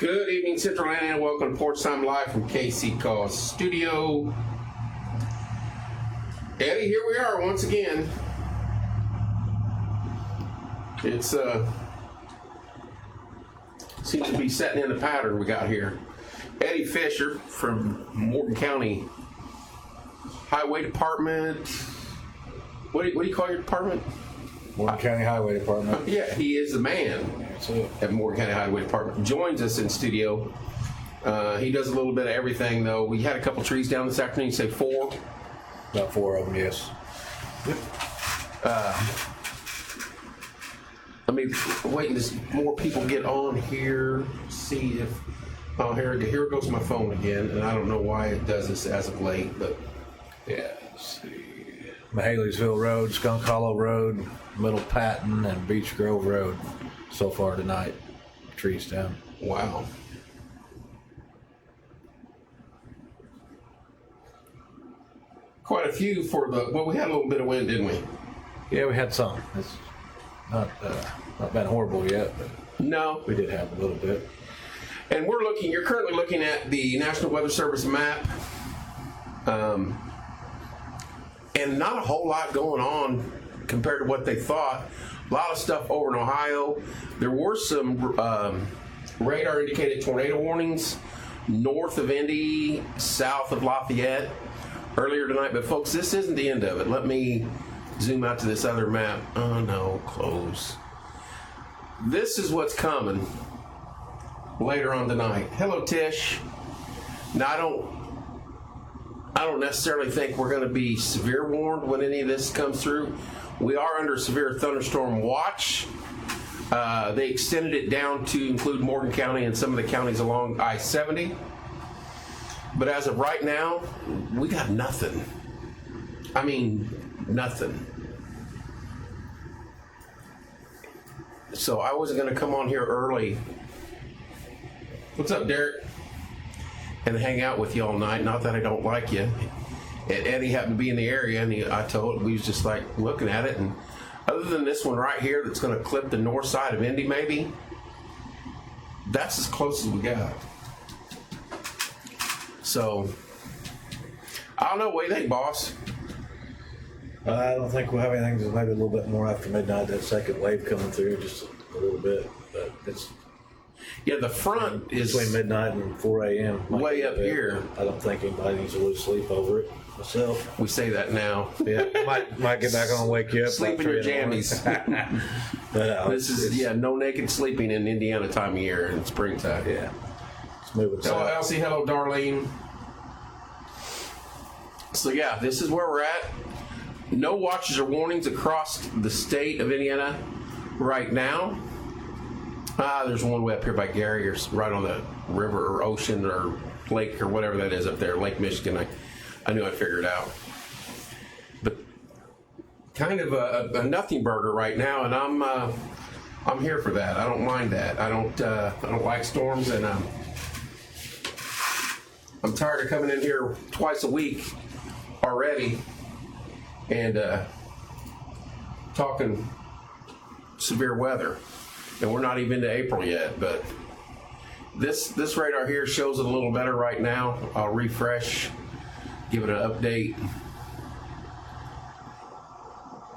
Good evening, Central Atlanta. Welcome to Porch Time Live from KC Cause Studio. Eddie, here we are once again. It's seems to be setting in the pattern we got here. Eddie Fisher from Morgan County Highway Department. What do you call your department? Morgan County Highway Department. Yeah, he is the man at Morgan County Highway Department. Joins us in studio. He does a little bit of everything, though. We had a couple trees down this afternoon. You say 4? About 4 of them, yes. Let me wait until more people get on here. See if here goes my phone again, and I don't know why it does this as of late, but yeah. Let's see. Mahaleysville Road, Skunk Hollow Road, Middle Patton, and Beach Grove Road so far tonight. Trees down. Wow. Quite a few for the. Well, we had a little bit of wind, didn't we? Yeah, we had some. It's not been horrible yet, but no, we did have a little bit. And you're currently looking at the National Weather Service map. And not a whole lot going on compared to what they thought. A lot of stuff over in Ohio. There were some radar indicated tornado warnings north of Indy, south of Lafayette earlier tonight. But folks, this isn't the end of it. Let me zoom out to this other map. Oh no, close. This is what's coming later on tonight. Hello, Tish. Now, I don't necessarily think we're going to be severe warned when any of this comes through. We are under severe thunderstorm watch. They extended it down to include Morgan County and some of the counties along I-70. But as of right now, we got nothing. I mean, nothing. So I wasn't going to come on here early. What's up, Derek? And hang out with you all night. Not that I don't like you. And Eddie happened to be in the area, and we was just like looking at it. And other than this one right here that's going to clip the north side of Indy, maybe, that's as close as we got. So, I don't know. What do you think, boss? I don't think we'll have anything until maybe a little bit more after midnight. That second wave coming through, just a little bit. But it's. Yeah, the front is between midnight and 4 a.m. way up here. I don't think anybody needs to lose sleep over it. Myself. We say that now. Yeah, might get back on and wake you up. Sleep in your jammies. This is no naked sleeping in Indiana time of year in springtime. Yeah, it's moving. Hello, Elsie. Hello, Darlene. So yeah, this is where we're at. No watches or warnings across the state of Indiana right now. There's one way up here by Gary, or right on the river or ocean or lake or whatever that is up there, Lake Michigan. I knew I'd figure it out. But kind of a nothing burger right now, and I'm here for that. I don't mind that. I don't like storms, and I'm tired of coming in here twice a week already and talking severe weather. And we're not even into April yet, but this radar here shows it a little better right now. I'll refresh, give it an update.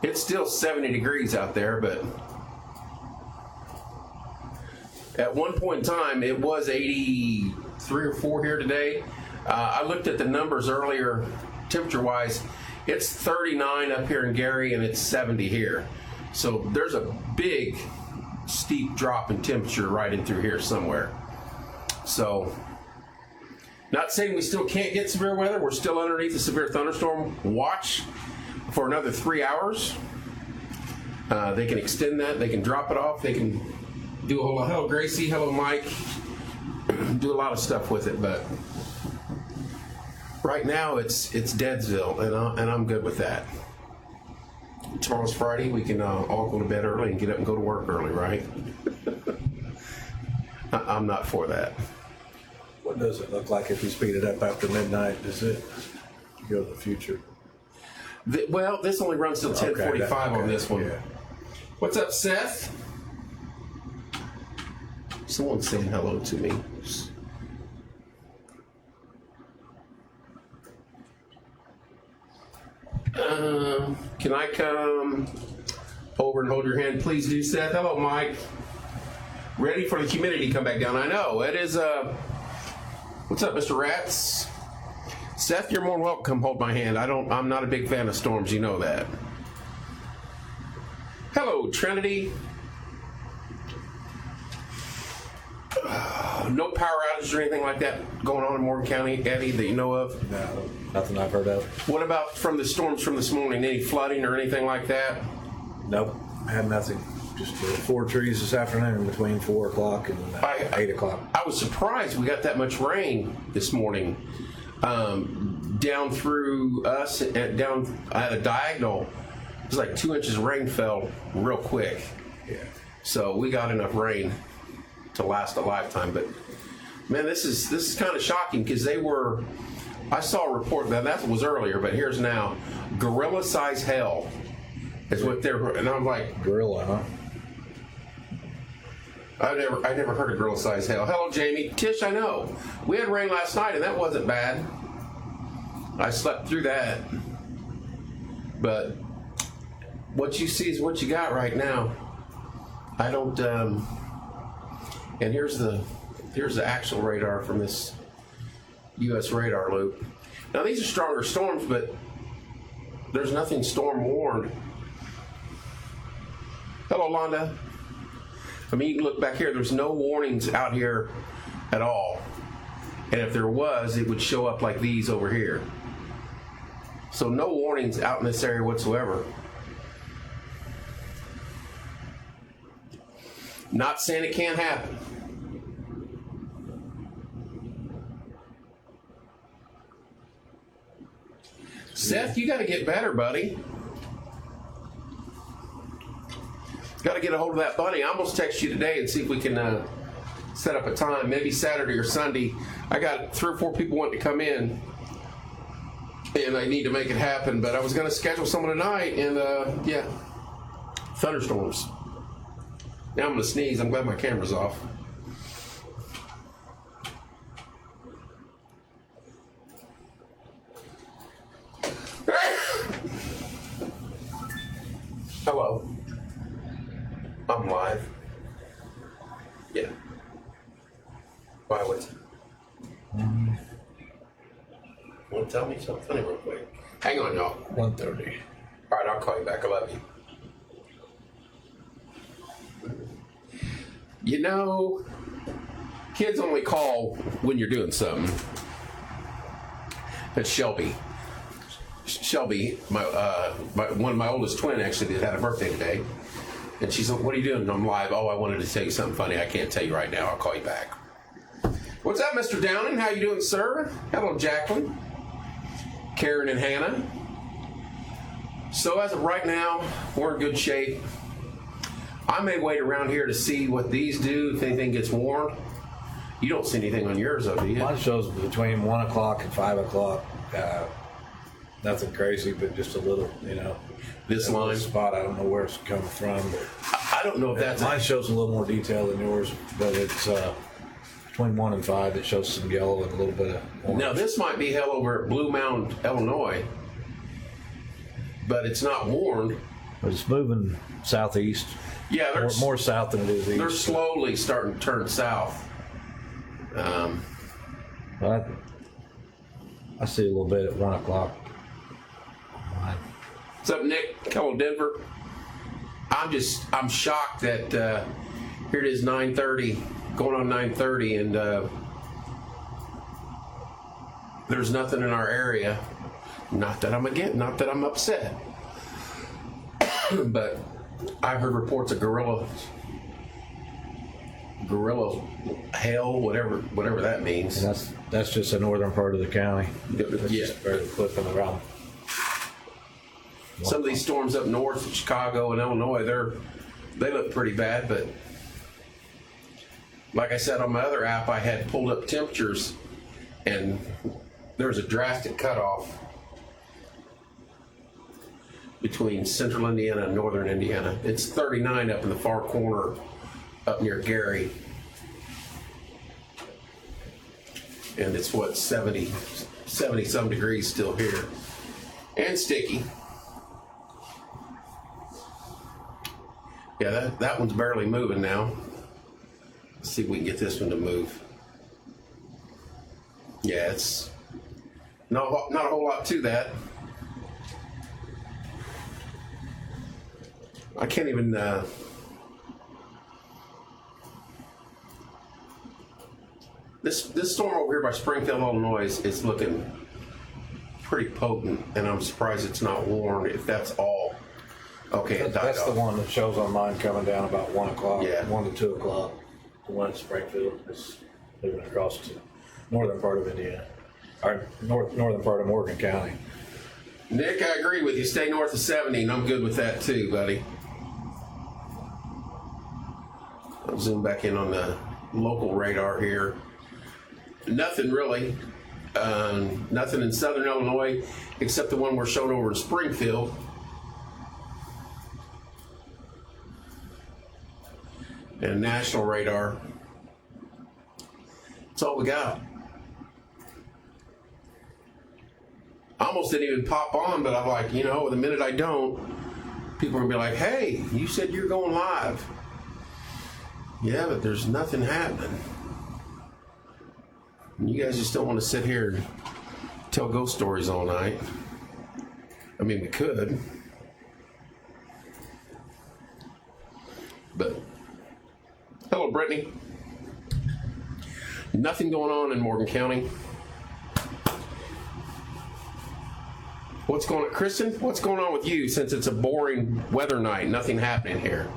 It's still 70 degrees out there, but at one point in time, it was 83 or 4 here today. I looked at the numbers earlier, temperature-wise. It's 39 up here in Gary, and it's 70 here. So there's a big steep drop in temperature right in through here somewhere. So, not saying we still can't get severe weather. We're still underneath the severe thunderstorm watch for another 3 hours. They can extend that. They can drop it off. They can do a whole lot. Hello, Gracie. Hello, Mike. Do a lot of stuff with it, but right now it's Deadsville, and I'm good with that. Tomorrow's Friday. We can all go to bed early and get up and go to work early, right? I'm not for that. What does it look like if you speed it up after midnight? Does it go to the future? Well, this only runs till 10:45 on this one. Yeah. What's up, Seth? Someone's saying hello to me. Can I come over and hold your hand? Please do, Seth. Hello, Mike. Ready for the humidity to come back down. I know. It is, what's up, Mr. Rats? Seth, you're more than welcome. Come hold my hand. I'm not a big fan of storms. You know that. Hello, Trinity. No power outages or anything like that going on in Morgan County, Eddie, that you know of? No, nothing I've heard of. What about from the storms from this morning? Any flooding or anything like that? Nope, I had nothing. Just 4 trees this afternoon between 4 o'clock and 8 o'clock. I was surprised we got that much rain this morning. Down through us, down at a diagonal, it was like 2 inches of rain fell real quick. Yeah. So we got enough rain to last a lifetime. But man, this is kind of shocking because I saw a report that was earlier, but here's now gorilla size hail is what and I'm like, gorilla, huh? I never heard of gorilla size hail. Hello, Jamie. Tish, I know we had rain last night and that wasn't bad. I slept through that, but what you see is what you got right now. I don't. And here's the actual radar from this U.S. radar loop. Now these are stronger storms, but there's nothing storm warned. Hello, Londa. I mean, you can look back here. There's no warnings out here at all. And if there was, it would show up like these over here. So no warnings out in this area whatsoever. Not saying it can't happen. Seth, you got to get better, buddy. Got to get a hold of that bunny. I almost text you today and see if we can set up a time, maybe Saturday or Sunday. I got 3 or 4 people wanting to come in, and I need to make it happen. But I was going to schedule someone tonight, and yeah, thunderstorms. Now I'm going to sneeze. I'm glad my camera's off. Hello. I'm live. Yeah. Why would you? Want to tell me something funny real quick? Hang on, y'all. 1:30. All right, I'll call you back. I love you. You know, kids only call when you're doing something. That's Shelby. Shelby, one of my oldest twin, actually had a birthday today. And she's like, what are you doing? And I'm live. Oh, I wanted to tell you something funny. I can't tell you right now. I'll call you back. What's up, Mr. Downing? How you doing, sir? Hello, Jacqueline, Karen, and Hannah. So as of right now, we're in good shape. I may wait around here to see what these do, if anything gets warned. You don't see anything on yours, though, do you? Mine shows between 1 o'clock and 5 o'clock. Nothing crazy, but just a little, This line spot, I don't know where it's coming from. But I don't know if that's mine shows a little more detail than yours, but it's between 1 and 5. It shows some yellow and a little bit of orange. Now this might be hell over at Blue Mound, Illinois, but it's not warned. But it's moving southeast. Yeah, they're more south than it is east. They're slowly starting to turn south. I see a little bit at 1 o'clock. What's up, Nick? Hello, Denver. I'm shocked that here it is 9:30, going on 9:30, and there's nothing in our area. Not that I'm upset, but I've heard reports of gorilla hail, whatever that means. And that's just the northern part of the county. That's Yeah. just barely flipping around. Some of these storms up north, Chicago and Illinois, they look pretty bad, but like I said on my other app, I had pulled up temperatures and there was a drastic cutoff between central Indiana and northern Indiana. It's 39 up in the far corner up near Gary. And it's what, 70 some degrees still here. And sticky. Yeah, that one's barely moving now. Let's see if we can get this one to move. Yeah, it's not a whole lot to that. I can't even this storm over here by Springfield, Illinois is looking pretty potent, and I'm surprised it's not warned. If that's all, okay, it died That's off. the one that shows on mine coming down about 1 o'clock. Yeah. 1 to 2 o'clock. The one in Springfield is moving across to northern part of Indiana, or northern part of Morgan County. Nick, I agree with you. Stay north of 70, and I'm good with that too, buddy. I'll zoom back in on the local radar here. Nothing really. Nothing in southern Illinois except the one we're showing over in Springfield. And national radar. That's all we got. I almost didn't even pop on, but I'm like, the minute I don't, people are going to be like, hey, you said you're going live. Yeah, but there's nothing happening. You guys just don't want to sit here and tell ghost stories all night. I mean, we could. But, hello, Brittany. Nothing going on in Morgan County. What's going on, Kristen? What's going on with you since it's a boring weather night? Nothing happening here.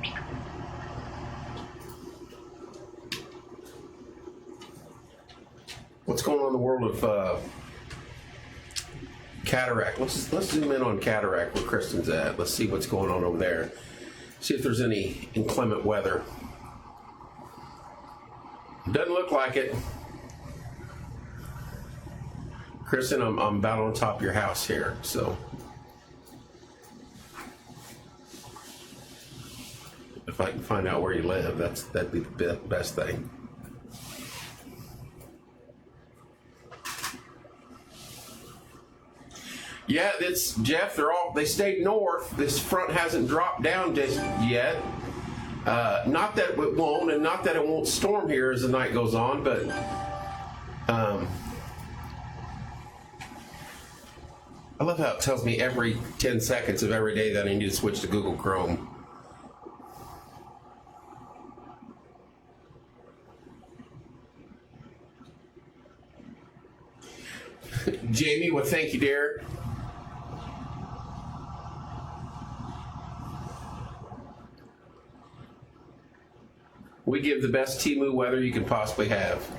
What's going on in the world of Cataract? Let's zoom in on Cataract where Kristen's at. Let's see what's going on over there. See if there's any inclement weather. Doesn't look like it. Kristen, I'm about on top of your house here, so if I can find out where you live, that'd be the best thing. Yeah, it's Jeff. They stayed north. This front hasn't dropped down just yet. Not that it won't, and not that it won't storm here as the night goes on, but I love how it tells me every 10 seconds of every day that I need to switch to Google Chrome. Jamie, well, thank you, dear. We give the best Temu weather you can possibly have.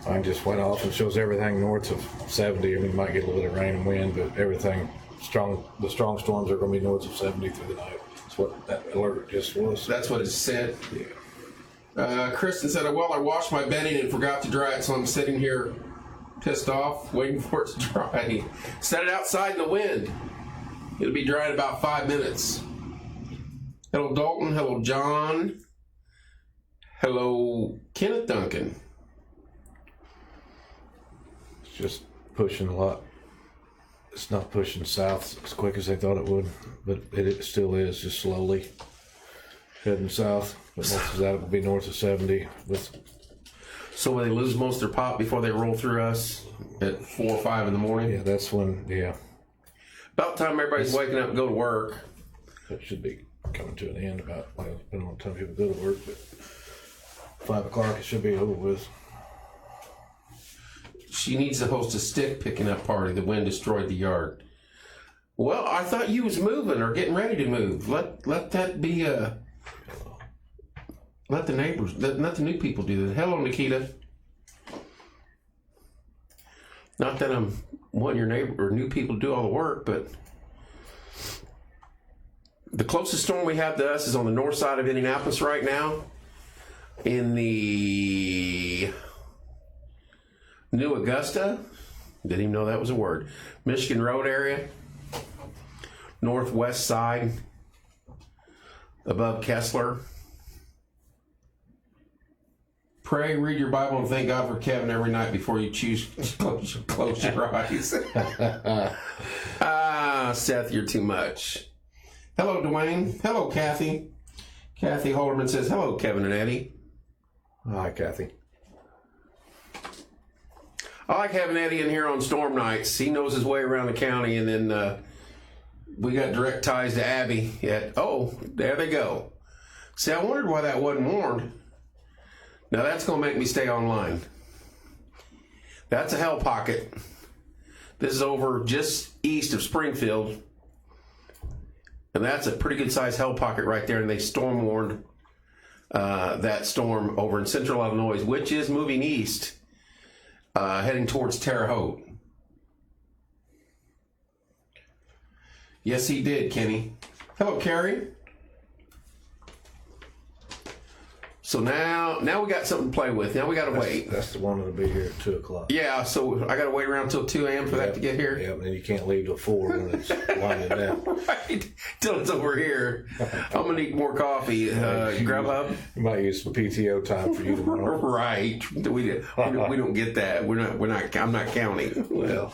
Mine just went off and shows everything north of 70. I mean, you might get a little bit of rain and wind, but everything strong. The strong storms are going to be north of 70 through the night. That's what that alert just was. That's what it said. Yeah. Kristen said, well, I washed my bedding and forgot to dry it, so I'm sitting here pissed off, waiting for it to dry. Set it outside in the wind. It'll be dry in about 5 minutes. Hello, Dalton. Hello, John. Hello, Kenneth Duncan. It's just pushing a lot. It's not pushing south as quick as they thought it would, but it still is, just slowly heading south. But most of that will be north of 70 with. So will they lose most of their pop before they roll through us at 4 or 5 in the morning? Yeah, that's when. Yeah, about the time everybody's waking up and go to work. It should be coming to an end about. Well, depending on the time people go to work, but 5 o'clock it should be over with. She needs to host a stick picking up party. The wind destroyed the yard. Well, I thought you was moving or getting ready to move. Let that be let the neighbors, let the new people do that. Hello, Nikita. Not that I'm wanting your neighbor or new people to do all the work, but the closest storm we have to us is on the north side of Indianapolis right now, in the New Augusta, didn't even know that was a word, Michigan Road area, northwest side, above Kessler. Pray, read your Bible, and thank God for Kevin every night before you choose close your eyes. Seth, you're too much. Hello, Dwayne. Hello, Kathy. Kathy Holderman says, hello, Kevin and Eddie. Hi, Kathy. I like having Eddie in here on storm nights. He knows his way around the county, and then we got direct ties to Abby. Oh, there they go. See, I wondered why that wasn't warned. Now that's going to make me stay online. That's a hell pocket. This is over just east of Springfield. And that's a pretty good sized hell pocket right there. And they storm warned that storm over in central Illinois, which is moving east, heading towards Terre Haute. Yes, he did, Kenny. Hello, Carrie. So now we got something to play with. Now we got to wait. That's the one that'll be here at 2 o'clock. Yeah, so I got to wait around until 2 a.m. for that to get here. Yeah, and you can't leave till 4 when it's winding down. Right, till it's over here. I'm gonna need more coffee. Grubhub. You might use some PTO time for you tomorrow. Right. We don't get that. We're not. I'm not counting. Well,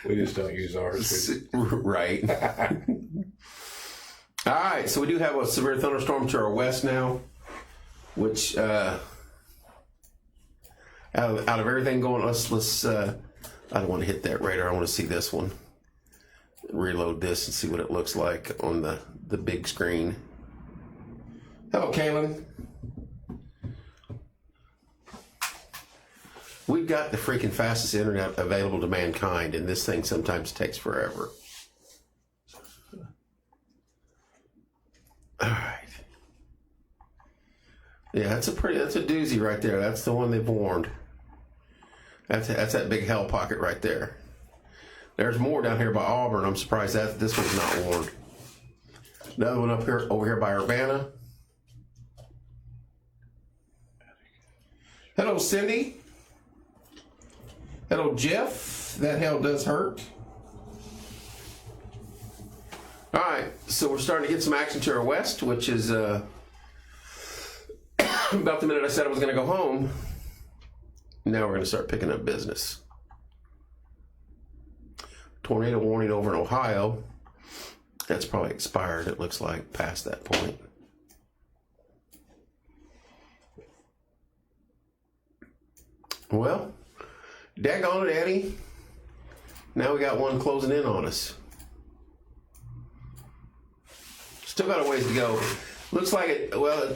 we just don't use ours. Right. All right. So we do have a severe thunderstorm to our west now, which out of everything going, let's. I don't want to hit that radar. I want to see this one. Reload this and see what it looks like on the big screen. Hello, Kaylin. We've got the freaking fastest internet available to mankind, and this thing sometimes takes forever. All right. Yeah, that's a doozy right there. That's the one they've warned. That's that big hell pocket right there. There's more down here by Auburn. I'm surprised that this one's not warned. Another one over here by Urbana. Hello, Cindy. Hello, Jeff. That hell does hurt. All right, so we're starting to get some action to our west, which is about the minute I said I was going to go home. Now we're going to start picking up business. Tornado warning over in Ohio. That's probably expired, it looks like, past that point. Well, daggone it, Eddie. Now we got one closing in on us. Still got a ways to go. Looks like it, well,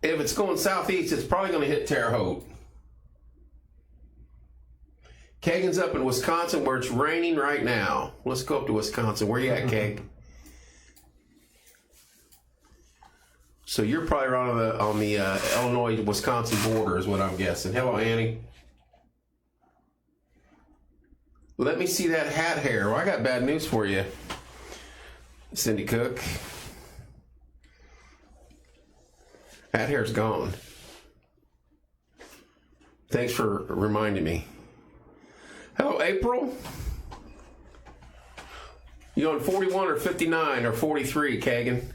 if it's going southeast, it's probably going to hit Terre Haute. Kagan's up in Wisconsin where it's raining right now. Let's go up to Wisconsin. Where you at, Keg? So you're probably right on the Illinois-Wisconsin border is what I'm guessing. Hello, Annie. Let me see that hat hair. Well, I got bad news for you, Cindy Cook. Hat hair's gone. Thanks for reminding me. Hello, April. You on 41 or 59 or 43, Kagan?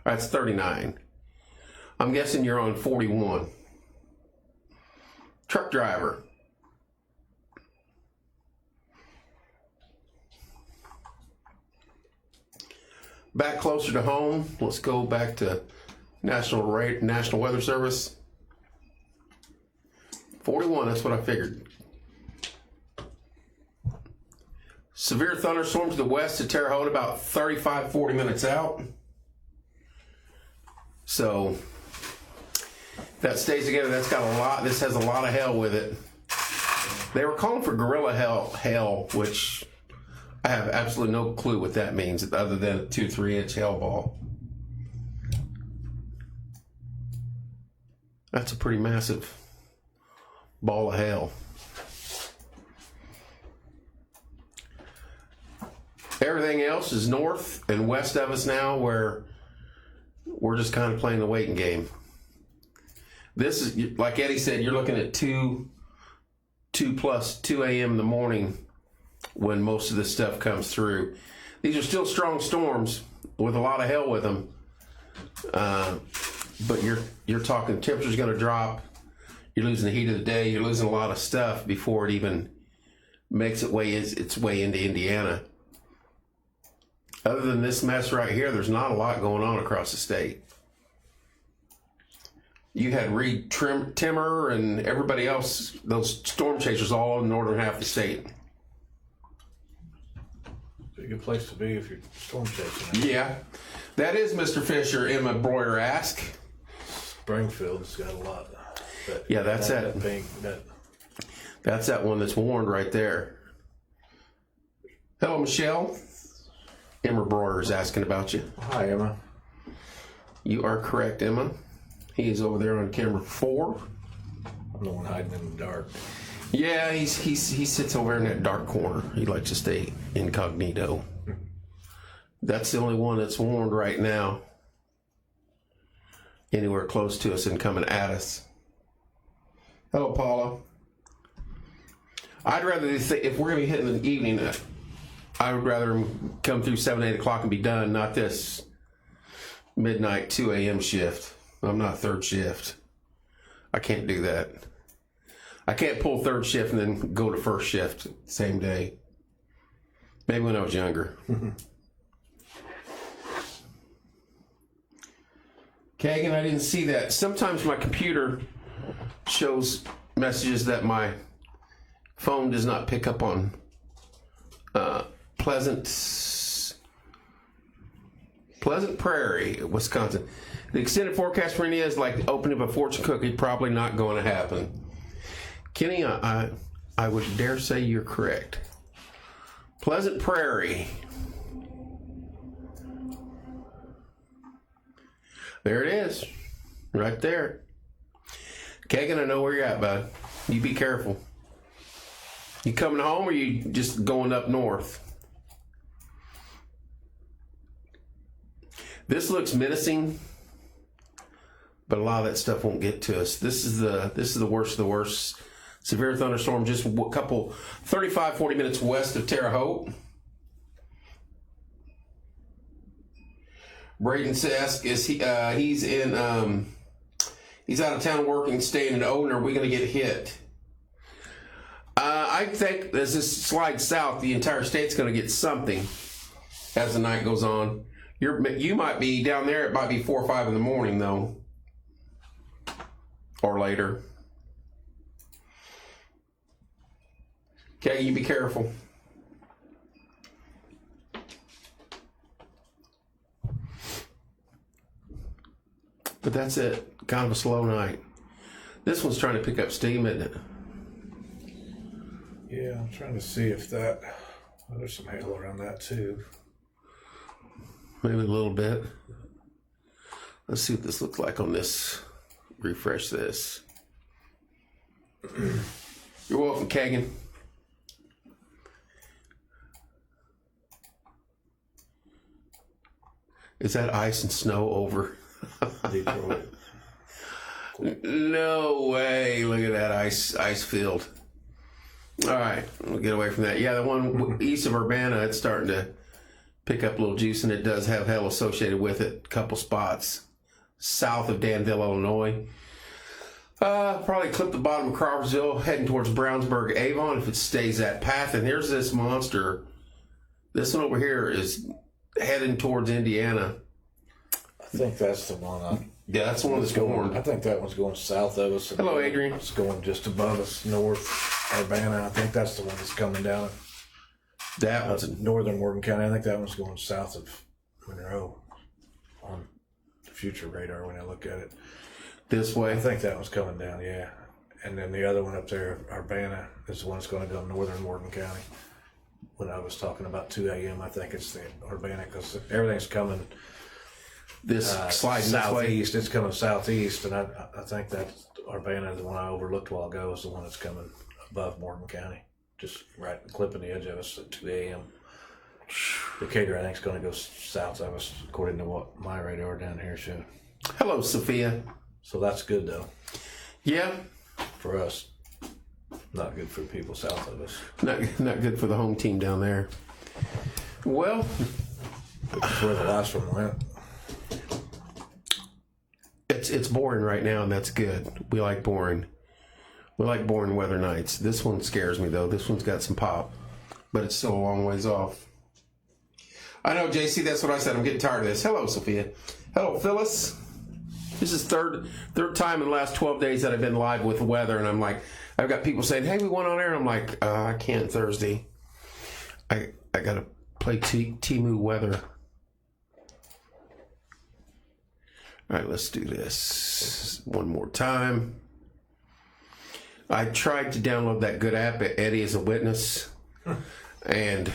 That's 39. I'm guessing you're on 41. Truck driver. Back closer to home. Let's go back to National Weather Service. 41, that's what I figured. Severe thunderstorm to the west of Terre Haute, about 35, 40 minutes out. So if that stays together, that's got a lot. This has a lot of hail with it. They were calling for gorilla hail, which I have absolutely no clue what that means other than a 2-3 inch hail ball. That's a pretty massive ball of hail. Everything else is north and west of us now, where we're just kind of playing the waiting game. This is, like Eddie said, you're looking at 2 a.m. in the morning when most of this stuff comes through. These are still strong storms with a lot of hail with them. But you're talking temperature's going to drop. You're losing the heat of the day. You're losing a lot of stuff before it even makes its way into Indiana. Other than this mess right here, there's not a lot going on across the state. You had Reed Timmer and everybody else, those storm chasers all in the northern half of the state. It's a good place to be if you're storm chasing. Yeah. That is Mr. Fisher, Emma Breuer asked. Springfield's got a lot. Yeah, that's that. That's that one that's warned right there. Hello, Michelle. Emma Breuer is asking about you. Hi, Emma. You are correct, Emma. He is over there on camera 4. I'm the one hiding in the dark. Yeah, he sits over in that dark corner. He likes to stay incognito. That's the only one that's warned right now. Anywhere close to us and coming at us. Hello, Paula. I'd rather, if we're going to be hitting in the evening, I would rather come through 7, 8 o'clock and be done, not this midnight 2 a.m. shift. I'm not third shift. I can't do that. I can't pull third shift and then go to first shift same day. Maybe when I was younger. Kagan, I didn't see that. Sometimes my computer shows messages that my phone does not pick up on. Pleasant Prairie, Wisconsin. The extended forecast for India is like the opening of a fortune cookie, probably not going to happen. Kenny, I would dare say you're correct. Pleasant Prairie. There it is. Right there. Kagan, I know where you're at, bud. You be careful. You coming home or you just going up north? This looks menacing, but a lot of that stuff won't get to us. This is the worst of the worst. Severe thunderstorm just a couple 35-40 minutes west of Terre Haute. Braden says he's out of town working, staying in Odin. Are we going to get hit? I think as this slides south, the entire state's going to get something as the night goes on. You might be down there. It might be 4 or 5 in the morning though, or later. Okay, you be careful. But that's it. Kind of a slow night. This one's trying to pick up steam, isn't it? Yeah, I'm trying to see if that. Well, there's some hail around that too. Maybe a little bit. Let's see what this looks like on this. Refresh this. You're welcome, Kagan. Is that ice and snow over? Detroit. No way. Look at that ice field. All right, we'll get away from that. Yeah, the one east of Urbana, it's starting to pick up a little juice, and it does have hail associated with it. A couple spots south of Danville, Illinois. Probably clip the bottom of Crawfordsville, heading towards Brownsburg, Avon, if it stays that path. And here's this monster. This one over here is heading towards Indiana. I think that's the one. Yeah, that's the one that's going. I think that one's going south of us. Hello, Adrian. It's going just above us, north Urbana. I think that's the one that's coming down. That one's northern Morgan County. I think that one's going south of Monroe on the future radar when I look at it. This way? I think that one's coming down, yeah. And then the other one up there, Urbana, is the one that's going to go northern Morgan County. When I was talking about 2 a.m., I think it's the Urbana because everything's coming this sliding southeast. It's coming southeast, and I think that Urbana, the one I overlooked a while ago, is the one that's coming above Morgan County, just right clipping the edge of us at 2 a.m. Decatur, I think, is going to go south of us, according to what my radar down here showed. Hello, Sophia. So that's good, though. Yeah. For us. Not good for people south of us. Not good for the home team down there. Well, that's where the last one went. It's boring right now, and that's good. We like boring. We like boring weather nights. This one scares me, though. This one's got some pop, but it's still a long ways off. I know, JC, that's what I said. I'm getting tired of this. Hello, Sophia. Hello, Phyllis. This is third time in the last 12 days that I've been live with weather, and I'm like, I've got people saying, hey, we went on air. I'm like, I can't Thursday. I got to play Temu weather. All right, let's do this one more time. I tried to download that good app, Eddie as a Witness, and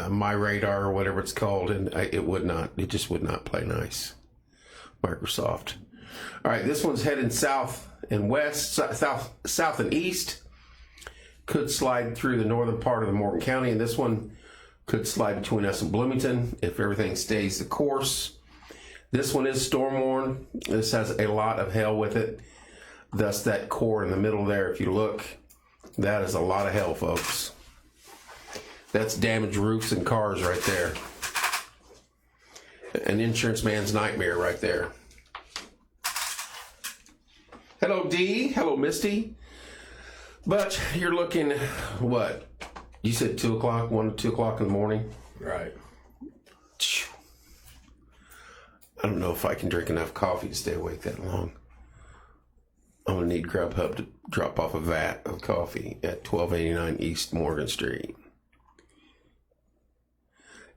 My Radar or whatever it's called, and it just would not play nice. Microsoft. All right, this one's heading south and west, south and east. Could slide through the northern part of the Morgan County, and this one could slide between us and Bloomington if everything stays the course. This one is storm warned. This has a lot of hail with it. Thus, that core in the middle there, if you look, that is a lot of hail, folks. That's damaged roofs and cars right there. An insurance man's nightmare right there. Hello, Dee. Hello, Misty. But you're looking, what? You said 2 o'clock, 1 to 2 o'clock in the morning? Right. I don't know if I can drink enough coffee to stay awake that long. I'm going to need Grubhub to drop off a vat of coffee at 1289 East Morgan Street.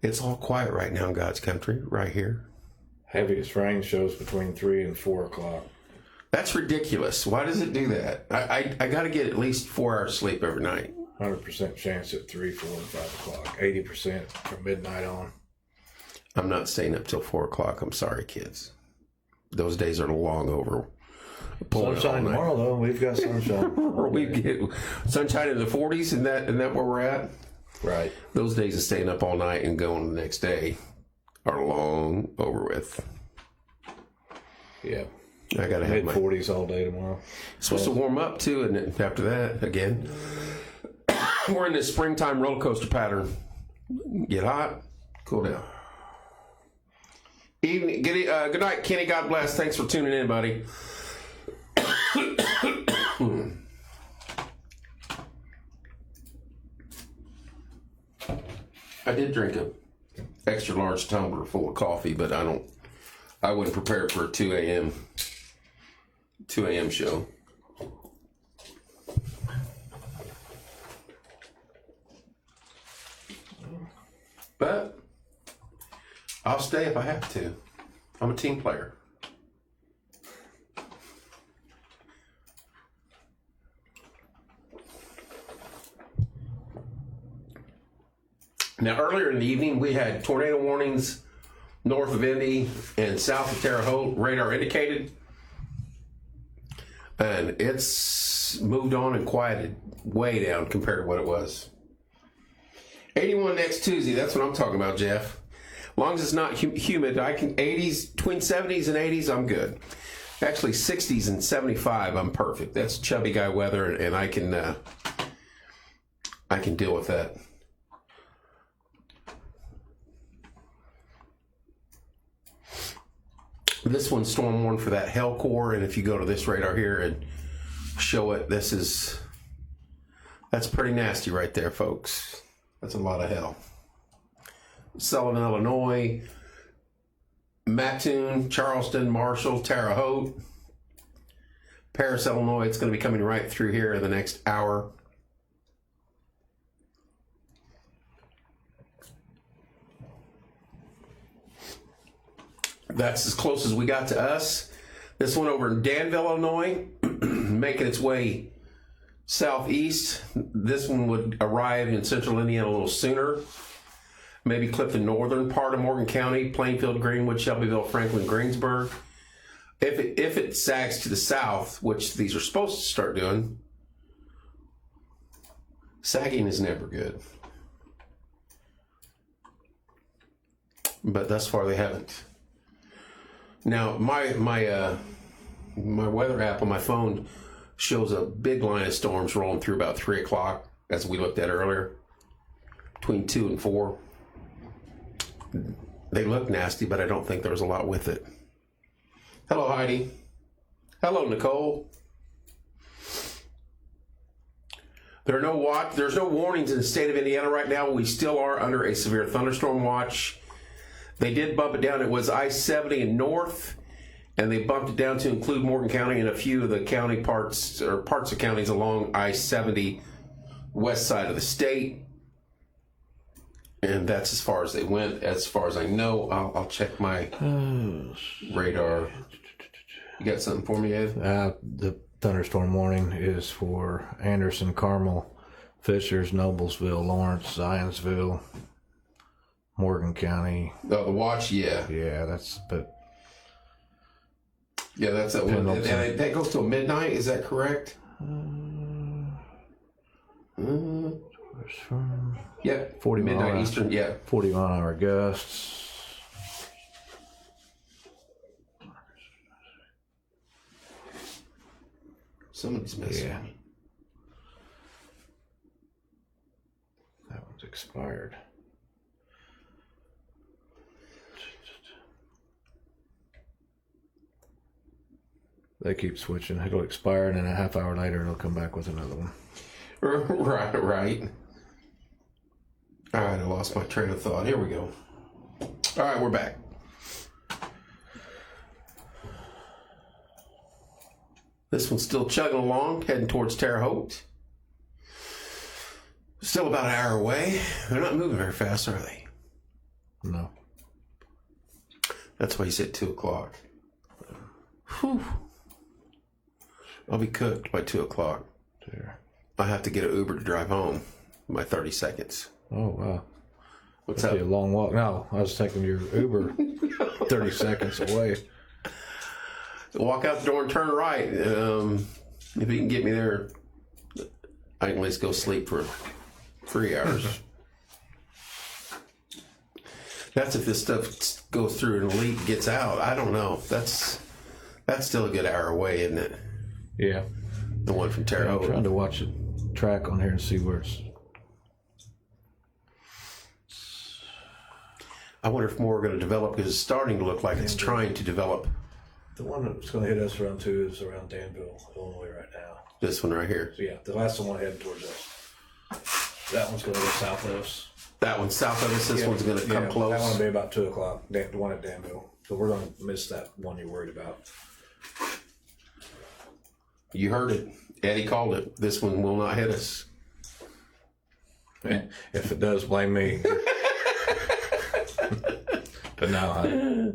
It's all quiet right now in God's country, right here. Heaviest rain shows between 3 and 4 o'clock. That's ridiculous. Why does it do that? I got to get at least 4 hours sleep every night. 100% chance at 3, 4, and 5 o'clock. 80% from midnight on. I'm not staying up till 4 o'clock. I'm sorry, kids. Those days are long over. Sunshine tomorrow, though. We've got sunshine. We get sunshine in the 40s. Isn't that where we're at? Right. Those days of staying up all night and going the next day are long over with. Yeah. I gotta have mid-40s all day tomorrow. It's supposed to warm up too, and then after that again, we're in this springtime roller coaster pattern. Get hot, cool down. Evening. Good night, Kenny. God bless. Thanks for tuning in, buddy. I did drink a extra large tumbler full of coffee, but I wouldn't prepare it for a 2 a.m. show. But I'll stay if I have to. I'm a team player. Now, earlier in the evening, we had tornado warnings north of Indy and south of Terre Haute, radar indicated. And it's moved on and quieted way down compared to what it was. 81 next Tuesday, that's what I'm talking about, Jeff. As long as it's not humid, I can 80s, between 70s and 80s, I'm good. Actually, 60s and 75, I'm perfect. That's chubby guy weather, and I can deal with that. This one's storm warned for that hail core, and if you go to this radar here and show it, that's pretty nasty right there, folks. That's a lot of hail. Sullivan, Illinois, Mattoon, Charleston, Marshall, Terre Haute, Paris, Illinois. It's going to be coming right through here in the next hour. That's as close as we got to us. This one over in Danville, Illinois, making its way southeast. This one would arrive in central Indiana a little sooner. Maybe clip the northern part of Morgan County, Plainfield, Greenwood, Shelbyville, Franklin, Greensburg. If it sags to the south, which these are supposed to start doing, sagging is never good. But thus far they haven't. Now, my weather app on my phone shows a big line of storms rolling through about 3 o'clock, as we looked at earlier, between 2 and 4. They look nasty, but I don't think there's a lot with it. Hello, Heidi. Hello, Nicole. There's no warnings in the state of Indiana right now. We still are under a severe thunderstorm watch. They did bump it down. It was I-70 and north, and they bumped it down to include Morgan County and a few of the county parts of counties along I-70 west side of the state. And that's as far as they went. As far as I know, I'll check my radar. You got something for me, Ed? The thunderstorm warning is for Anderson, Carmel, Fishers, Noblesville, Lawrence, Zionsville, Morgan County. Oh, the watch, yeah. Yeah, that's that one. And that goes till midnight, is that correct? Yeah, 40 midnight Eastern, yeah. 40 mile an hour gusts. Somebody's missing. Yeah. That one's expired. They keep switching. It'll expire, and then a half hour later, it'll come back with another one. Right. All right, I lost my train of thought. Here we go. All right, we're back. This one's still chugging along, heading towards Terre Haute. Still about an hour away. They're not moving very fast, are they? No. That's why you said 2 o'clock. Whew. I'll be cooked by 2 o'clock. There. I have to get an Uber to drive home. My 30 seconds. Oh, wow. What's That'd up? be a long walk. No, I was taking your Uber 30 seconds away. Walk out the door and turn right. If you can get me there, I can at least go sleep for 3 hours. That's if this stuff goes through and Elite gets out. I don't know. That's still a good hour away, isn't it? Yeah. The one from Terre I'm Haute. trying to watch the track on here and see where it's. I wonder if more are going to develop, because it's starting to look like it's trying to develop. The one that's going to hit us around 2 is around Danville, Illinois right now. This one right here. So yeah, the last one heading towards us. That one's going to go south of us. That one's south of us. This one's going to come close. That one will be about 2 o'clock. The one at Danville. So we're going to miss that one you're worried about. You heard it. Eddie called it. This one will not hit us. If it does, blame me. But no,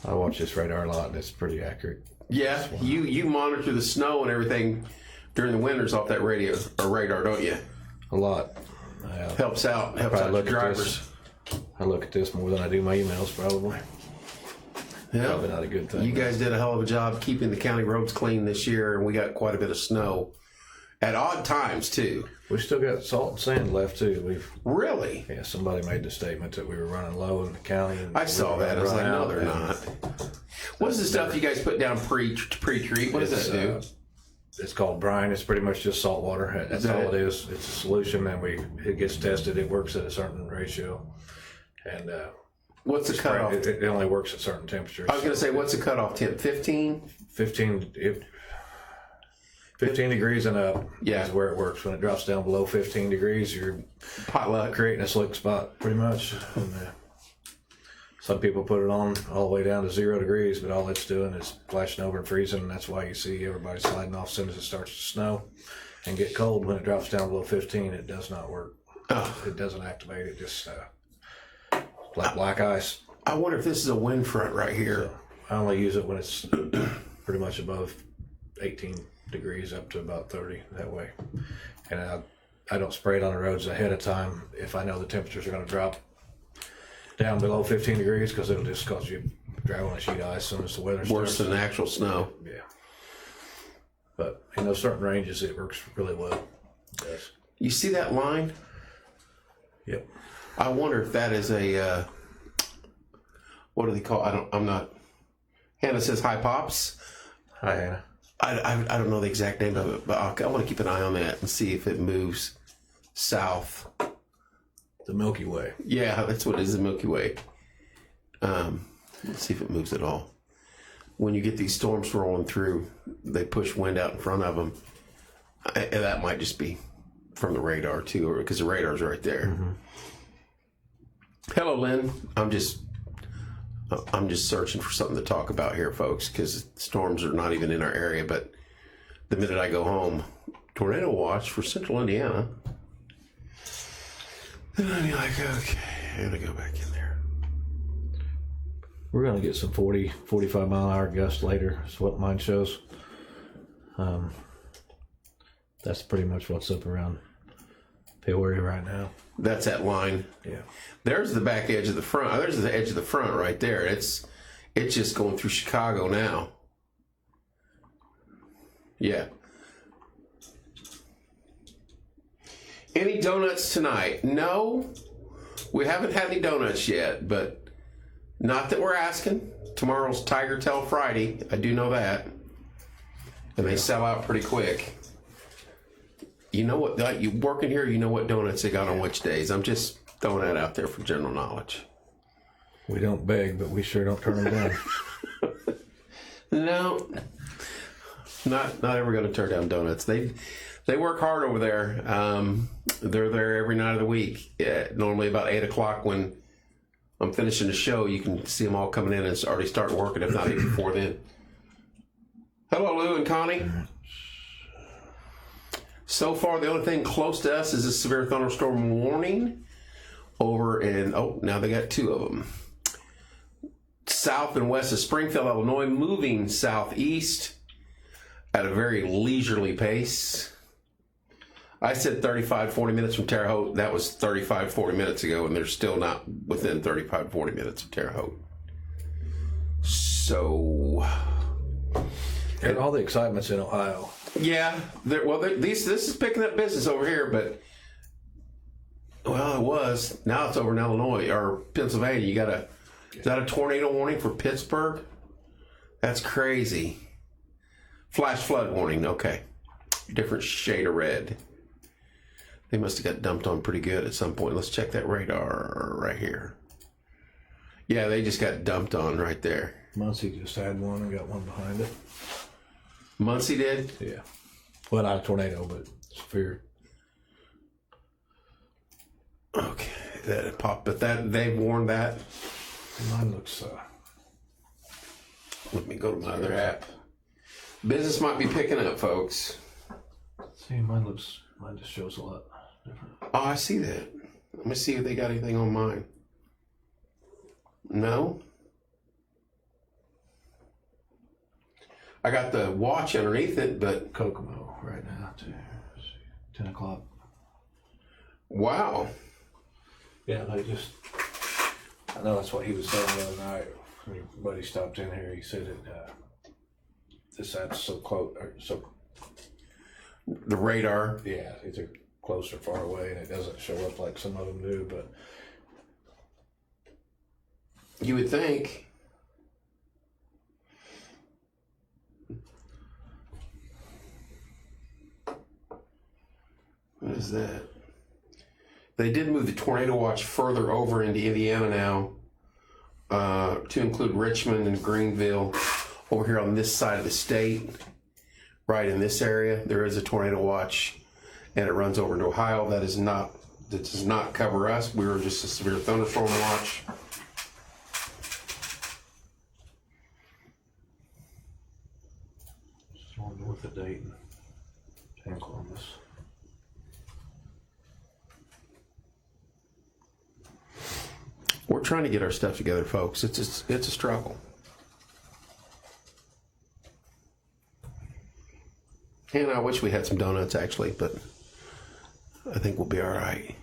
I watch this radar a lot, and it's pretty accurate. Yeah, you monitor the snow and everything during the winters off that radio or radar, don't you? A lot. Helps out the drivers. I look at this more than I do my emails, probably. Yeah, probably not a good thing. You guys did a hell of a job keeping the county roads clean this year, and we got quite a bit of snow at odd times too. We still got salt and sand left too. Really? Yeah, somebody made the statement that we were running low in the county. And I saw that. I was like, no, they're not. What is the stuff you guys put down pre-treat? What does that do? It's called brine. It's pretty much just salt water. That's all it is. It's a solution, and it gets tested. It works at a certain ratio, and what's the cutoff? It only works at certain temperatures. I was going to say, what's the cutoff temp? 15? 15 degrees and up is where it works. When it drops down below 15 degrees, you're potluck, creating a slick spot, pretty much. And, some people put it on all the way down to 0 degrees, but all it's doing is flashing over and freezing, and that's why you see everybody sliding off as soon as it starts to snow and get cold. When it drops down below 15, it does not work. Oh. It doesn't activate. It just like black ice. I wonder if this is a wind front right here. So I only use it when it's pretty much above 18 degrees up to about 30 that way. And I don't spray it on the roads ahead of time if I know the temperatures are going to drop down below 15 degrees, because it'll just cause you drive on a sheet of ice as soon as the weather starts. Worse than actual snow. Yeah. But in those certain ranges, it works really well. Yes. You see that line? Yep. I wonder if that is a, what do they call, I'm not, Hannah says hi, Pops. Hi, Hannah. I don't know the exact name of it, but I want to keep an eye on that and see if it moves south. The Milky Way. Yeah, that's what it is, the Milky Way. Let's see if it moves at all. When you get these storms rolling through, they push wind out in front of them. And that might just be from the radar too, because the radar's right there. Mm-hmm. Hello, Lynn. I'm just searching for something to talk about here, folks, because storms are not even in our area. But the minute I go home, tornado watch for central Indiana. Then I'll be like, okay, I gotta go back in there. We're going to get some 40, 45 mile an hour gusts later. That's what mine shows. That's pretty much what's up around Peoria right now. That's that line. Yeah. There's the back edge of the front. There's the edge of the front right there. It's just going through Chicago now. Yeah. Any donuts tonight? No, we haven't had any donuts yet, but not that we're asking. Tomorrow's Tiger Tail Friday. I do know that. And they sell out pretty quick. You know what? You working here, you know what donuts they got on which days. I'm just throwing that out there for general knowledge. We don't beg, but we sure don't turn them down. No, not ever going to turn down donuts. They work hard over there. They're there every night of the week. Normally about 8 o'clock when I'm finishing the show, you can see them all coming in and it's already starting working, if not even before then. Hello, Lou and Connie. So far, the only thing close to us is a severe thunderstorm warning over in, now they got two of them. South and west of Springfield, Illinois, moving southeast at a very leisurely pace. I said 35, 40 minutes from Terre Haute. That was 35, 40 minutes ago, and they're still not within 35, 40 minutes of Terre Haute. So... And all the excitement's in Ohio. Yeah. This is picking up business over here, but... Well, it was. Now it's over in Illinois, or Pennsylvania. Is that a tornado warning for Pittsburgh? That's crazy. Flash flood warning. Okay. Different shade of red. They must have got dumped on pretty good at some point. Let's check that radar right here. Yeah, they just got dumped on right there. Muncie just had one and got one behind it. Muncie did? Yeah. Well, not a tornado, but severe. Okay. That popped, but they've warned that. Mine looks... Let me go to my other app. Business might be picking up, folks. See, mine just shows a lot different. Oh, I see that. Let me see if they got anything on mine. No. I got the watch underneath it, but... Kokomo right now, too. 10 o'clock. Wow. Yeah, they just... I know that's what he was saying the other night. When your buddy stopped in here, he said that this app's so close... The radar. Yeah, either close or far away, and it doesn't show up like some of them do, but... You would think... What is that? They did move the tornado watch further over into Indiana now, to include Richmond and Greenville. Over here on this side of the state, right in this area, there is a tornado watch, and it runs over into Ohio. That does not cover us. We were just a severe thunderstorm watch. Just north of Dayton and Columbus. We're trying to get our stuff together, folks. It's a struggle. And I wish we had some donuts, actually, but I think we'll be all right.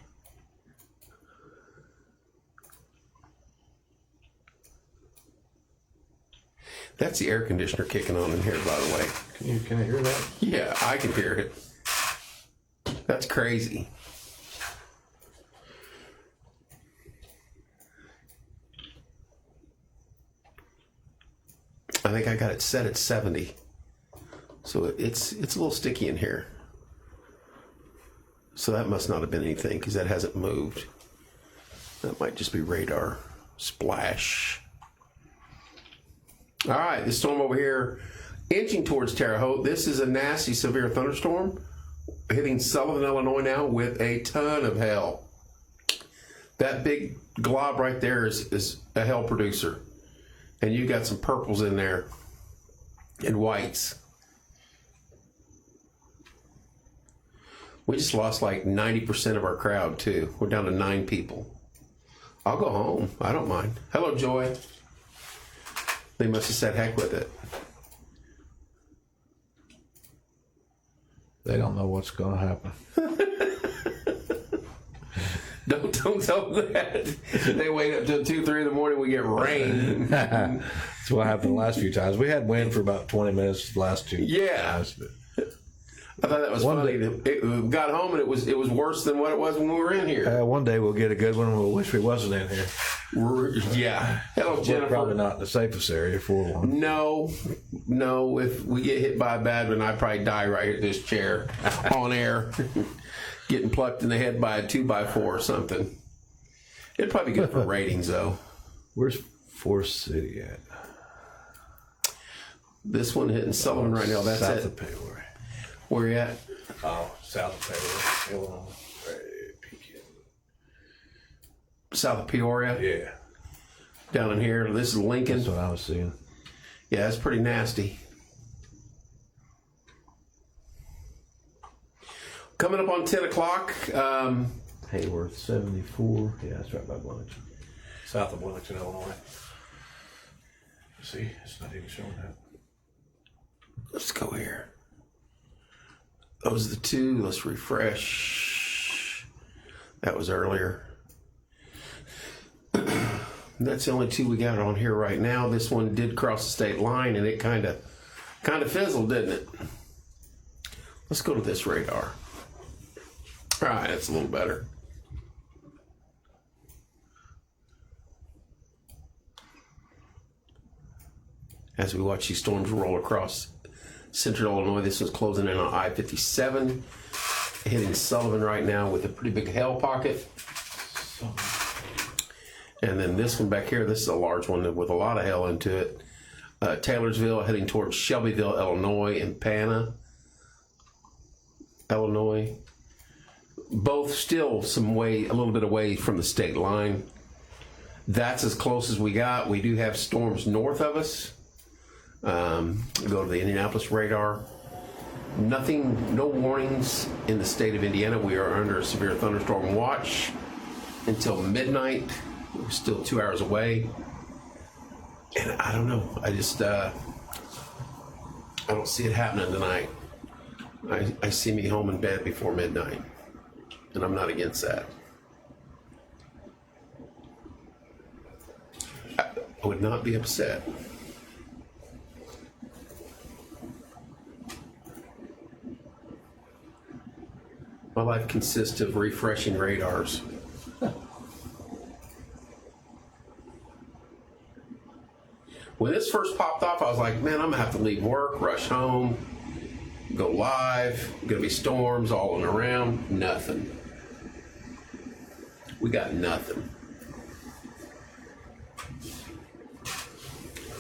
That's the air conditioner kicking on in here, by the way. Can I hear that? Yeah, I can hear it. That's crazy. I think I got it set at 70. So it's a little sticky in here. So that must not have been anything because that hasn't moved. That might just be radar splash. All right, this storm over here inching towards Terre Haute. This is a nasty severe thunderstorm hitting Sullivan, Illinois now with a ton of hail. That big glob right there is a hail producer. And you got some purples in there and whites. We just lost like 90% of our crowd too. We're down to 9 people. I'll go home. I don't mind. Hello, Joy. They must have said heck with it. They don't know what's going to happen. Don't tell them that. They wait up till 2, 3 in the morning. We get rain. That's what happened the last few times. We had wind for about 20 minutes the last 2 Yeah. times. But I thought that was funny. It got home and it was worse than what it was when we were in here. one day we'll get a good one. We'll wish we wasn't in here. Yeah. Hello, Jennifer. We're probably not in the safest area for one. No. If we get hit by a bad one, I'd probably die right at this chair on air, getting plucked in the head by a 2x4 or something. It'd probably be good for ratings, though. Where's Forest City at? This one hitting Sullivan right now. That's south it. of Peoria. Where you at? Oh, south of Peoria, Illinois. South of Peoria. Yeah, Down in here. This is Lincoln. that's what I was seeing. Yeah, that's pretty nasty. Coming up on 10 o'clock. Hayworth, 74. Yeah, that's right by Bloomington. South of Bloomington, Illinois. See, it's not even showing that. Let's go here. Those are the 2. Let's refresh. That was earlier. That's the only 2 we got on here right now. This one did cross the state line, and it kind of fizzled, didn't it? Let's go to this radar. All right, that's a little better. As we watch these storms roll across central Illinois, this one's closing in on I-57, hitting Sullivan right now with a pretty big hail pocket. And then this one back here, this is a large one with a lot of hail into it. Taylorsville heading towards Shelbyville, Illinois, and Pana, Illinois. Both still a little bit away from the state line. That's as close as we got. We do have storms north of us. Go to the Indianapolis radar. No warnings in the state of Indiana. We are under a severe thunderstorm watch until midnight. We're still 2 hours away. And I don't know. I just, I don't see it happening tonight. I see me home in bed before midnight. And I'm not against that. I would not be upset. My life consists of refreshing radars. When this first popped off, I was like, man, I'm going to have to leave work, rush home, go live. Going to be storms all and around. Nothing. We got nothing.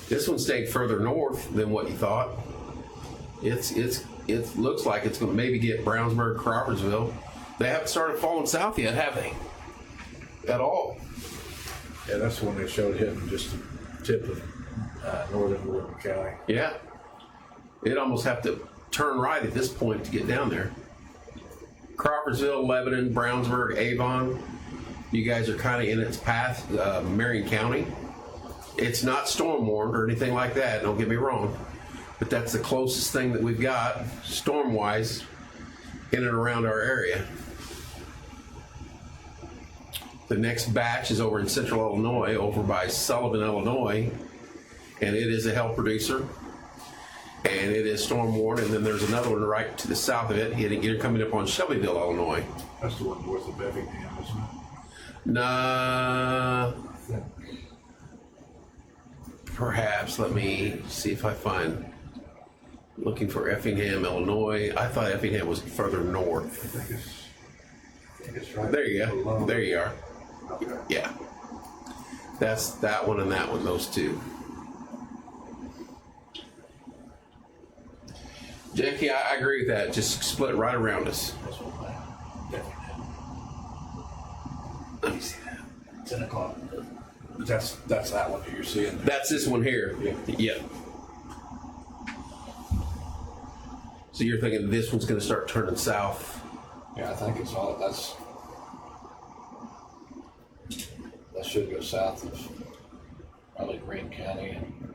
This one stayed further north than what you thought. It looks like it's going to maybe get Brownsburg, Crawfordsville. They haven't started falling south yet, have they? At all. Yeah, that's when they showed hitting just the tip of northern William County. Yeah. It'd almost have to turn right at this point to get down there. Crawfordsville, Lebanon, Brownsburg, Avon. You guys are kind of in its path, Marion County. It's not storm warned or anything like that, don't get me wrong. But that's the closest thing that we've got, storm-wise, in and around our area. The next batch is over in central Illinois, over by Sullivan, Illinois, and it is a hail producer, and it is storm warned. And then there's another one right to the south of it, you're coming up on Shelbyville, Illinois. That's the one north of Effingham, isn't it? Nah, perhaps. Let me see if I find. Looking for Effingham, Illinois. I thought Effingham was further north. I think it's right. There you go. Below. There you are. Okay. Yeah. That's that one and that one, those two. Jackie, I agree with that. Just split right around us. That's what I definitely Let me see that. 10 o'clock. That's that one that you're seeing. That's this one here. Yeah. Yep. So you're thinking this one's going to start turning south? Yeah, I think it's all that should go south of probably Greene County and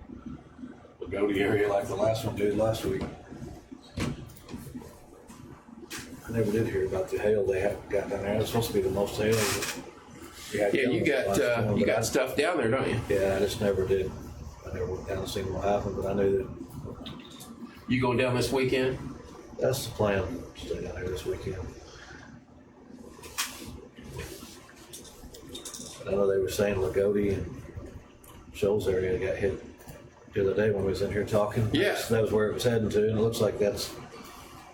the Goody area like the last one did last week. I never did hear about the hail they got down there. It's supposed to be the most hail. Yeah, you got stuff down there, don't you? Yeah, I just never did. I never went down and seen what happened, but I knew that. You going down this weekend? That's the plan. Stay down here this weekend. I know they were saying Lagodi and Shoals area got hit the other day when we was in here talking. Yeah. That was where it was heading to, and it looks like that's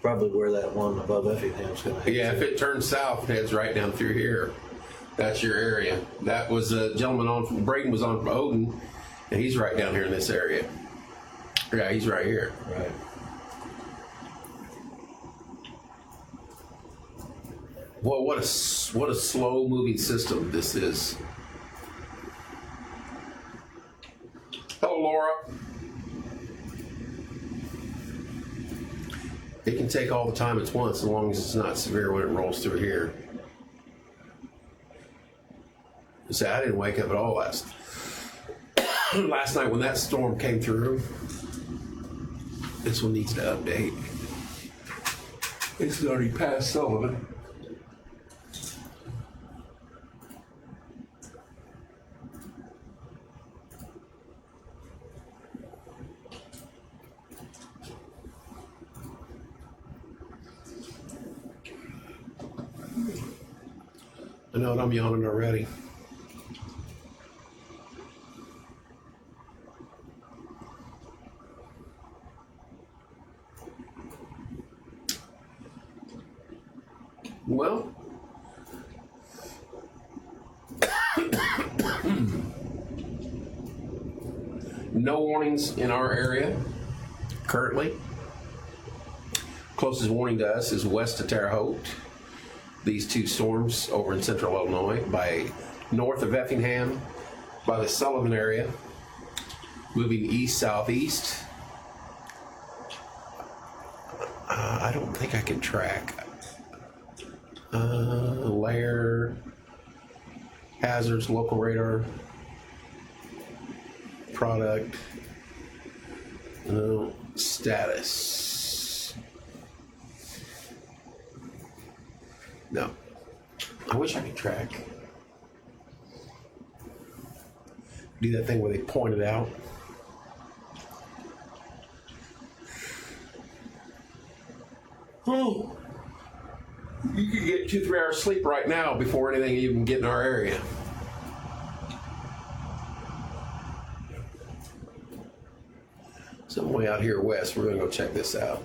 probably where that one above Effingham's going to hit. Yeah, to. if it turns south, it heads right down through here. That's your area. That was a gentleman on from Braden was on from Odin, and he's right down here in this area. Yeah, he's right here. Right. Well, what a slow moving system this is. Hello, Laura. It can take all the time it's once, as long as it's not severe when it rolls through here. So I didn't wake up at all last night when that storm came through. This one needs to update. It's already past Sullivan. I know, and I'm yawning already. Well, no warnings in our area currently. Closest warning to us is west of Terre Haute. These two storms over in central Illinois, by north of Effingham, by the Sullivan area, moving east-southeast. I don't think I can track. Layer, hazards, local radar, product, status. No. I wish I could track. Do that thing where they point it out. Oh. You could get 2-3 hours sleep right now before anything even get in our area. Some way out here west, we're gonna go check this out.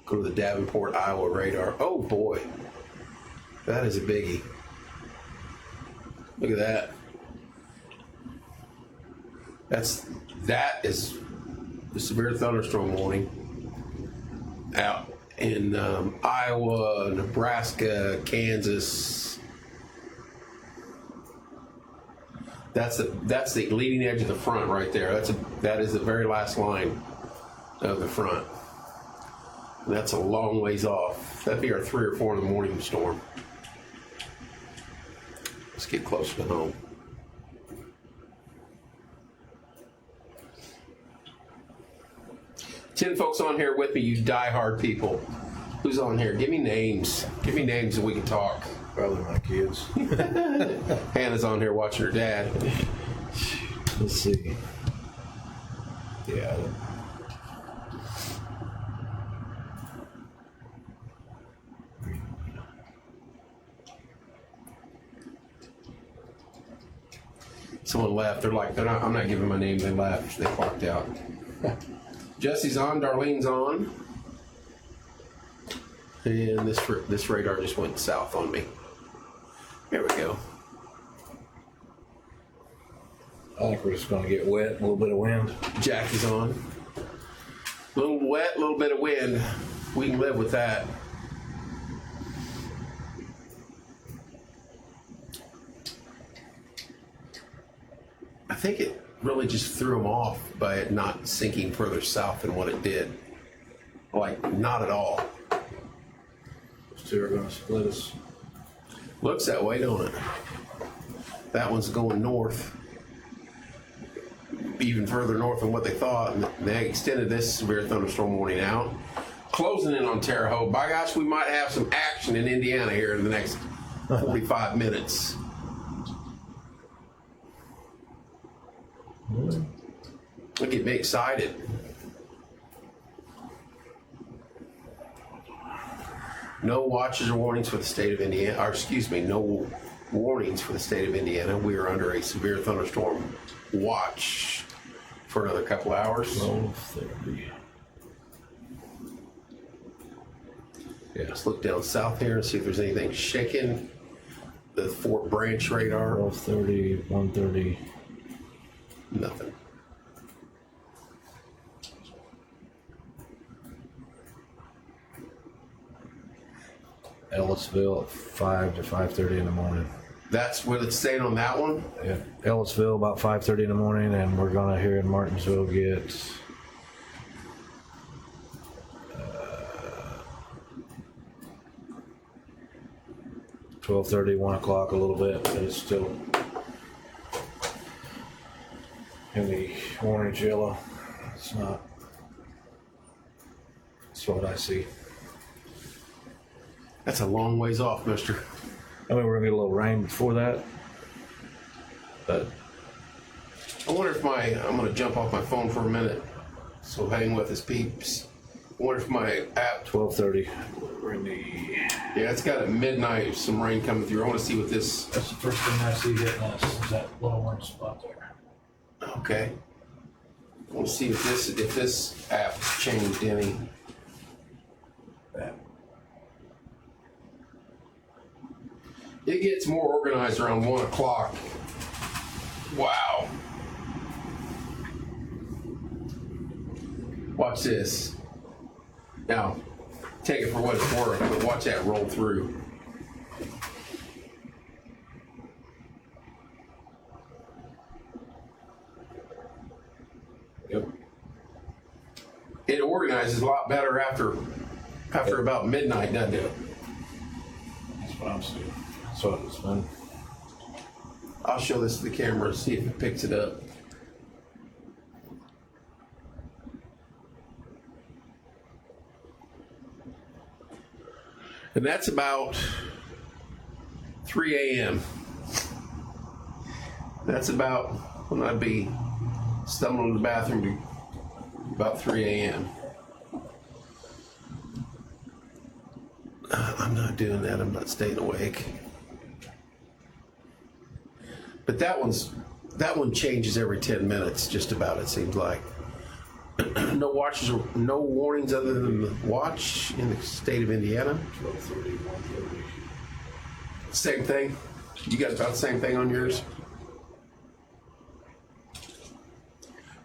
Go to the Davenport, Iowa radar. Oh boy, that is a biggie. Look at that. That is the severe thunderstorm warning out in Iowa, Nebraska, Kansas. That's the leading edge of the front right there. That is the very last line of the front. And that's a long ways off. That'd be our 3 or 4 in the morning storm. Let's get closer to home. Ten folks on here with me, you die-hard people. Who's on here? Give me names. Give me names and we can talk. Probably my kids. Hannah's on here watching her dad. Let's see. Yeah. Someone left. They're like, I'm not giving my name. They left. They walked out. Jesse's on. Darlene's on. And this radar just went south on me. There we go. I think we're just going to get wet, a little bit of wind. Jackie's on. A little wet, a little bit of wind. We can live with that. I think it really just threw them off by it not sinking further south than what it did. Like, not at all. Those two are going to split us. Looks that way, don't it? That one's going north. Even further north than what they thought. And they extended this severe thunderstorm warning out. Closing in on Terre Haute. By gosh, we might have some action in Indiana here in the next 45 minutes. Look, get me excited. No watches or warnings for the state of Indiana, or excuse me, no warnings for the state of Indiana. We are under a severe thunderstorm watch for another couple hours. 12:30. Yeah, let's look down south here and see if there's anything shaking. The Fort Branch radar. 12:30, 1:30. Nothing. Ellisville at 5 to 5:30 in the morning. That's what it's saying on that one? Yeah, Ellisville about 5:30 in the morning, and we're gonna here in Martinsville get 12:30, 1 o'clock a little bit, but it's still in the orange yellow. It's not. That's what I see. That's a long ways off, mister. I mean, we're gonna get a little rain before that, but I wonder if I'm going to jump off my phone for a minute. So hang with us, peeps. I wonder if my app, 12:30. We're in the. yeah, it's got at midnight, some rain coming through. I want to see what this, That's the first thing I see hitting us, is that little orange spot there. okay. I want to see if this app changed any. It gets more organized around 1 o'clock. Wow. Watch this. Now, take it for what it's worth, but watch that roll through. Yep. It organizes a lot better after about midnight, doesn't it? That's what I'm seeing. That's what it's been. I'll show this to the camera and see if it picks it up. And that's about 3 a.m. That's about when I'd be stumbling to the bathroom about 3 a.m. I'm not doing that. I'm not staying awake. But that one changes every 10 minutes, just about, it seems like. No watches or no warnings other than the watch in the state of Indiana. 12:30, 1:30. Same thing. You got about the same thing on yours?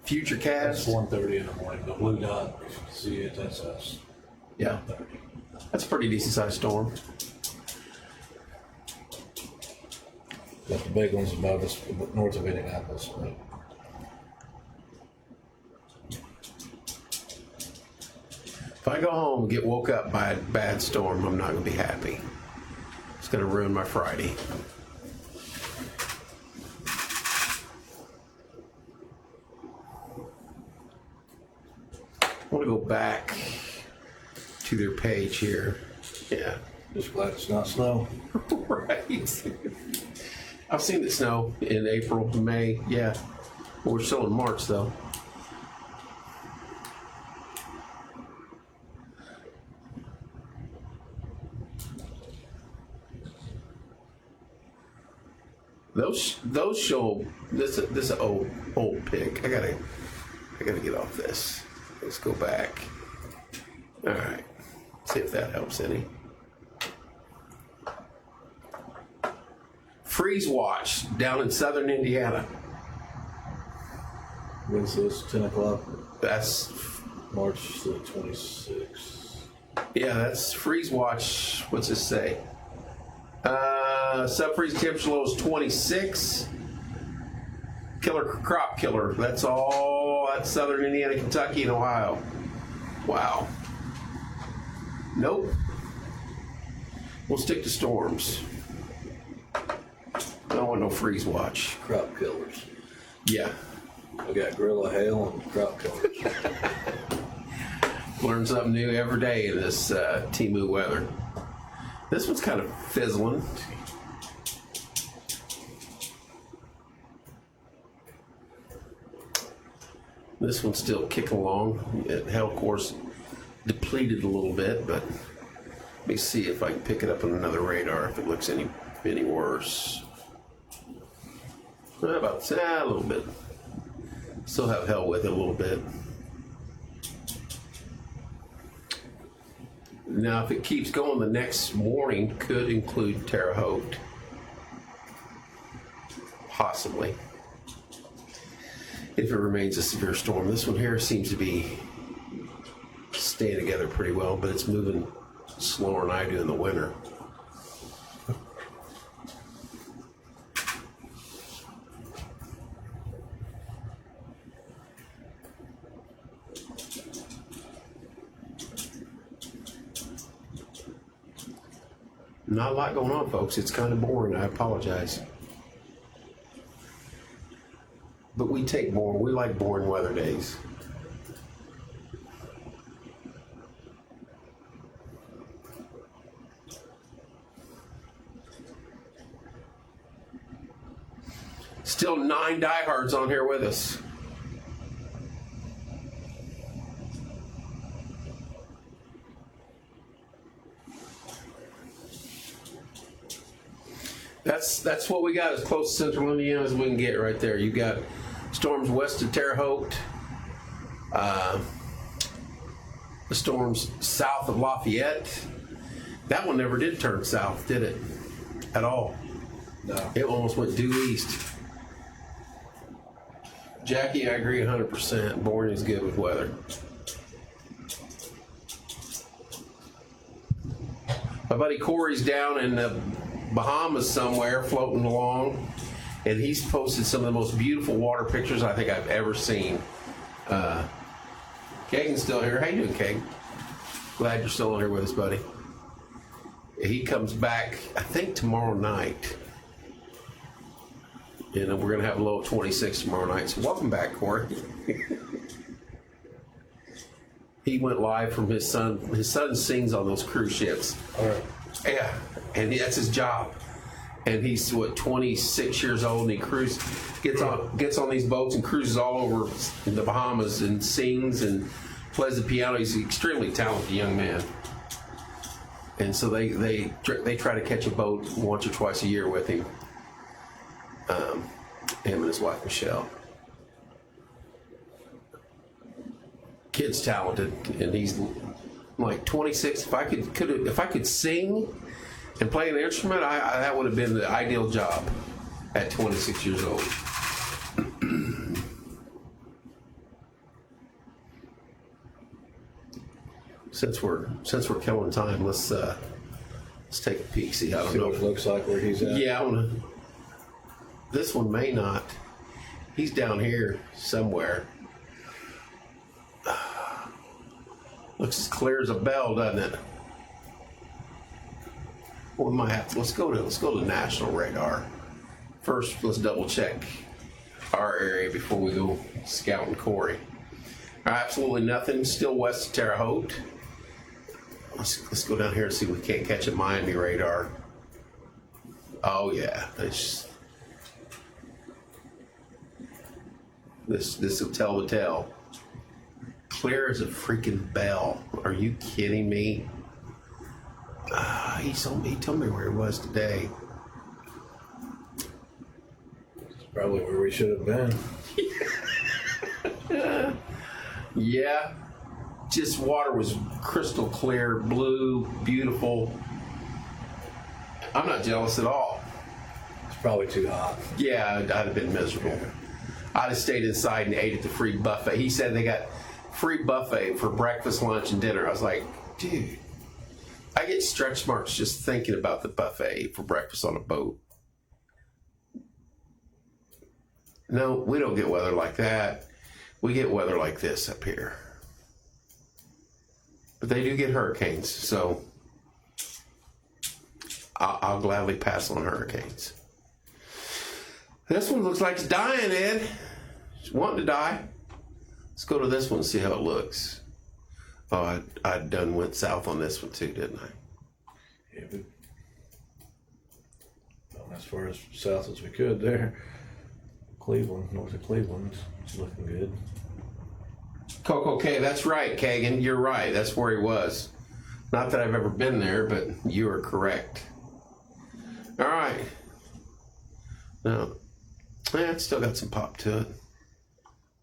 Future That's cast? 1:30 in the morning, the blue dot, if you can see it, that's us. Yeah. 1:30. That's a pretty decent sized storm. Got the big ones above us, north of Indianapolis. But If I go home and get woke up by a bad storm, I'm not going to be happy. It's going to ruin my Friday. I want to go back to their page here. Yeah. just glad it's not snow. Right. I've seen it snow in April, May. Yeah. We're still in March, though. Those show this is an old pic. I gotta get off this. Let's go back. All right. See if that helps any. Freeze watch down in southern Indiana. When's this? 10 o'clock? That's March the 26th. Yeah, that's freeze watch. What's this say? Sub-freeze temperature low is 26. Killer crop killer. That's all. That's southern Indiana, Kentucky, and Ohio. Wow. Nope. We'll stick to storms. I don't want no freeze watch. Crop killers. Yeah. We got gorilla hail and crop killers. Learn something new every day in this Timu weather. This one's kind of fizzling. This one's still kicking along. It hell course depleted a little bit, but let me see if I can pick it up on another radar if it looks any worse. How about that? A little bit. Still have hell with it a little bit. Now, if it keeps going, the next warning could include Terre Haute. Possibly. If it remains a severe storm. This one here seems to be staying together pretty well, but it's moving slower than I do in the winter. Not a lot going on, folks. It's kind of boring. I apologize. But we take boring. We like boring weather days. Still 9 diehards on here with us. That's what we got as close to central Indiana as we can get right there. You got storms west of Terre Haute, the storms south of Lafayette. That one never did turn south, did it? At all. No. It almost went due east. Jackie, I agree 100%. Boring is good with weather. My buddy Corey's down in the Bahamas somewhere floating along, and he's posted some of the most beautiful water pictures I think I've ever seen. Kagan's still here. How you doing, Kagan? Glad you're still on here with us, buddy. He comes back, I think, tomorrow night. And we're going to have a low of 26 tomorrow night. So welcome back, Corey. He went live from his son. His son sings on those cruise ships. All right. Yeah, and that's his job. And he's 26 years old, and he gets on these boats and cruises all over in the Bahamas and sings and plays the piano. He's an extremely talented young man. And so they try to catch a boat once or twice a year with him. Him and his wife Michelle. Kid's talented, and he's like 26. If I could sing and play an instrument, that would have been the ideal job at 26 years old. Since we're killing time, let's take a peek. See how See what it looks like where he's at. Yeah, this one may not. He's down here somewhere. Looks as clear as a bell, doesn't it? Well, we might have to. Let's go to national radar. First, let's double check our area before we go scouting Corey. Absolutely nothing. Still west of Terre Haute. Let's go down here and see if we can't catch a Miami radar. Oh yeah, this will tell the tale. Clear as a freaking bell. Are you kidding me? He told me where he was today. It's probably where we should have been. Yeah. Just water was crystal clear, blue, beautiful. I'm not jealous at all. It's probably too hot. Yeah, I'd have been miserable. I'd have stayed inside and ate at the free buffet. He said they got free buffet for breakfast, lunch, and dinner. I was like, dude, I get stretch marks just thinking about the buffet for breakfast on a boat. No, we don't get weather like that. We get weather like this up here. But they do get hurricanes, so I'll gladly pass on hurricanes. This one looks like it's dying, Ed. It's wanting to die. Let's go to this one and see how it looks. Oh, I done went south on this one too, didn't I? Yeah, we went as far as south as we could there. Cleveland, north of Cleveland, it's looking good. Coco K, that's right, Kagan. You're right. That's where he was. Not that I've ever been there, but you are correct. All right. Now, yeah, it's still got some pop to it.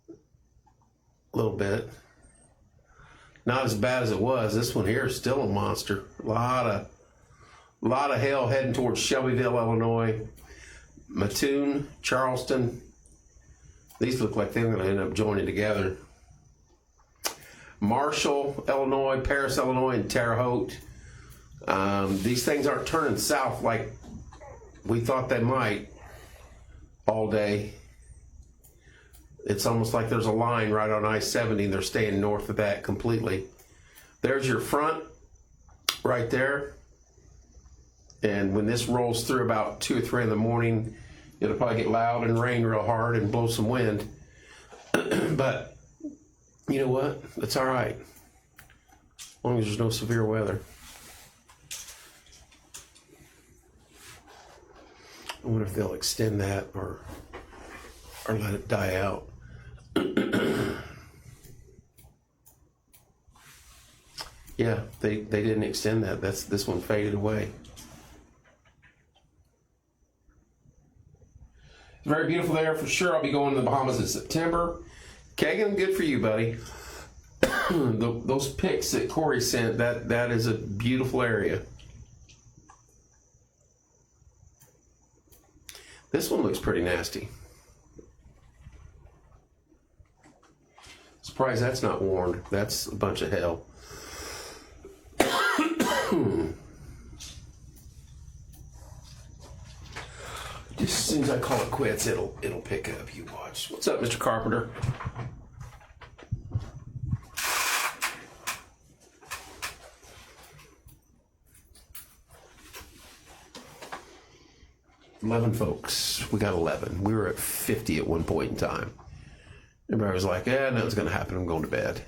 A little bit. Not as bad as it was. This one here is still a monster. A lot of hail heading towards Shelbyville, Illinois. Mattoon, Charleston. These look like they're going to end up joining together. Marshall, Illinois, Paris, Illinois, and Terre Haute. These things aren't turning south like we thought they might all day. It's almost like there's a line right on I-70 and they're staying north of that completely. There's your front right there. And when this rolls through about 2 or 3 in the morning, it'll probably get loud and rain real hard and blow some wind. But you know what? That's all right. As long as there's no severe weather. I wonder if they'll extend that or let it die out. Yeah, they didn't extend that. This one faded away. It's very beautiful there for sure. I'll be going to the Bahamas in September. Kagan, good for you, buddy. Those pics that Corey sent, that is a beautiful area. This one looks pretty nasty. Surprised that's not warned. That's a bunch of hell. Just as soon as I call it quits, it'll pick up. You watch. What's up, Mr. Carpenter? $11 folks. We got 11. We were at 50 at one point in time. Everybody was like, nothing's going to happen. I'm going to bed.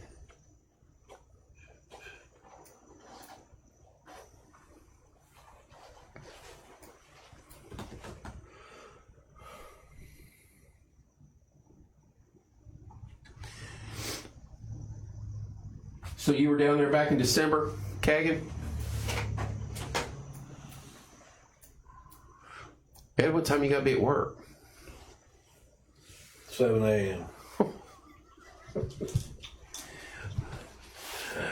So you were down there back in December, Kagan? Ed, what time you got to be at work? 7 a.m. I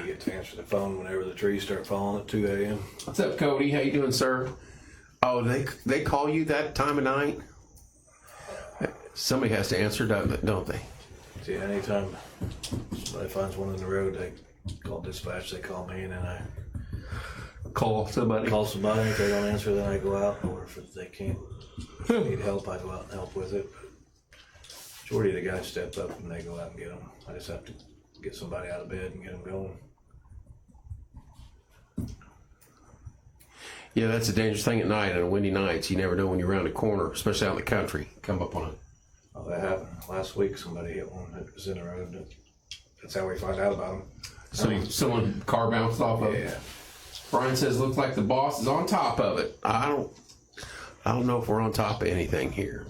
get to answer the phone whenever the trees start falling at 2 a.m. What's up, Cody? How you doing, sir? Oh, they call you that time of night? Somebody has to answer, don't they? See, anytime somebody finds one in the road, they call dispatch, they call me, and then I Call somebody. If they don't answer, then I go out, or if they can't need help, I go out and help with it. But majority of the guys step up and they go out and get them. I just have to get somebody out of bed and get them going. Yeah, that's a dangerous thing at night. On windy nights, you never know when you're around a corner, especially out in the country. Come up on it. Oh, that happened last week. Somebody hit one that was in the road. That's how we find out about them. Someone car bounced off of it. Yeah. Brian says, "Looks like the boss is on top of it." I don't know if we're on top of anything here.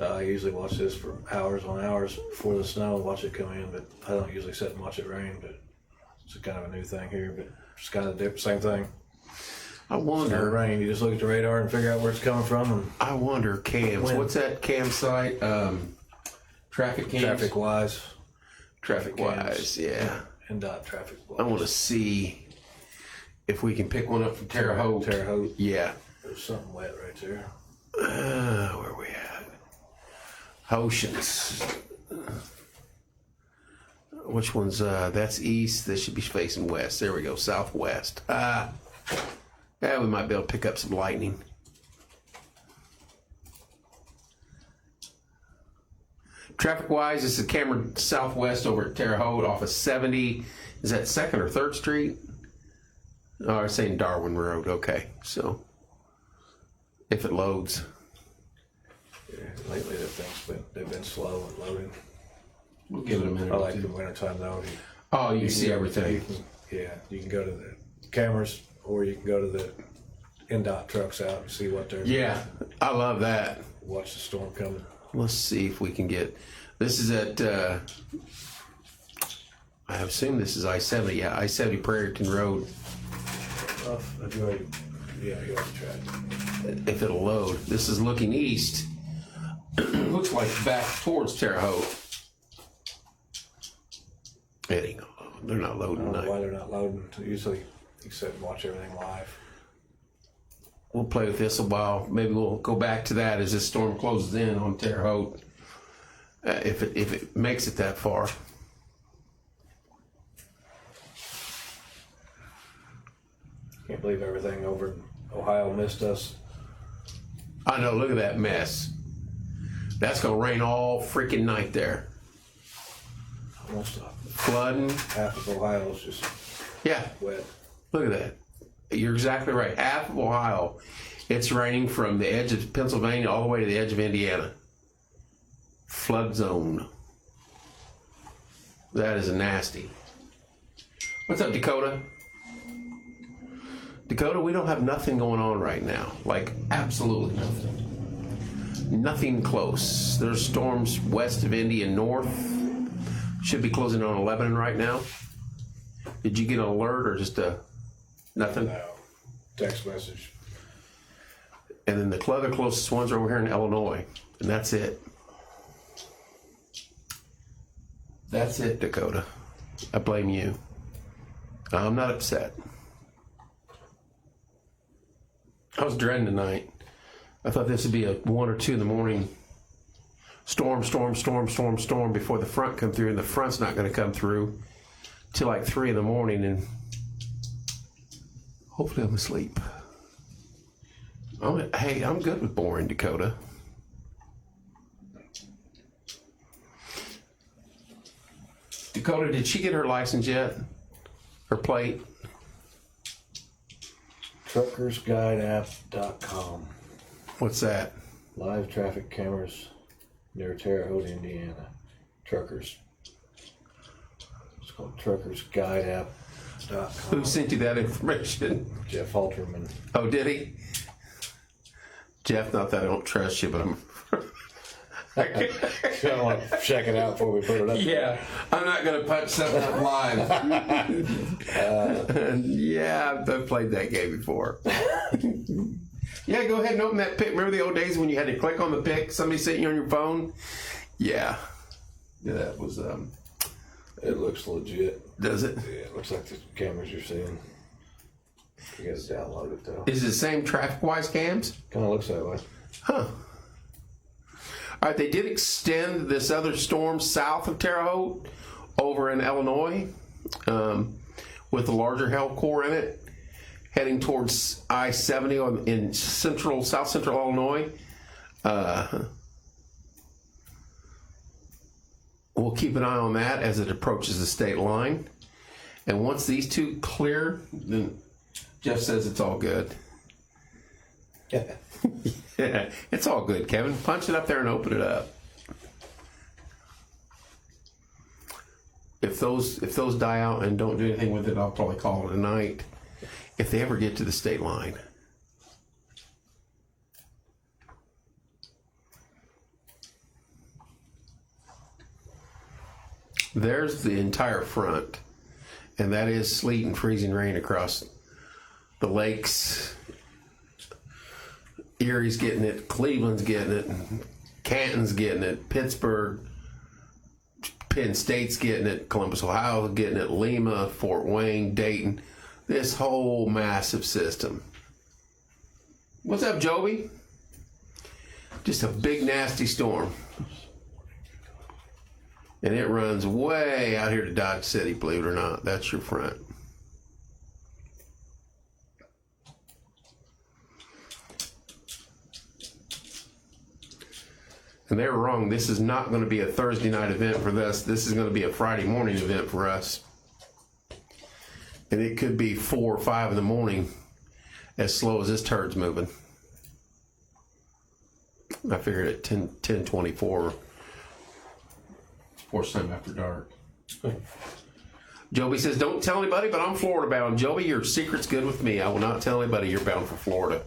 I usually watch this for hours on hours before the snow, watch it come in, but I don't usually sit and watch it rain. But it's kind of a new thing here, but it's kind of the same thing. I wonder. It's rain. You just look at the radar and figure out where it's coming from. And I wonder, cams. What's that cam site? Traffic cams? Traffic Wise, yeah. And traffic wise. I want to see if we can pick one up from Terre Haute. Terre Haute. Yeah. There's something wet right there. Where are we at? Oceans. Which one's, that's east. This should be facing west. There we go, southwest. Yeah, we might be able to pick up some lightning. Traffic-wise, this is camera southwest over at Terre Haute off of 70. Is that 2nd or 3rd Street? Oh, I was saying Darwin Road. Okay, so if it loads. Yeah, lately they've been slow and loading. We'll give it a minute. I or like two. the wintertime though. Oh, you see can- everything. you can go to the cameras or you can go to the NDOT trucks out and see what they're. Yeah, I love that. Watch the storm coming. Let's see if we can get. This is at. I assume this is I-70. Yeah, I-70 Prairieton Road. You already tried. If it'll load. This is looking east. Looks like back towards Terre Haute. It ain't gonna load. They're not I loading don't know tonight. why they're not loading. Usually, you sit and watch everything live. We'll play with this a while. Maybe we'll go back to that as this storm closes in on Terre Haute. If it makes it that far. Can't believe everything over in Ohio missed us. I know, look at that mess. That's gonna rain all freaking night there. Almost Flooding. half of Ohio is just Yeah, wet. look at that. You're exactly right. Half of Ohio, it's raining from the edge of Pennsylvania all the way to the edge of Indiana. Flood zone. That is nasty. What's up, Dakota? Dakota, we don't have nothing going on right now. Like, absolutely nothing. Nothing close. There's storms west of Indy and north. Should be closing on Lebanon right now. Did you get an alert or just nothing? No. Text message. And then the other closest ones are over here in Illinois. And that's it. That's it, Dakota. I blame you. I'm not upset. I was dreading tonight. I thought this would be a 1 or 2 in the morning storm before the front come through, and the front's not going to come through till like 3 in the morning, and hopefully I'm asleep. Hey, I'm good with boring, Dakota. Dakota, did she get her license yet? Her plate? Truckersguideapp.com. What's that? Live traffic cameras near Terre Haute, Indiana. Truckers. It's called Truckersguideapp.com. Who sent you that information? Jeff Halterman. Oh, did he? Jeff, not that I don't trust you, but I'm. I don't want to check it out before we put it up. Yeah, I'm not going to punch something up live. Yeah, I've played that game before. Yeah, go ahead and open that pic. Remember the old days when you had to click on the pic? Somebody sent you on your phone? Yeah. Yeah, that was, It looks legit. does it? Yeah, it looks like the cameras you're seeing. You guys download it though. Is it the same traffic-wise cams? Kind of looks that way. Huh. All right, they did extend this other storm south of Terre Haute over in Illinois with a larger hail core in it, heading towards I-70 in south central Illinois. We'll keep an eye on that as it approaches the state line. And once these two clear, then Jeff says it's all good. Yeah, it's all good, Kevin. Punch it up there and open it up. If those die out and don't do anything with it, I'll probably call it a night. If they ever get to the state line. There's the entire front, and that is sleet and freezing rain across the lakes. Erie's getting it, Cleveland's getting it, Canton's getting it, Pittsburgh, Penn State's getting it, Columbus, Ohio's getting it, Lima, Fort Wayne, Dayton, this whole massive system. What's up, Joby? Just a big nasty storm. And it runs way out here to Dodge City, believe it or not. That's your front. And they were wrong. This is not going to be a Thursday night event for us. This is going to be a Friday morning event for us. And it could be 4 or 5 in the morning, as slow as this turd's moving. I figured at 10:24, sports time after dark. Joby says, don't tell anybody, but I'm Florida bound. Joby, your secret's good with me. I will not tell anybody you're bound for Florida.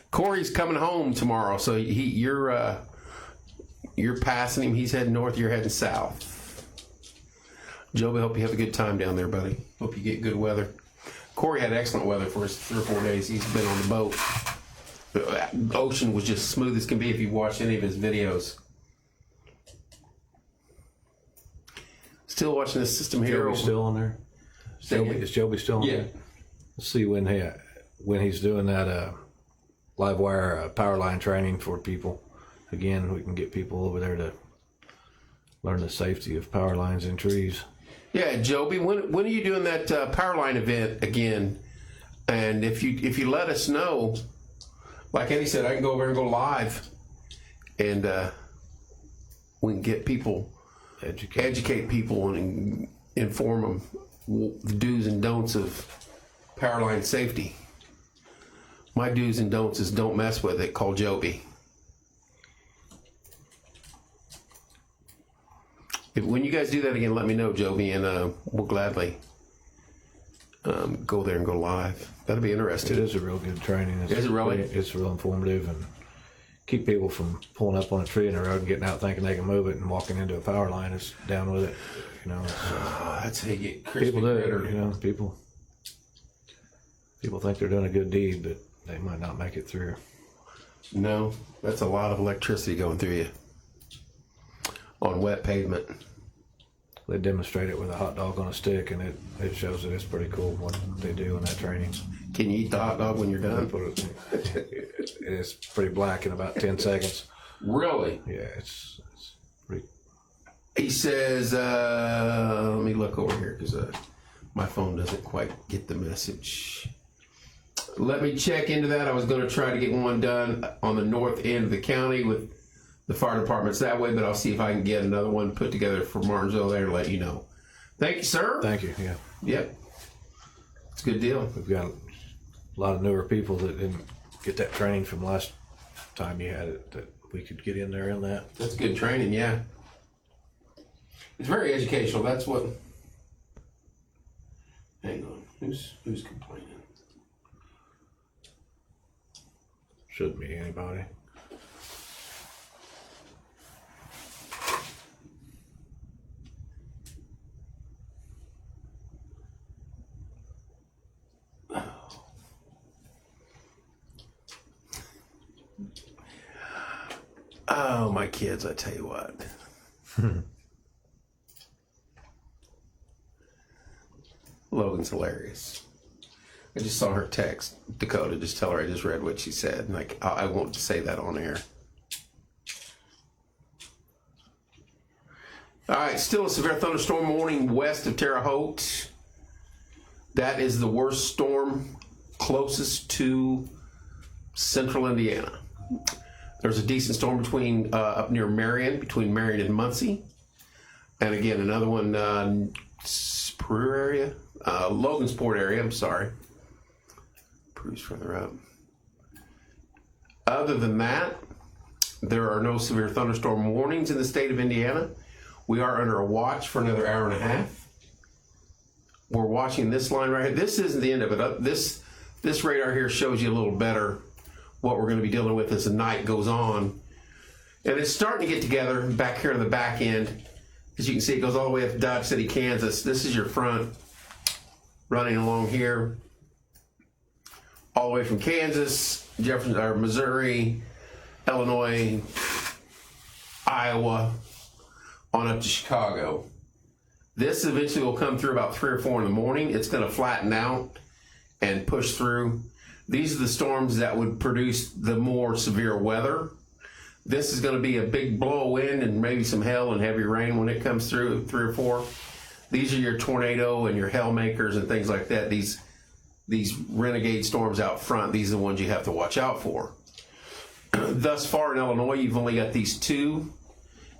Corey's coming home tomorrow, so you're passing him. He's heading north, you're heading south. Joby, hope you have a good time down there, buddy. Hope you get good weather. Corey had excellent weather for his 3 or 4 days. He's been on the boat. The ocean was just smooth as can be if you watch any of his videos. Still watching this system here. Joby's still on there? Is Joby still on there? Let's see when he's doing that live wire power line training for people. Again, we can get people over there to learn the safety of power lines in trees. Yeah, Joby, when are you doing that power line event again? And if you let us know, like Eddie said, I can go over and go live, and we can get people, educate people, and inform them the do's and don'ts of power line safety. My do's and don'ts is don't mess with it. Call Joby. When you guys do that again, let me know, Joby, and we'll gladly go there and go live. That'll be interesting. It is a real good training. Is it really? It's real informative and keep people from pulling up on a tree in the road and getting out thinking they can move it and walking into a power line is down with it. You know, that's how you get crispy. People do it. You know, people think they're doing a good deed, but they might not make it through. No, that's a lot of electricity going through you on wet pavement. They demonstrate it with a hot dog on a stick, and it shows that it's pretty cool what they do in that training. Can you eat the hot dog when you're done? It's pretty black in about 10 seconds. Really? Yeah, it's pretty. He says, let me look over here because my phone doesn't quite get the message. Let me check into that. I was going to try to get one done on the north end of the county with the fire departments that way, but I'll see if I can get another one put together for Martinsville there to let you know. Thank you, sir. Thank you. Yeah. Yep. It's a good deal. We've got a lot of newer people that didn't get that training from last time you had it that we could get in there in that. That's good training, yeah. It's very educational. That's what. Hang on. Who's complaining? Shouldn't be anybody. Oh, my kids, I tell you what. Logan's hilarious. I just saw her text Dakota. Just tell her I just read what she said. And like, I won't say that on air. All right, still a severe thunderstorm warning west of Terre Haute. That is the worst storm closest to central Indiana. There's a decent storm between up near Marion, between Marion and Muncie. And again, another one, Peru area, Logansport area, I'm sorry. Peru's further up. Other than that, there are no severe thunderstorm warnings in the state of Indiana. We are under a watch for another hour and a half. We're watching this line right here. This isn't the end of it. This radar here shows you a little better what we're going to be dealing with as the night goes on. And it's starting to get together back here on the back end. As you can see, it goes all the way up to Dodge City, Kansas. This is your front running along here. All the way from Kansas, Jefferson, or Missouri, Illinois, Iowa, on up to Chicago. This eventually will come through about 3 or 4 in the morning. It's going to flatten out and push through. These are the storms that would produce the more severe weather this is going to be a big blow of wind and maybe some hail and heavy rain when it comes through, 3 or 4. These are your tornado and your hail makers and things like that. These renegade storms out front, these are the ones you have to watch out for. Thus far in Illinois, you've only got these 2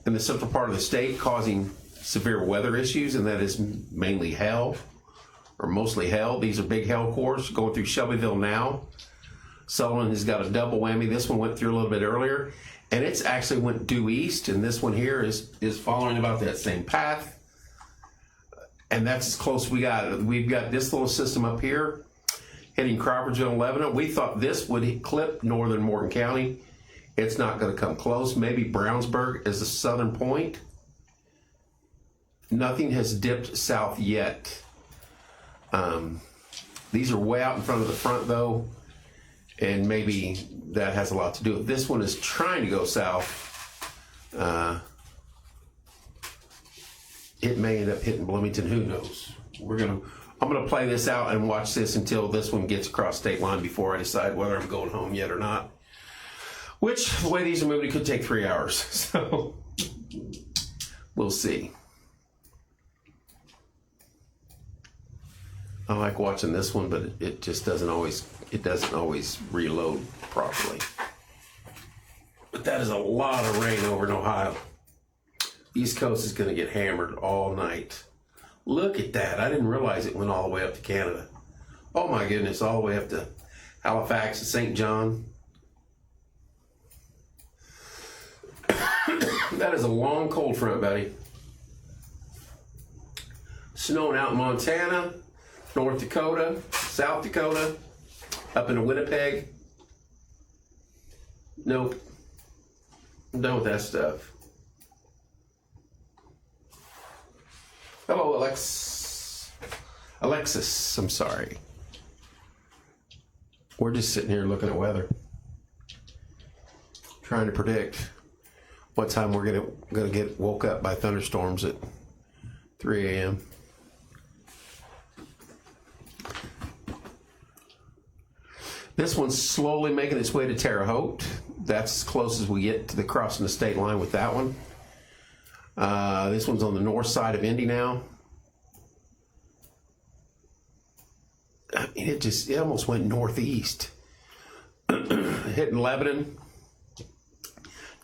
in the central part of the state causing severe weather issues, and that is mainly hail, or mostly hail. These are big hail cores going through Shelbyville now. Sullivan has got a double whammy. This one went through a little bit earlier, and it's actually went due east, and this one here is following about that same path. And that's as close as we got. We've got this little system up here hitting Crawfordsville and Lebanon. We thought this would clip northern Morgan County. It's not going to come close. Maybe Brownsburg is the southern point. Nothing has dipped south yet. These are way out in front of the front, though, and maybe that has a lot to do with it. This one is trying to go south. It may end up hitting Bloomington. Who knows? I'm gonna play this out and watch this until this one gets across state line before I decide whether I'm going home yet or not. Which, the way these are moving, it could take 3 hours. So we'll see. I like watching this one, but it just doesn't always reload properly. But that is a lot of rain over in Ohio. East Coast is going to get hammered all night. Look at that. I didn't realize it went all the way up to Canada. Oh my goodness, all the way up to Halifax and St. John. That is a long cold front, buddy. Snowing out in Montana, North Dakota, South Dakota, up into Winnipeg. Nope. I'm done with that stuff. Hello, Alexis, I'm sorry. We're just sitting here looking at weather, trying to predict what time we're gonna get woke up by thunderstorms at 3 a.m. This one's slowly making its way to Terre Haute. That's as close as we get to the crossing the state line with that one. This one's on the north side of Indy now. I mean, it almost went northeast. Hitting Lebanon.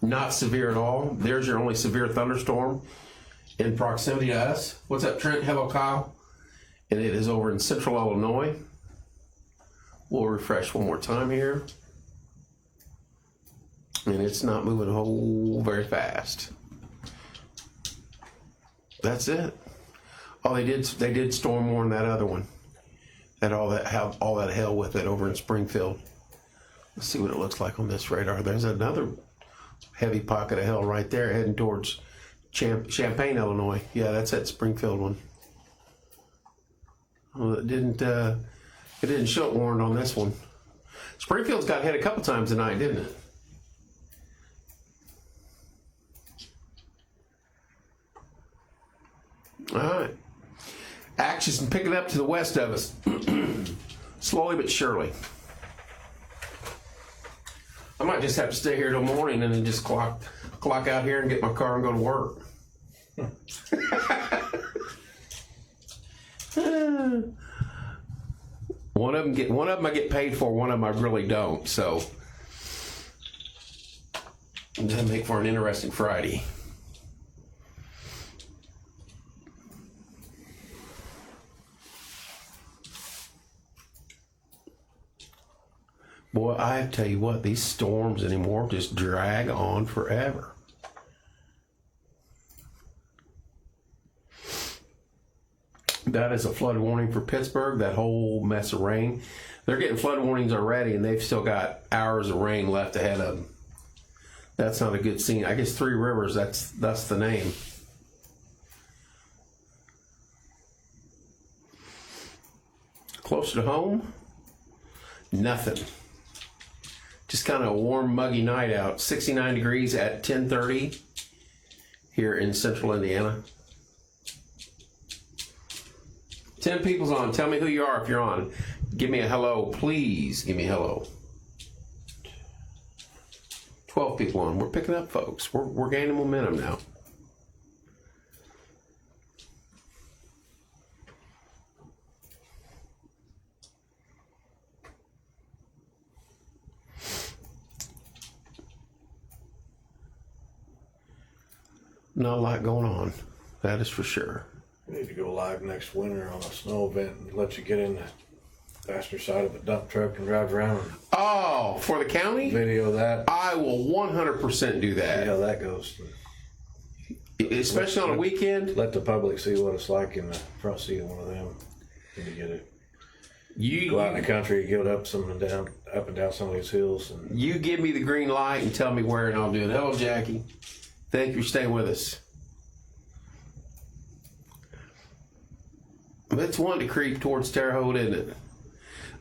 Not severe at all. There's your only severe thunderstorm in proximity to us. What's up, Trent? Hello, Kyle. And it is over in central Illinois. We'll refresh one more time here. And it's not moving very fast. That's it. Oh, they did storm warn that other one. Had all that hail with it over in Springfield. Let's see what it looks like on this radar. There's another heavy pocket of hail right there heading towards Champaign, Illinois. Yeah, that's that Springfield one. Well, it didn't show it warned on this one. Springfield's got hit a couple times tonight, didn't it? All right. Action's picking up to the west of us. Slowly but surely. I might just have to stay here till morning and then just clock out here and get my car and go to work. One of them I get paid for, one of them I really don't. So that'll make for an interesting Friday. Boy, I tell you what, these storms anymore just drag on forever. That is a flood warning for Pittsburgh, that whole mess of rain. They're getting flood warnings already, and they've still got hours of rain left ahead of them. That's not a good scene. I guess Three Rivers, that's the name. Closer to home, nothing. Just kind of a warm, muggy night out. 69 degrees at 10:30 here in central Indiana. 10 people's on. Tell me who you are if you're on. Give me a hello, please. Give me a hello. 12 people on. We're picking up, folks. We're gaining momentum now. Not a lot going on. That is for sure. We need to go live next winter on a snow event and let you get in the passenger side of a dump truck and drive around and Oh, for the county? video that. I will 100% do See that. how that goes. Especially on a weekend. Let the public see what it's like in the front seat of one of them. And you get it. You Go out in the country, get up and down some of these hills, and You give me the green light and tell me where, and I'll do it. Hello, Jackie. Thank you for staying with us. It's one to creep towards Terre Haute, isn't it?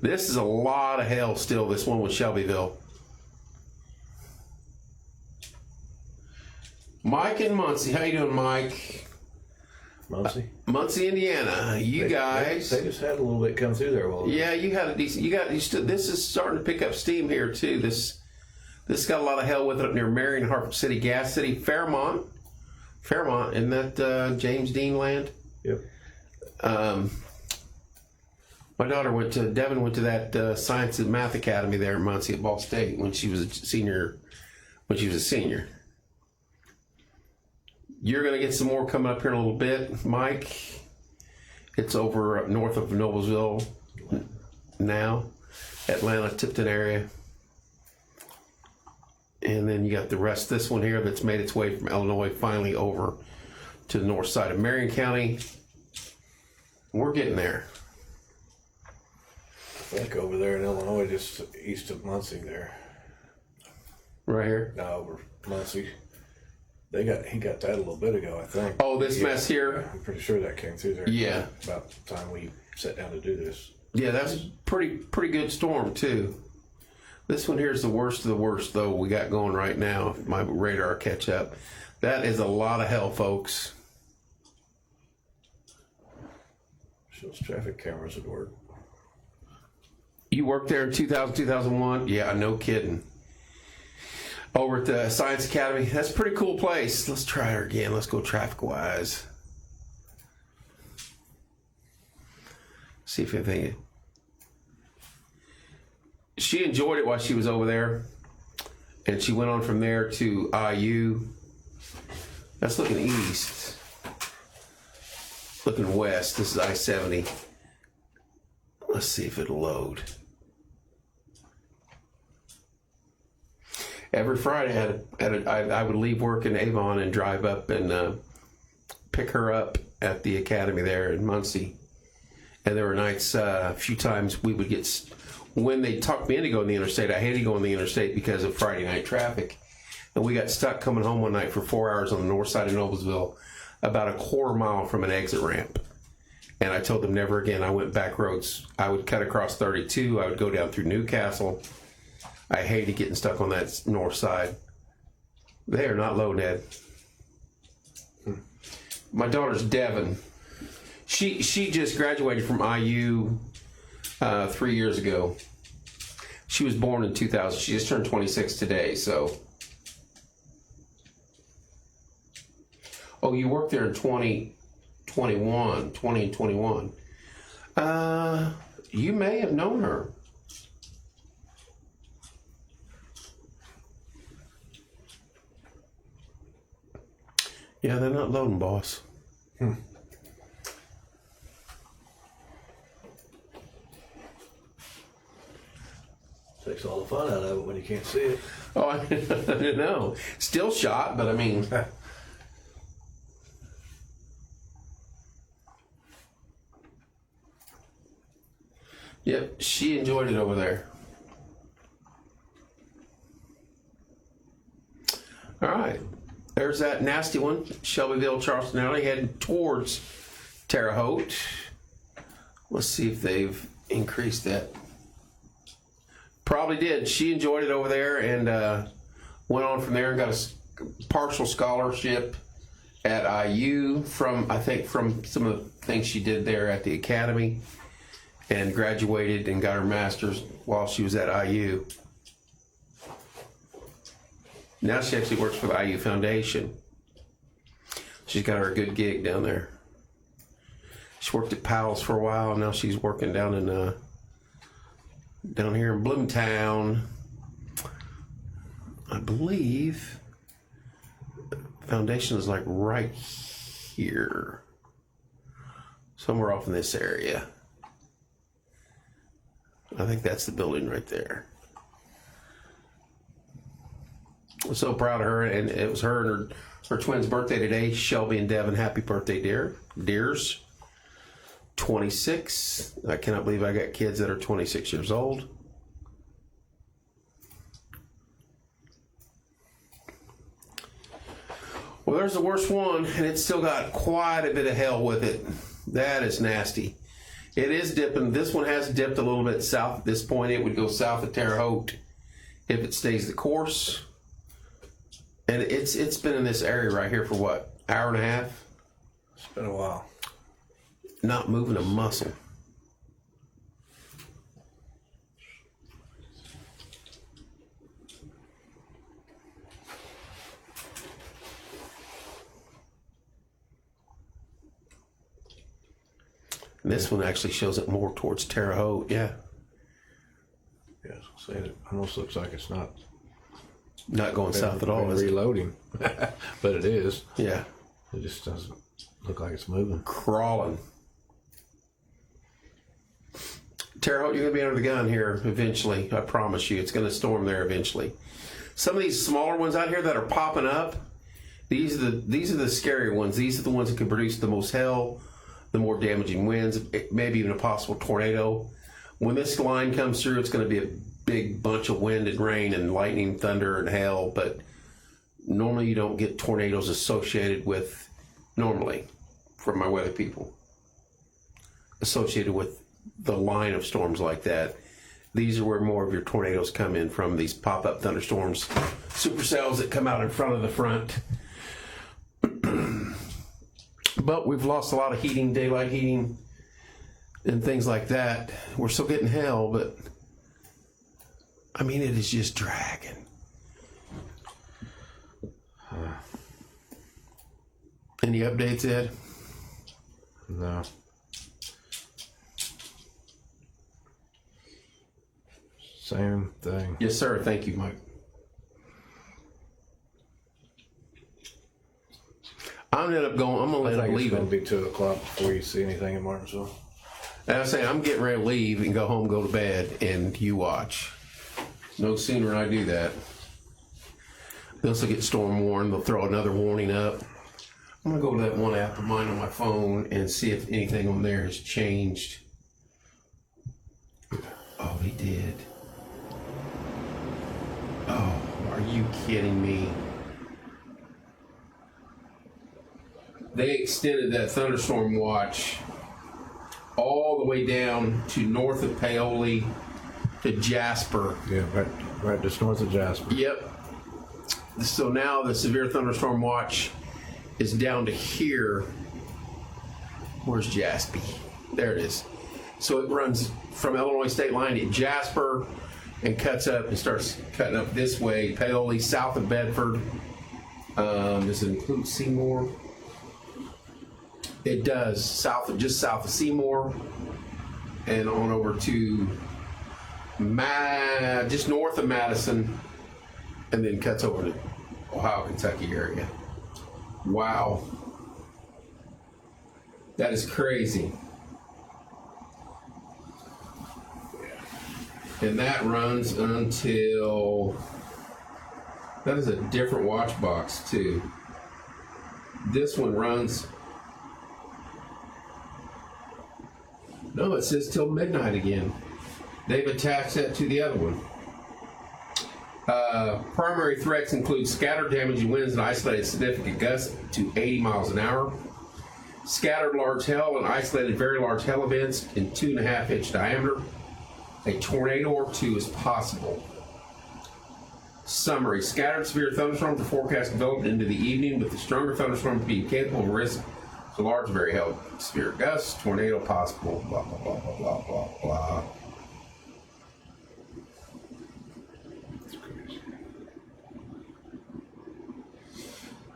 This is a lot of hell still, this one with Shelbyville. Mike and Muncie. How you doing, Mike? Muncie. Muncie, Indiana. You guys. They just had a little bit come through there. Well, Yeah, you had a decent. This is starting to pick up steam here too. This got a lot of hell with it up near Marion, Hartford City, Gas City, Fairmont, isn't that James Dean land? Yep. My daughter Devin went to that Science and Math Academy there in Muncie at Ball State when she was a senior. You're going to get some more coming up here in a little bit, Mike. It's over up north of Noblesville now, Atlanta, Tipton area. And then you got the rest, this one here that's made its way from Illinois finally over to the north side of Marion County. We're getting there. I think over there in Illinois, just east of Muncie there. Right here. No, over Muncie. He got that a little bit ago, I think. Oh, this mess here? I'm pretty sure that came through there. Yeah. About the time we sat down to do this. Yeah, that's pretty good storm too. This one here is the worst of the worst, though, we got going right now, if my radar catch up. That is a lot of hell, folks. Shows traffic cameras at work. You worked there in 2000, 2001? Yeah, no kidding. Over at the Science Academy. That's a pretty cool place. Let's try her again. Let's go traffic-wise. See if anything... She enjoyed it while she was over there, and she went on from there to IU. That's looking east. Looking west. This is I-70. Let's see if it'll load. Every Friday, I would leave work in Avon and drive up and pick her up at the academy there in Muncie. And there were nights, a few times we would get... When they talked me into going the interstate, I hated going the interstate because of Friday night traffic. And we got stuck coming home one night for 4 hours on the north side of Noblesville, about a quarter mile from an exit ramp. And I told them never again. I went back roads. I would cut across 32. I would go down through Newcastle. I hated getting stuck on that north side. They are not low, Ned. My daughter's Devin. She just graduated from IU 3 years ago. She was born in 2000. She just turned 26 today, so. Oh, you worked there in 20 and 21. You may have known her. Yeah, they're not loading, boss. Takes all the fun out of it when you can't see it. Oh, I don't know. Still shot, but I mean... Yep, she enjoyed it over there. All right. There's that nasty one. Shelbyville, Charleston County, heading towards Terre Haute. Let's see if they've increased that. Probably did. She enjoyed it over there and went on from there and got a partial scholarship at IU from some of the things she did there at the academy, and graduated and got her master's while she was at IU. Now she actually works for the IU Foundation. She's got her a good gig down there. She worked at Powell's for a while, and now she's working down in down here in Bloomtown. I believe Foundation is like right here, somewhere off in this area. I think that's the building right there. I'm so proud of her, and it was her and her twins' birthday today. Shelby and Devin, happy birthday, dears. 26. I cannot believe I got kids that are 26 years old. Well, there's the worst one, and it's still got quite a bit of hell with it. That is nasty. It is dipping. This one has dipped a little bit south at this point. It would go south of Terre Haute if it stays the course. And it's been in this area right here for what, hour and a half? It's been a while. Not moving a muscle. And this one actually shows it more towards Terre Haute, yeah. Yes, it almost looks like it's not Not going south at all, is it? reloading, but it is. Yeah. It just doesn't look like it's moving. Crawling. Terre Haute, you're going to be under the gun here eventually. I promise you. It's going to storm there eventually. Some of these smaller ones out here that are popping up, these are the scary ones. These are the ones that can produce the most hell, the more damaging winds, maybe even a possible tornado. When this line comes through, it's going to be a big bunch of wind and rain and lightning, thunder, and hail, but normally you don't get tornadoes associated with, normally, from my weather people, associated with the line of storms like that. These are where more of your tornadoes come in from, these pop-up thunderstorms, supercells that come out in front of the front. But we've lost a lot of heating, daylight heating, and things like that. We're still getting hell, but I mean, it is just dragging. Any updates, Ed? No. Same thing. Yes, sir. Thank you, Mike. I'm gonna end up going. I'm gonna let I him think it's leave going it. to be 2 o'clock before you see anything in Martinsville. And I say I'm getting ready to leave and go home, go to bed, and you watch. No sooner than I do that, they'll still get storm warned. They'll throw another warning up. I'm gonna go to that one app of mine on my phone and see if anything on there has changed. Oh, he did. Oh, are you kidding me? They extended that thunderstorm watch all the way down to north of Paoli to Jasper. Yeah, right just north of Jasper. Yep. So now the severe thunderstorm watch is down to here. Where's Jasper? There it is. So it runs from Illinois state line to Jasper and cuts up and starts cutting up this way. Paoli, south of Bedford. Does it include Seymour? It does. Just south of Seymour and on over to just north of Madison, and then cuts over to Ohio, Kentucky area. Wow. That is crazy. And that runs until, that is a different watch box too. This one runs, no, it says till midnight again. They've attached that to the other one. Primary threats include scattered damaging winds and isolated significant gusts to 80 miles an hour. Scattered large hail and isolated very large hail events in 2.5-inch diameter. A tornado or two is possible. Summary. Scattered severe thunderstorms are forecast developing into the evening, with the stronger thunderstorms being capable of risk to large very hail severe gusts. Tornado possible. Blah, blah, blah, blah, blah, blah, blah.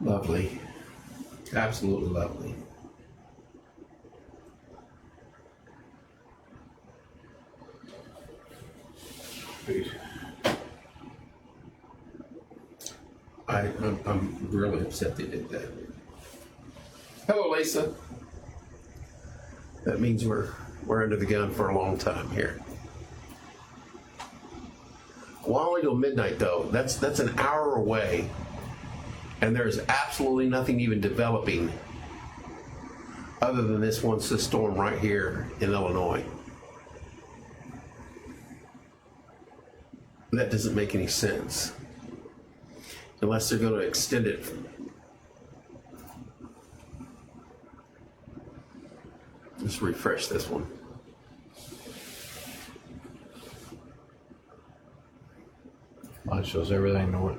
Lovely. Absolutely lovely. I'm really upset they did that. Hello, Lisa. That means we're under the gun for a long time here. Well, only till midnight though. That's an hour away, and there's absolutely nothing even developing other than this one storm right here in Illinois. That doesn't make any sense unless they're going to extend it. Let's refresh this one. It shows everything north.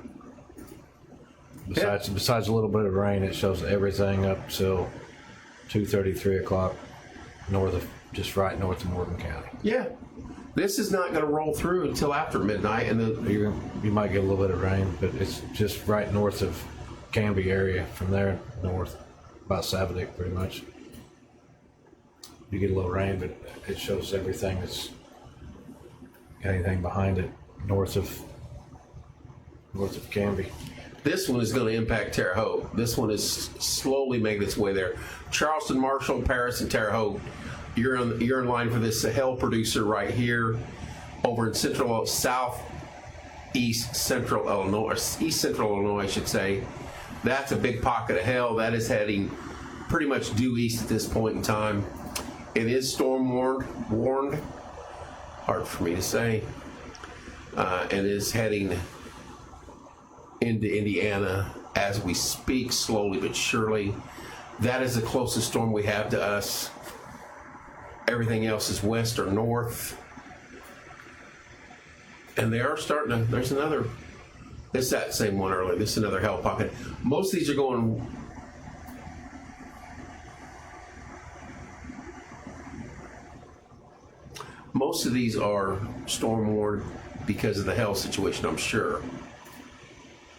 Besides a little bit of rain, it shows everything up till 2:30, 3 o'clock just right north of Morgan County. Yeah. This is not going to roll through until after midnight, and then You might get a little bit of rain, but it's just right north of Canby area. From there north, about Savadik, pretty much. You get a little rain, but it shows everything that's anything behind it north of Canby. this one is going to impact Terre Haute. This one is slowly making its way there. Charleston, Marshall, Paris, and Terre Haute. You're in line for this Sahel producer right here, over in east central Illinois, I should say. That's a big pocket of hell. That is heading pretty much due east at this point in time. It is storm warned. Hard for me to say. And is heading into Indiana as we speak, slowly but surely. That is the closest storm we have to us. Everything else is west or north. And they are starting to, there's another, it's that same one earlier. This is another hell pocket. Most of these are going, most of these are storm warned because of the hell situation, I'm sure.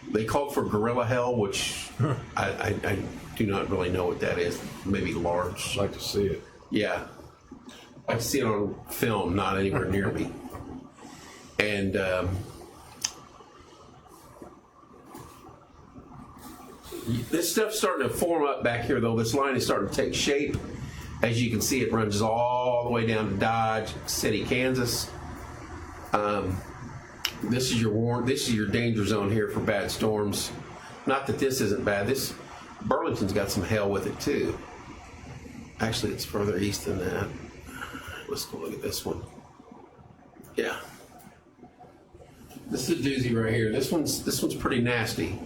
They called for gorilla hell, which I do not really know what that is. Maybe large. I'd like to see it. Yeah. I see it on film, not anywhere near me. And this stuff's starting to form up back here, though. This line is starting to take shape. As you can see, it runs all the way down to Dodge City, Kansas. This is your danger zone here for bad storms. Not that this isn't bad. Burlington's got some hell with it too. Actually, it's further east than that. Let's go look at this one. Yeah. This is a doozy right here. This one's pretty nasty.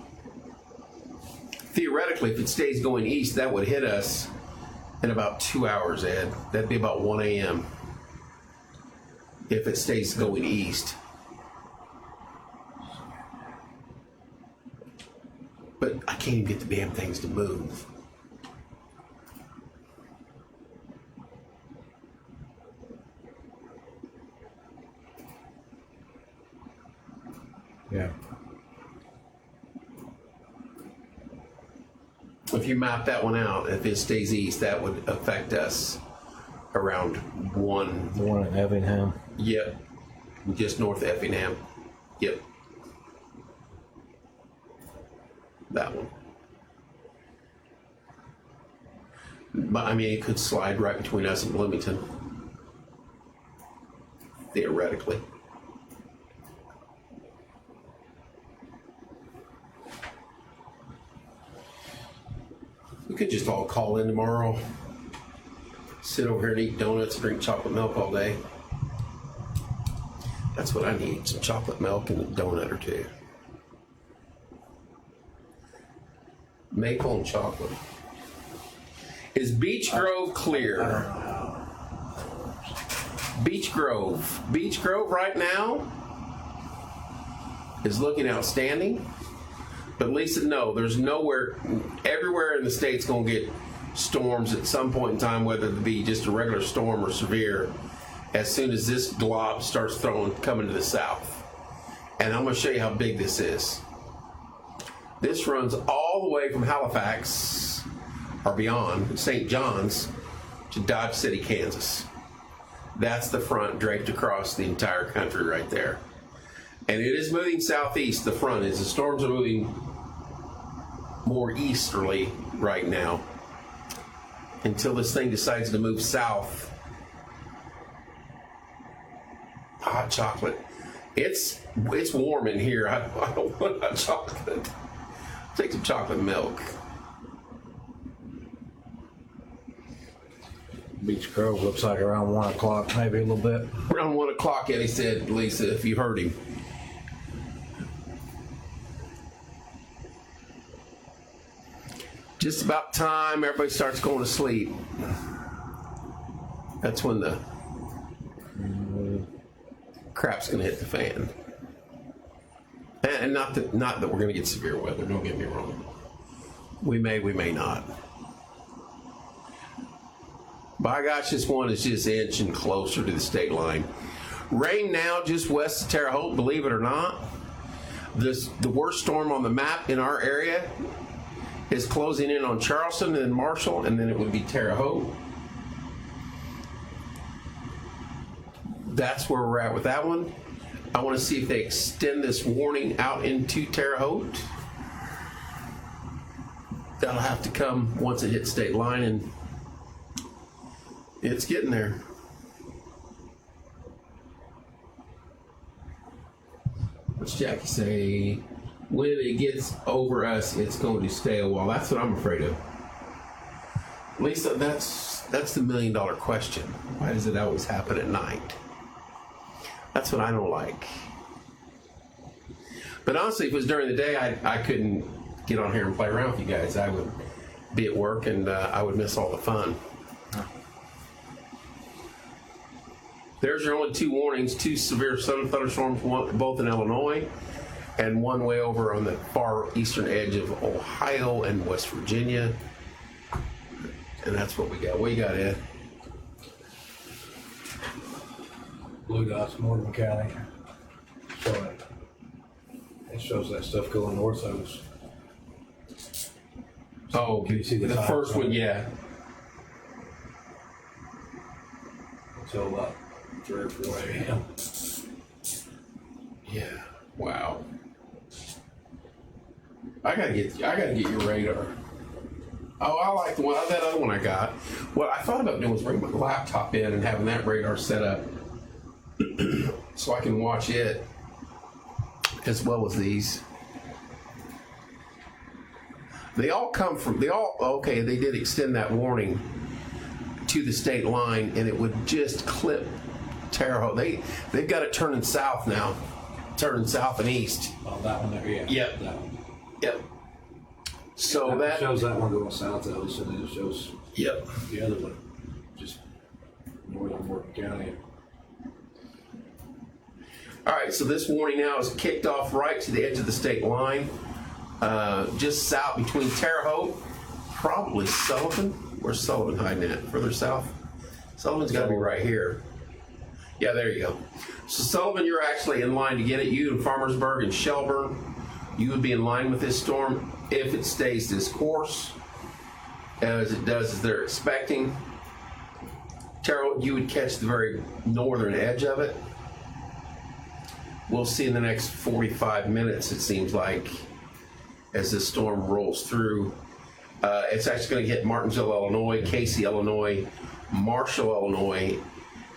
Theoretically, if it stays going east, that would hit us in about 2 hours, Ed. That'd be about 1 a.m. if it stays going east. But I can't even get the damn things to move. Yeah. If you map that one out, if it stays east, that would affect us around 1. The one in Effingham. Yep. Just north of Effingham. Yep. That one. But I mean, it could slide right between us and Bloomington. Theoretically. We could just all call in tomorrow, sit over here and eat donuts, drink chocolate milk all day. That's what I need, some chocolate milk and a donut or two. Maple and chocolate. Is Beech Grove clear? Beech Grove. Beech Grove right now is looking outstanding. But Lisa, no, there's nowhere, everywhere in the state's going to get storms at some point in time, whether it be just a regular storm or severe, as soon as this glob starts coming to the south. And I'm going to show you how big this is. This runs all the way from Halifax or beyond St. John's to Dodge City, Kansas. That's the front draped across the entire country right there. And it is moving southeast, the front is. The storms are moving more easterly right now until this thing decides to move south. Hot chocolate. It's warm in here. I don't want hot chocolate. Take some chocolate milk. Beach Grove looks like around 1 o'clock, maybe a little bit. Around 1 o'clock, Eddie said, Lisa, if you heard him. Just about time everybody starts going to sleep. That's when the crap's going to hit the fan. And not that we're going to get severe weather, don't get me wrong. We may not. By gosh, this one is just inching closer to the state line. Rain now just west of Terre Haute, believe it or not. The worst storm on the map in our area is closing in on Charleston and then Marshall, and then it would be Terre Haute. That's where we're at with that one. I want to see if they extend this warning out into Terre Haute. That'll have to come once it hits state line, and it's getting there. What's Jackie say? When it gets over us, it's going to stay a while. That's what I'm afraid of. Lisa, that's the $1 million question. Why does it always happen at night? That's what I don't like. But honestly, if it was during the day, I couldn't get on here and play around with you guys. I would be at work, and I would miss all the fun. There's your only 2 warnings, 2 severe sun and thunderstorms, both in Illinois, and one way over on the far eastern edge of Ohio and West Virginia. And that's what we got. What you got, Ed? Blue dots, Morgan County. So it shows that stuff going north of us. Oh, Can you see the the time? first one, yeah. Until about 3 or 4 a.m. Yeah. Wow. I gotta get your radar. Oh, I like that other one I got. What I thought about doing was bringing my laptop in and having that radar set up so I can watch it as well as these. They did extend that warning to the state line, and it would just clip Terre Haute. They've got it turning south now, turning south and east. Oh, that one there, yeah. Yep. That one. Yep. So That shows that one going south of us, and then it shows Yep. the other one just northern Morgan County. All right, so this warning now is kicked off right to the edge of the state line, just south between Terre Haute, probably Sullivan. Where's Sullivan hiding at? Further south? Sullivan's got to be right here. Yeah, there you go. So Sullivan, you're actually in line to get it. You and Farmersburg and Shelburne, you would be in line with this storm if it stays this course, as it does as they're expecting. Terre Haute, you would catch the very northern edge of it. We'll see in the next 45 minutes, it seems like, as this storm rolls through. It's actually going to hit Martinsville, Illinois, Casey, Illinois, Marshall, Illinois,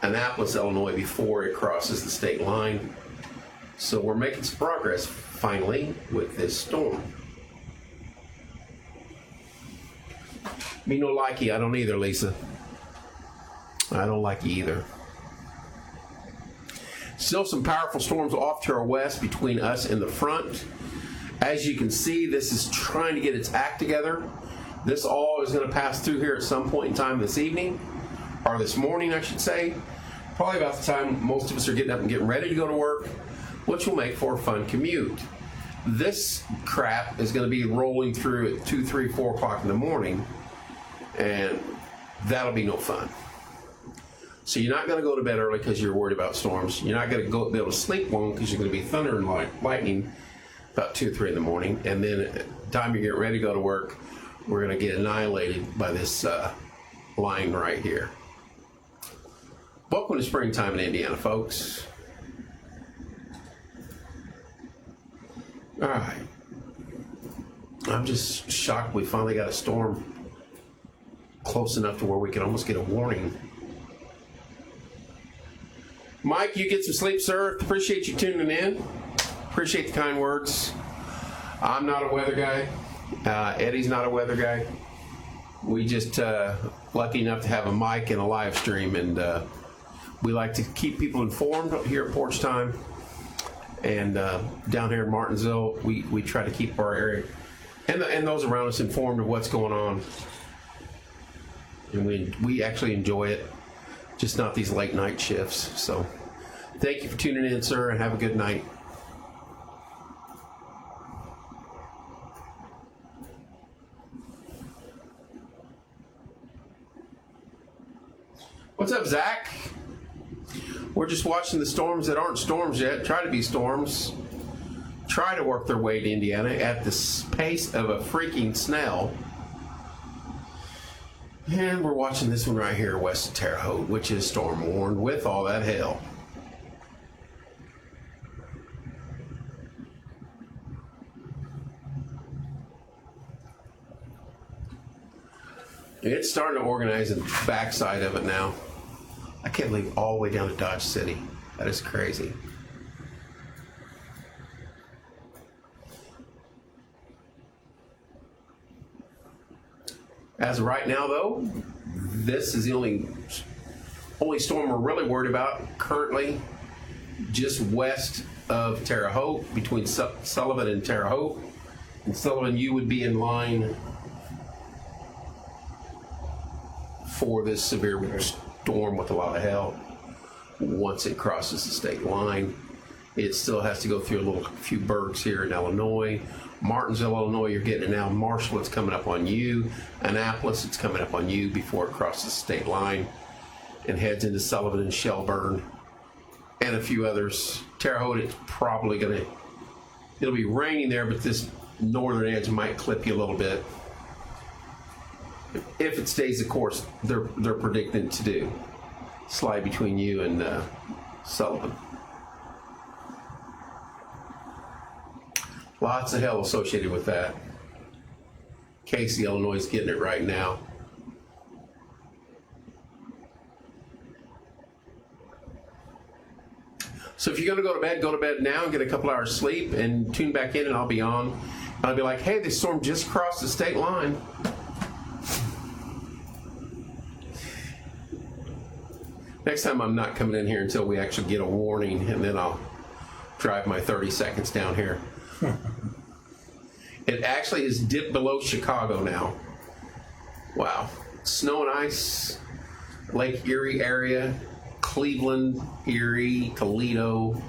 Annapolis, Illinois before it crosses the state line. So we're making some progress, finally, with this storm. Me no likey, I don't either, Lisa. I don't like you either. Still some powerful storms off to our west between us and the front. As you can see, this is trying to get its act together. This all is going to pass through here at some point in time this evening, or this morning, I should say. Probably about the time most of us are getting up and getting ready to go to work, which will make for a fun commute. This crap is going to be rolling through at 2, 3, 4 o'clock in the morning, and that'll be no fun. So you're not going to go to bed early because you're worried about storms. You're not going to be able to sleep long because you're going to be thunder and lightning. about 2 or 3 in the morning, and then at the time you're getting ready to go to work, we're going to get annihilated by this line right here. Welcome to springtime in Indiana, folks. All right. I'm just shocked we finally got a storm close enough to where we can almost get a warning. Mike, you get some sleep, sir. Appreciate you tuning in. Appreciate the kind words. I'm not a weather guy. Eddie's not a weather guy. We just lucky enough to have a mic and a live stream, and we like to keep people informed here at Porch Time. And down here in Martinsville, we try to keep our area and those around us informed of what's going on. And we actually enjoy it, just not these late night shifts. So thank you for tuning in, sir, and have a good night. What's up, Zach? We're just watching the storms that aren't storms yet, try to be storms, try to work their way to Indiana at the pace of a freaking snail. And we're watching this one right here west of Terre Haute, which is storm warned with all that hail. It's starting to organize in the backside of it now. I can't believe all the way down to Dodge City. That is crazy. As of right now, though, this is the only storm we're really worried about currently, just west of Terre Haute, between Sullivan and Terre Haute. And Sullivan, you would be in line for this severe storm with a lot of hail. Once it crosses the state line, it still has to go through a few burgs here in Illinois. Martinsville, Illinois, you're getting it now. Marshall, it's coming up on you. Annapolis, it's coming up on you before it crosses the state line and heads into Sullivan and Shelburne and a few others. Terre Haute, it's probably it'll be raining there, but this northern edge might clip you a little bit. If it stays the course they're predicting to do. Slide between you and Sullivan. Lots of hell associated with that. Casey, Illinois is getting it right now. So if you're going to go to bed now and get a couple hours sleep and tune back in and I'll be on. And I'll be like, hey, this storm just crossed the state line. Next time I'm not coming in here until we actually get a warning, and then I'll drive my 30 seconds down here. It actually is dipped below Chicago now. Wow. Snow and ice, Lake Erie area, Cleveland, Erie, Toledo.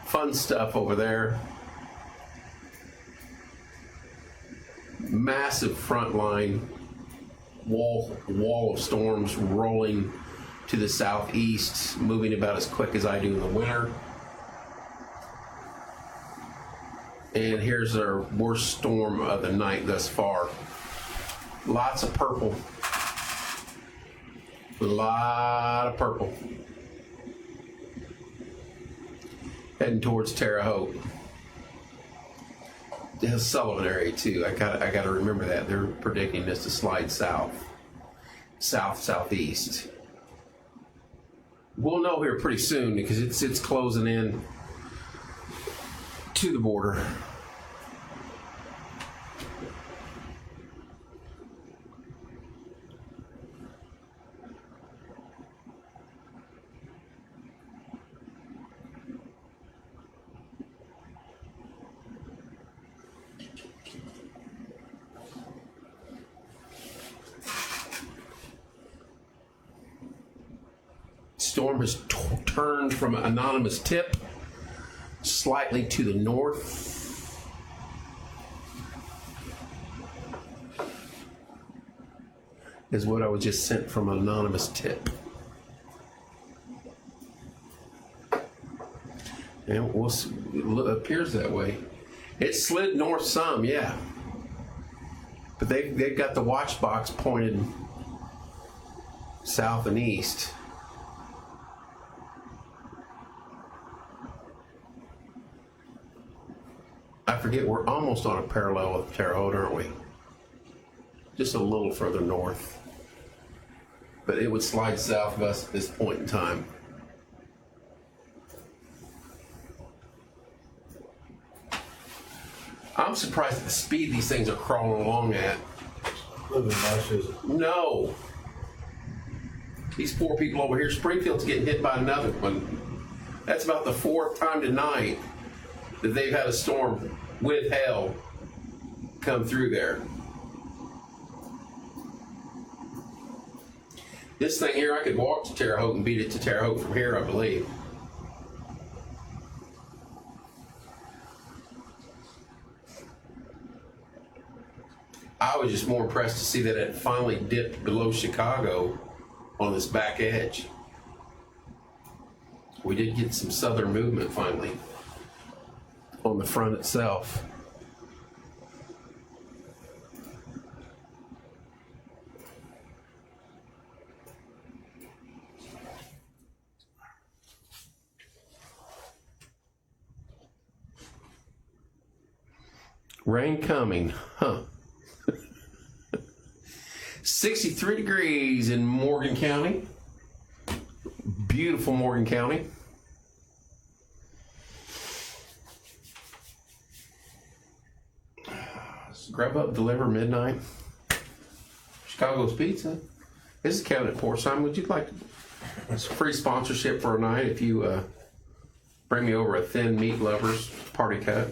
Fun stuff over there. Massive front line wall of storms rolling to the southeast, moving about as quick as I do in the winter. And here's our worst storm of the night thus far. Lots of purple. A lot of purple. Heading towards Terre Haute. The Sullivan area too. I gotta remember that. They're predicting this to slide southeast. We'll know here pretty soon because it's closing in to the border. Storm has turned from an anonymous tip slightly to the north. Is what I was just sent from an anonymous tip. And it appears that way. It slid north some, yeah. But they've got the watch box pointed south and east. I forget, we're almost on a parallel with Terre Haute, aren't we? Just a little further north. But it would slide south of us at this point in time. I'm surprised at the speed these things are crawling along at. Living nice, is it? No. These poor people over here, Springfield's getting hit by another one. That's about the fourth time tonight that they've had a storm with hail come through there. This thing here, I could walk to Terre Haute and beat it to Terre Haute from here, I believe. I was just more impressed to see that it finally dipped below Chicago on this back edge. We did get some southern movement finally on the front itself. Rain coming, huh? 63 degrees in Morgan County. Beautiful Morgan County. Grab up, deliver midnight. Chicago's Pizza. This is Kevin at Portside. Would you like it's free sponsorship for a night if you bring me over a thin meat lovers party cut?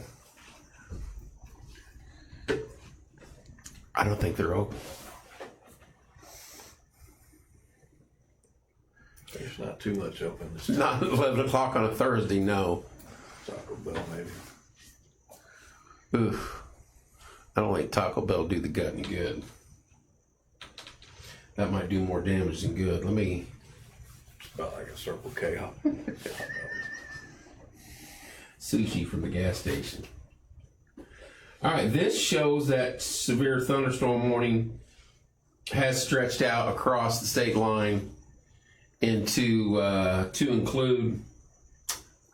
I don't think they're open. There's not too much open. It's not 11 o'clock on a Thursday, no. Taco Bell, maybe. Oof. I don't think Taco Bell do the gut any good. That might do more damage than good. Let me... It's about like a Circle K hot. Sushi from the gas station. All right, this shows that severe thunderstorm warning has stretched out across the state line into to include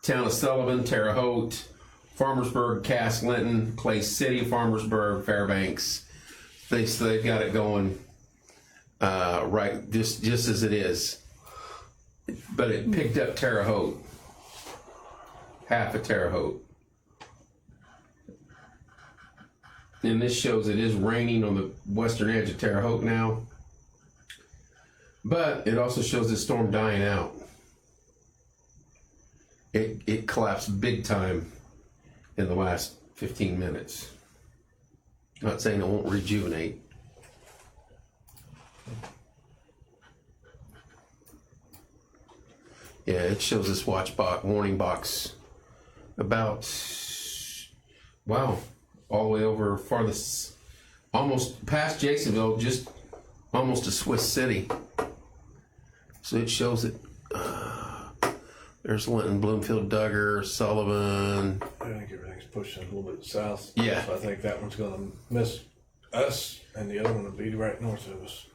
town of Sullivan, Terre Haute, Farmersburg, Cass, Linton, Clay City, Farmersburg, Fairbanks. So they've got it going right just as it is. But it picked up Terre Haute, half of Terre Haute. And this shows it is raining on the western edge of Terre Haute now. But it also shows the storm dying out. It collapsed big time in the last 15 minutes. Not saying it won't rejuvenate. Yeah, it shows this warning box about, wow, all the way over farthest, almost past Jasonville, just almost to Swiss City. So it shows that there's Linton, Bloomfield, Duggar, Sullivan. I think everything's pushing a little bit south. Yeah. So I think that one's going to miss us, and the other one will be right north of us.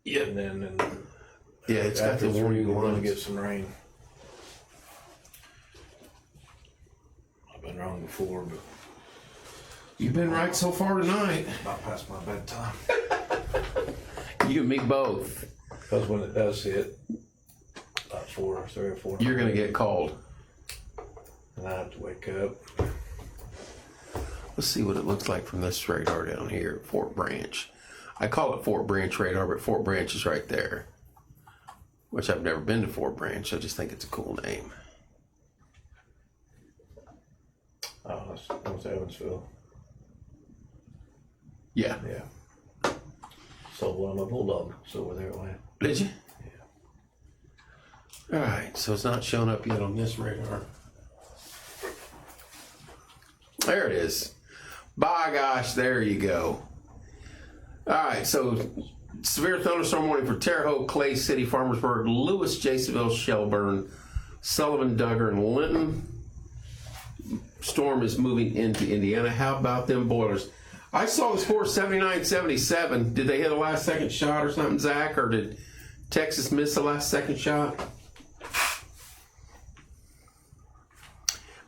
Yeah. And then Yeah, it's got the after warning we're going to lines. get some rain. I've been wrong before, but You've been right so far tonight. about past my bedtime. You and me both. Because when it does hit, about 3 or 4, You're going to get called. and I have to wake up. Let's see what it looks like from this radar down here at Fort Branch. I call it Fort Branch radar, but Fort Branch is right there. Which I've never been to Fort Branch. I just think it's a cool name. Oh, that was Evansville. Yeah. Yeah. Sold one of my bulldogs over there. Went. Did you? Yeah. All right. So it's not showing up yet on this radar. There it is. By gosh, there you go. All right. So severe thunderstorm warning for Terre Haute, Clay City, Farmersburg, Lewis, Jasonville, Shelburne, Sullivan, Duggar, and Linton. storm is moving into Indiana. How about them boilers? I saw the score 79-77. Did they hit a last second shot or something, Zach? Or did Texas miss the last second shot?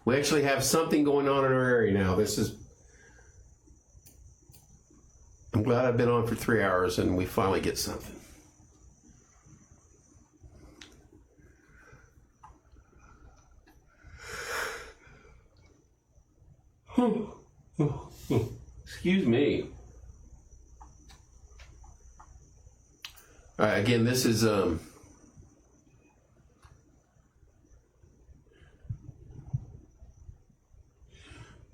We actually have something going on in our area now. I'm glad I've been on for 3 hours and we finally get something. Excuse me. All right, again, this is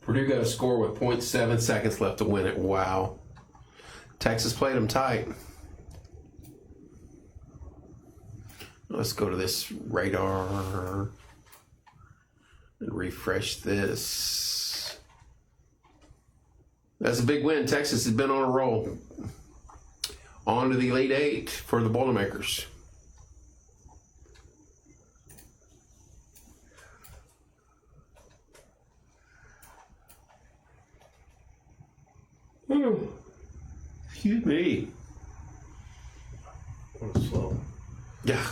Purdue got a score with 0.7 seconds left to win it. Wow. Texas played them tight. Let's go to this radar and refresh this. That's a big win. Texas has been on a roll. On to the Elite Eight for the Boilermakers. Excuse me. Slow. Yeah.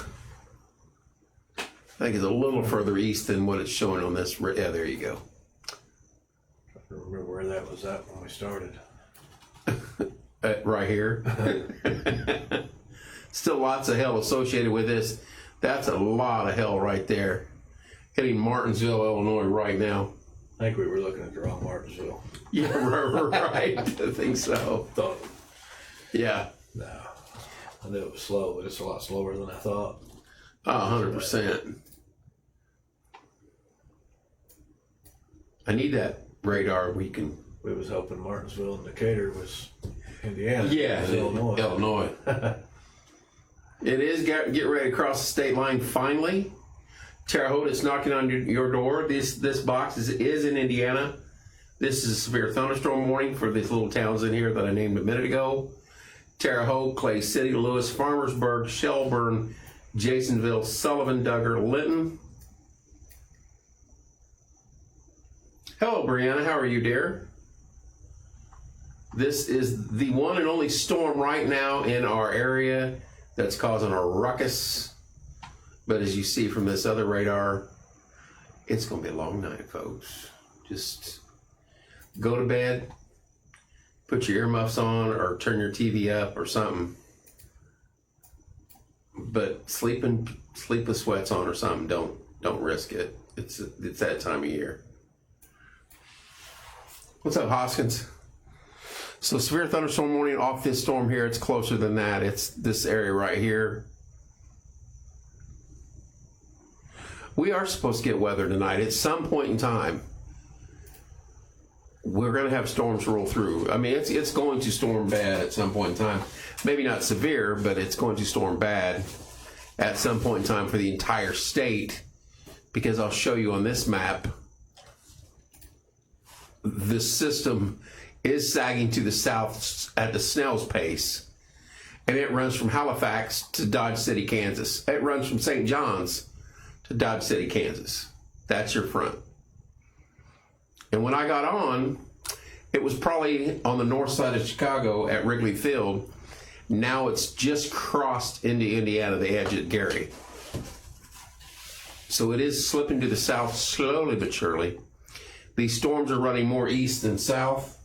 I think it's a little further east than what it's showing on this. Yeah, there you go. I don't remember where that was at when we started. Right here. Still lots of hell associated with this. That's a lot of hell right there. Hitting Martinsville, Illinois right now. I think we were looking at the wrong Martinsville. Yeah, right. I think so. Thought, Yeah. no. I knew it was slow, but it's a lot slower than I thought. 100%. I need that radar. We was hoping Martinsville and Decatur was Indiana. Yeah, It was Illinois. It is getting ready to cross the state line finally. Terre Haute is knocking on your door. This box is in Indiana. This is a severe thunderstorm warning for these little towns in here that I named a minute ago. Terre Haute, Clay City, Lewis, Farmersburg, Shelburne, Jasonville, Sullivan, Duggar, Linton. Hello, Brianna. How are you, dear? This is the one and only storm right now in our area that's causing a ruckus. But as you see from this other radar, it's going to be a long night, folks. Just go to bed, put your earmuffs on, or turn your TV up or something. But sleep with sweats on or something. Don't risk it. It's that time of year. What's up, Hoskins? So severe thunderstorm warning off this storm here. It's closer than that. It's this area right here. We are supposed to get weather tonight. At some point in time, we're going to have storms roll through. I mean, it's going to storm bad at some point in time. Maybe not severe, but it's going to storm bad at some point in time for the entire state. Because I'll show you on this map, the system is sagging to the south at the snail's pace. And it runs from Halifax to Dodge City, Kansas. It runs from St. John's to Dodge City, Kansas. That's your front. And when I got on, it was probably on the north side of Chicago at Wrigley Field. Now it's just crossed into Indiana, the edge at Gary. So it is slipping to the south slowly but surely. These storms are running more east than south.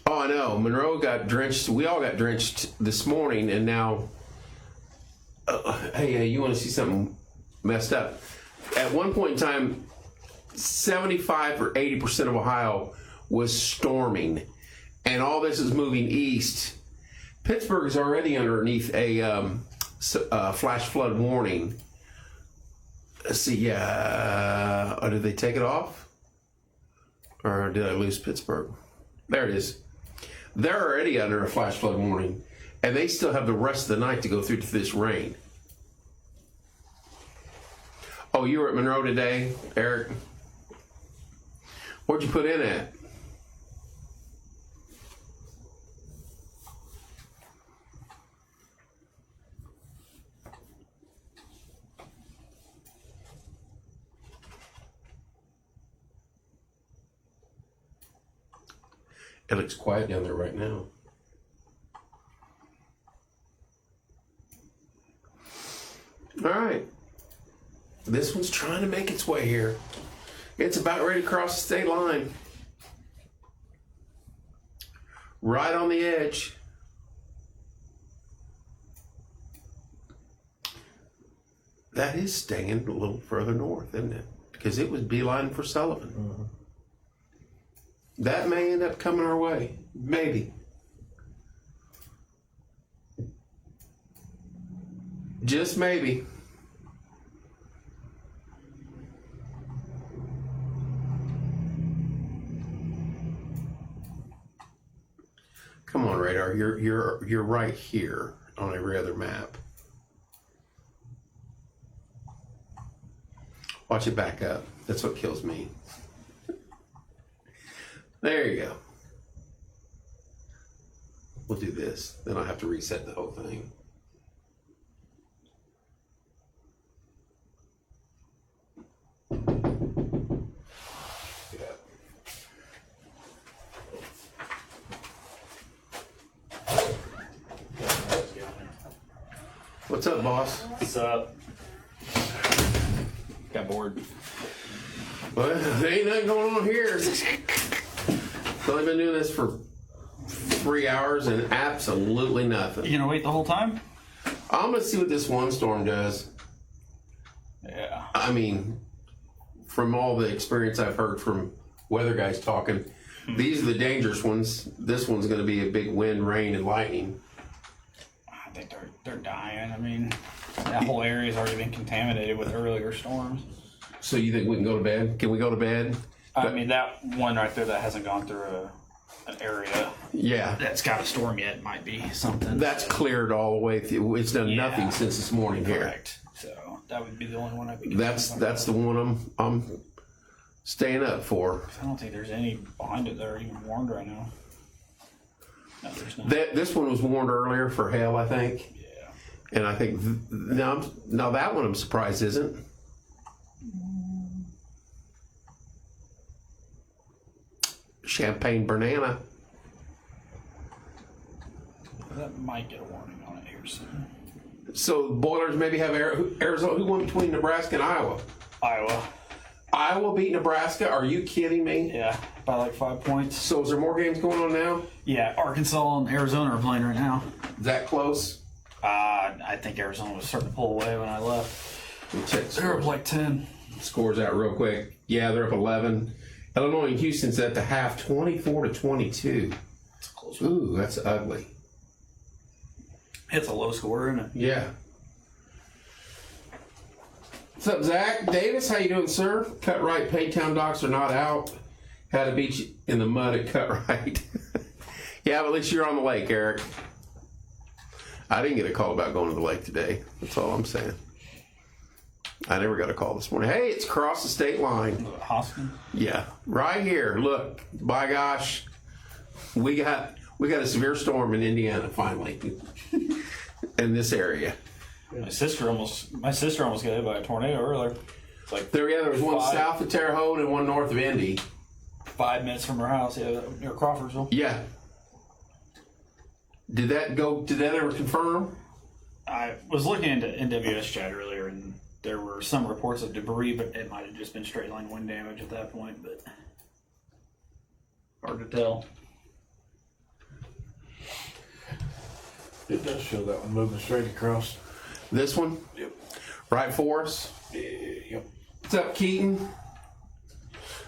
Oh, I know. Monroe got drenched. We all got drenched this morning, and now... hey, you want to see something messed up? At one point in time, 75 or 80% of Ohio was storming, and all this is moving east. Pittsburgh is already underneath a flash flood warning. Let's see, yeah. Did they take it off? Or did I lose Pittsburgh? There it is. They're already under a flash flood warning, and they still have the rest of the night to go through this rain. Oh, you were at Monroe today, Eric? Where'd you put in at? It looks quiet down there right now. All right. This one's trying to make its way here. It's about ready to cross the state line. Right on the edge. That is staying a little further north, isn't it? Because it was beeline for Sullivan. Mm-hmm. That may end up coming our way. Maybe. Just maybe. Come on, radar. You're right here on every other map. Watch it back up. That's what kills me. There you go. We'll do this. Then I'll have to reset the whole thing. What's up, boss? What's up? Got bored. Well, there ain't nothing going on here. So I've been doing this for 3 hours and absolutely nothing. You gonna wait the whole time? I'm gonna see what this one storm does. Yeah. I mean, from all the experience I've heard from weather guys talking, these are the dangerous ones. This one's gonna be a big wind, rain, and lightning. I think they're dying. I mean, that whole area's already been contaminated with earlier storms. So you think we can go to bed? Can we go to bed? I mean, that one right there that hasn't gone through an area Yeah. that's got a storm yet might be something. That's cleared all the way through. It's done Yeah. nothing since this morning here. Correct. So that would be the only one I'd be. That's the one I'm staying up for. I don't think there's any behind it that are even warned right now. No, there's not. This one was warned earlier for hail, I think. Yeah. And I think now that one I'm surprised isn't. Champagne banana. That might get a warning on it here soon. So boilers maybe have Arizona. Who won between Nebraska and Iowa? Iowa. Iowa beat Nebraska. Are you kidding me? Yeah, by like 5 points. So is there more games going on now? Yeah, Arkansas and Arizona are playing right now. That close? I think Arizona was starting to pull away when I left. Let me check They're up scores. like 10. Scores out real quick. Yeah, they're up 11. Illinois and Houston's at the half, 24-22. It's a close. Ooh, that's ugly. It's a low score, isn't it? Yeah. What's up, Zach? Davis, how you doing, sir? Cut right, Paytown docks are not out. Had a beach in the mud at Cut Right. Yeah, but at least you're on the lake, Eric. I didn't get a call about going to the lake today. That's all I'm saying. I never got a call this morning. Hey, it's across the state line. Hoskin? Yeah, right here. Look, by gosh, we got a severe storm in Indiana finally, in this area. My sister almost got hit by a tornado earlier. It's like There was one 5 south of Terre Haute and one north of Indy. 5 minutes from her house, yeah, near Crawfordsville. Yeah. Did that ever confirm? I was looking into NWS chat earlier, and there were some reports of debris, but it might have just been straight line wind damage at that point, but hard to tell. It does show that one moving straight across. This one? Yep. Right for us? Yep. What's up, Keaton?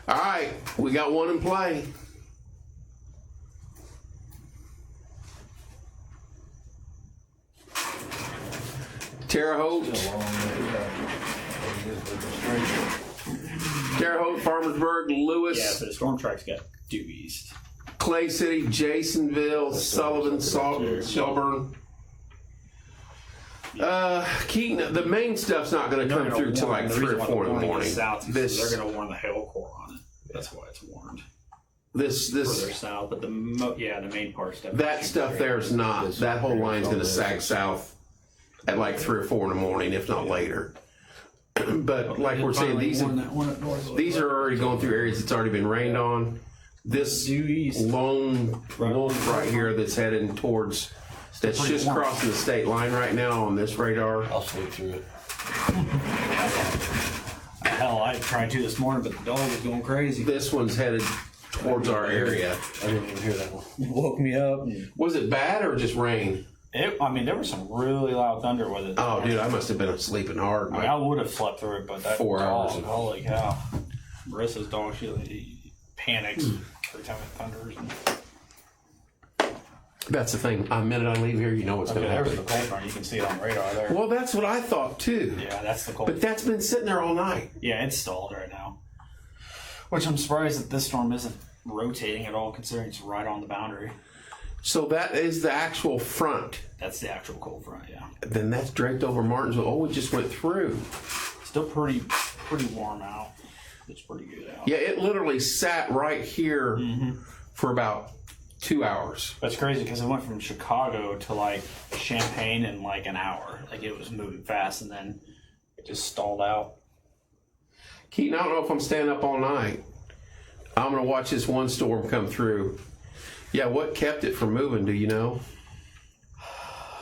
All right, we got one in play. Terre Haute, Terre Haute, Farmersburg, Lewis, Yeah, so the storm track's got due east. Clay City, Jasonville, Sullivan, Sullivan, Shelburne. Keaton, the main stuff's not going to come through till like 3 or 4 in the morning. South, This, they're going to warn the hail core on it. That's why it's warned. this, Further south, but the main part's definitely. that stuff there's not. That whole line's going to sag south at like 3 or 4 in the morning, if not later. But like we're saying, these are already going through areas that's already been rained on. this Due east. lone wolf right here that's heading towards, that's pretty just warm. crossing the state line right now on this radar. I'll sleep through it. Hell, I tried to this morning, but the dog was going crazy. This one's headed towards our area. I didn't even hear that one. Woke me up. And Was it bad or just rain? I mean, there was some really loud thunder with it. Oh, dude, I must have been sleeping hard. I mean, I would have slept through it, but that 4 hours dog, ago. holy cow. Marissa's dog, she panics every time it thunders. And, That's the thing. A minute I leave here, you know what's okay, going to there was happen. the cold front. You can see it on radar there. Well, that's what I thought too. Yeah, that's the cold But that's been sitting there all night. Yeah, it's stalled right now. Which I'm surprised that this storm isn't rotating at all, considering it's right on the boundary. So that is the actual front. That's the actual cold front, yeah. Then that's draped over Martinsville. Oh, we just went through. Still pretty warm out. It's pretty good out. Yeah, it literally sat right here for about 2 hours. That's crazy because it went from Chicago to like Champaign in like an hour. Like it was moving fast and then it just stalled out. Keaton, I don't know if I'm staying up all night. I'm going to watch this one storm come through. Yeah, what kept it from moving, do you know?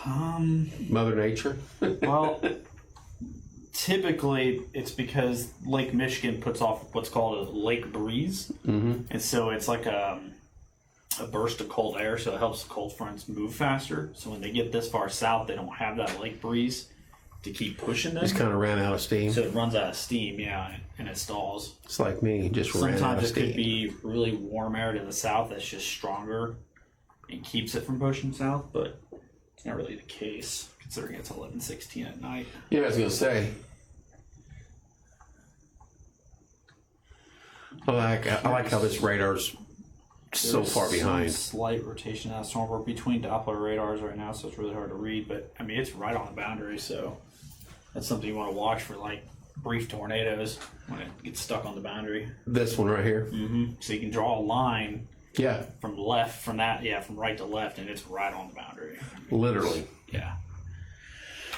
Mother Nature? Well, typically it's because Lake Michigan puts off what's called a lake breeze. And so it's like a burst of cold air, so it helps the cold fronts move faster. So when they get this far south, they don't have that lake breeze to keep pushing them. Just kind of ran out of steam. So it runs out of steam, yeah, and it stalls. It's like me, just ran out of Sometimes it steam. could be really warm air to the south that's just stronger and keeps it from pushing south, but it's not really the case considering it's 11:16 at night. Yeah, I was going to say. I like how this radar's so There's far behind. some slight rotation out of storm. We're between Doppler radars right now, so it's really hard to read. But I mean, it's right on the boundary, so that's something you want to watch for, like brief tornadoes when it gets stuck on the boundary. This one right here. So you can draw a line Yeah, from right to left, and it's right on the boundary. literally. Yeah.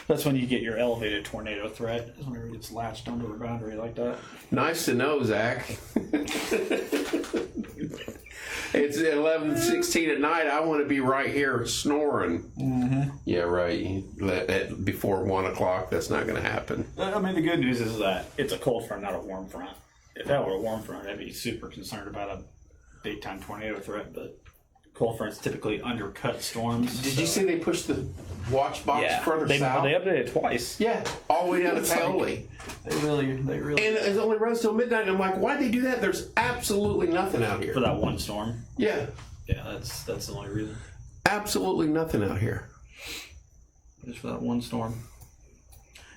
That's when you get your elevated tornado threat, is whenever it gets latched onto a boundary like that. Nice to know, Zach. It's 11:16 at night. I want to be right here snoring. Yeah, right. Before 1 o'clock, that's not going to happen. I mean, the good news is that it's a cold front, not a warm front. If that were a warm front, I'd be super concerned about a big-time tornado threat, but cold fronts typically undercut storms. Did you see they pushed the watch box further south? They updated it twice. Yeah, all the way down to Paoli. They really. And it only runs till midnight. And I'm like, why'd they do that? There's absolutely nothing out here. For that one storm. Yeah, Yeah, that's the only reason. absolutely nothing out here. Just for that one storm.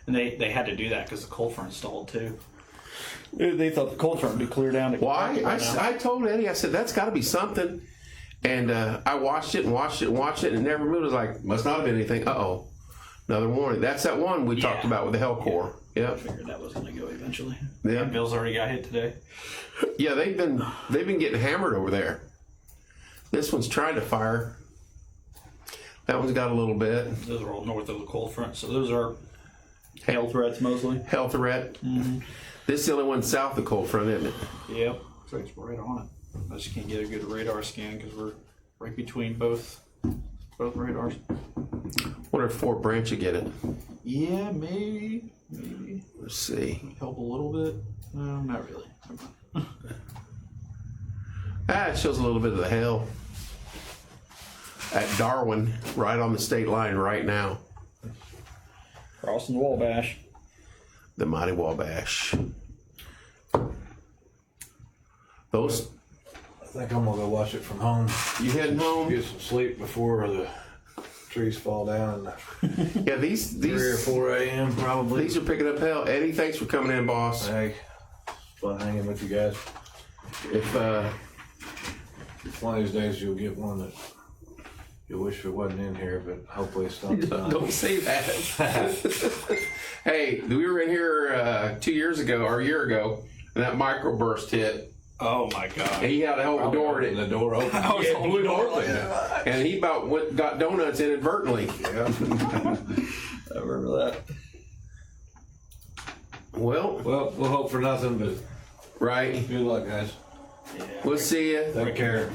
And they had to do that because the cold front stalled too. They thought the cold front would be clear down to Why? I told Eddie, I said, that's got to be something. And I watched it and watched it and watched it and it never moved. I was like, must not have been anything. Uh-oh. Another warning. That's that one we talked about with the Hellcore. Yeah. I figured that was going to go eventually. Yeah. Bill's already got hit today. Yeah, they've been getting hammered over there. This one's trying to fire. That one's got a little bit. Those are all north of the cold front, so those are hail threats mostly. Hell threat. This is the only one south of the cold front, isn't it? Yep. So it's right on it. I just can't get a good radar scan because we're right between both radars. Wonder if Fort Branch would get it. Yeah, maybe. Let's see. Help a little bit. No, not really. It shows a little bit of the hail at Darwin, right on the state line right now. Crossing the Wabash. The mighty Wabash. Those, I think I'm gonna go watch it from home. you heading home? Get some sleep before the trees fall down. Yeah, these 3 or 4 a.m. probably. these are picking up hell. Eddie, thanks for coming in, boss. Hey, fun hanging with you guys. If One of these days you'll get one that you wish it wasn't in here, but hopefully it's not done. don't say that. Hey, we were in here 2 years ago or a year ago, and that microburst hit. Oh my God. And he had to hold the door. And the door open. I was Yeah, holding blew the it door open. like that. And he about got donuts inadvertently. Yeah. I remember that. Well, Well, we'll hope for nothing, but right. good luck, guys. Yeah. We'll see you. Take care.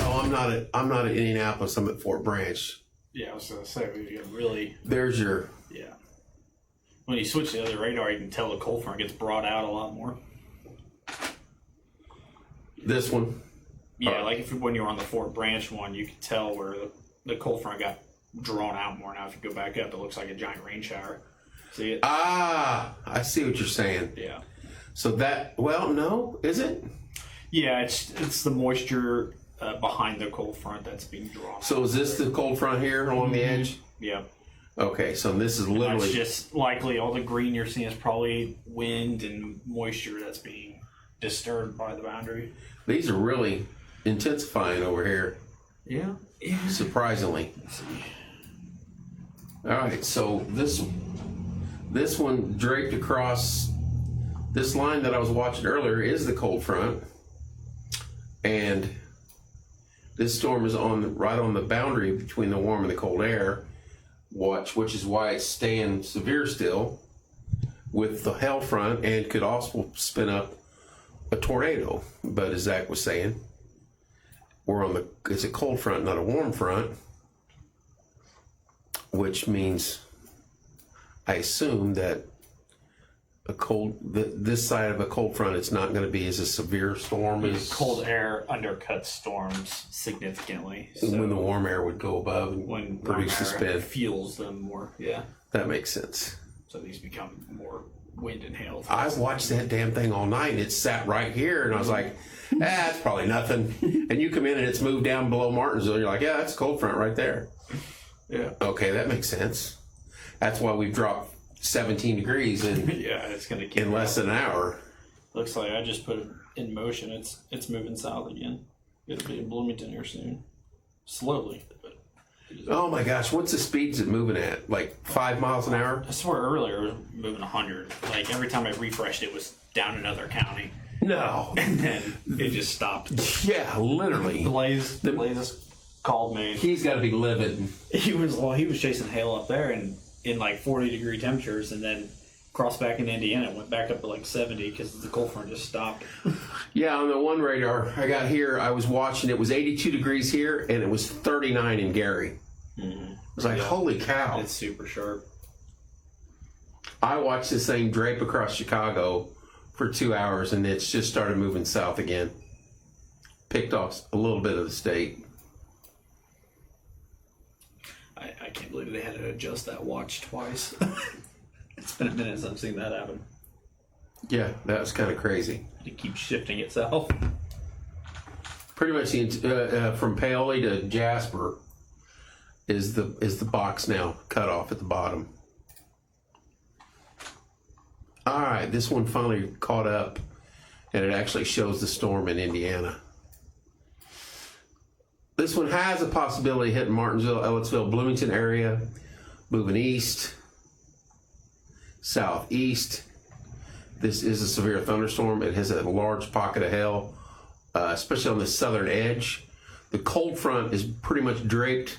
Oh, I'm not at Indianapolis. I'm at Fort Branch. Yeah, I was gonna say we get really. There's your. Yeah. When you switch to the other radar, you can tell the cold front gets brought out a lot more. This one. Yeah, like when you were on the Fort Branch one, you could tell where the cold front got drawn out more. Now, if you go back up, it looks like a giant rain shower. See it? Ah, I see what you're saying. Yeah. So that, well, no, is it? Yeah, it's the moisture behind the cold front that's being drawn. So is this the cold front here along the edge? Yeah. Okay, so this is literally. It's just likely all the green you're seeing is probably wind and moisture that's being disturbed by the boundary. These are really intensifying over here, Yeah. Yeah. surprisingly. All right, so this one draped across this line that I was watching earlier is the cold front, and this storm is right on the boundary between the warm and the cold air. Which is why it's staying severe still with the hail front, and could also spin up a tornado. But as Zach was saying, it's a cold front, not a warm front, which means I assume that this side of a cold front, it's not going to be as a severe storm as Cold air undercuts storms significantly. So when the warm air would go above and when produce the warm air spin. fuels them more. Yeah. That makes sense. So these become more wind and hail. I watched that damn thing all night, and it sat right here, and I was like, that's probably nothing. And you come in and it's moved down below Martinsville, and you're like, yeah, that's a cold front right there. Yeah. Okay, that makes sense. That's why we've dropped 17 degrees in Yeah, it's gonna keep in less than an hour. Looks like I just put it in motion. It's moving south again. It'll be in Bloomington here soon. Slowly, but Oh my gosh, what's the speeds it moving at? Like 5 miles an hour? I swear earlier it was moving 100. Like every time I refreshed, it was down another county, No. and then it just stopped. Yeah, literally. Blaze called me. He's got to be livid. He was chasing hail up there and in like 40-degree temperatures, and then crossed back into Indiana. Went back up to like 70 because the cold front just stopped. Yeah, on the one radar I got here, I was watching, it was 82 degrees here, and it was 39 in Gary. Mm-hmm. I was like, holy cow. It's super sharp. I watched this thing drape across Chicago for 2 hours, and it's just started moving south again. Picked off a little bit of the state. I can't believe they had to adjust that watch twice. It's been a minute since I've seen that happen. Yeah, that was kind of crazy. It keeps shifting itself. Pretty much from Paoli to Jasper is the box now cut off at the bottom. All right, this one finally caught up, and it actually shows the storm in Indiana. This one has a possibility hitting Martinsville, Ellettsville, Bloomington area, moving east, southeast. This is a severe thunderstorm. It has a large pocket of hail, especially on the southern edge. The cold front is pretty much draped.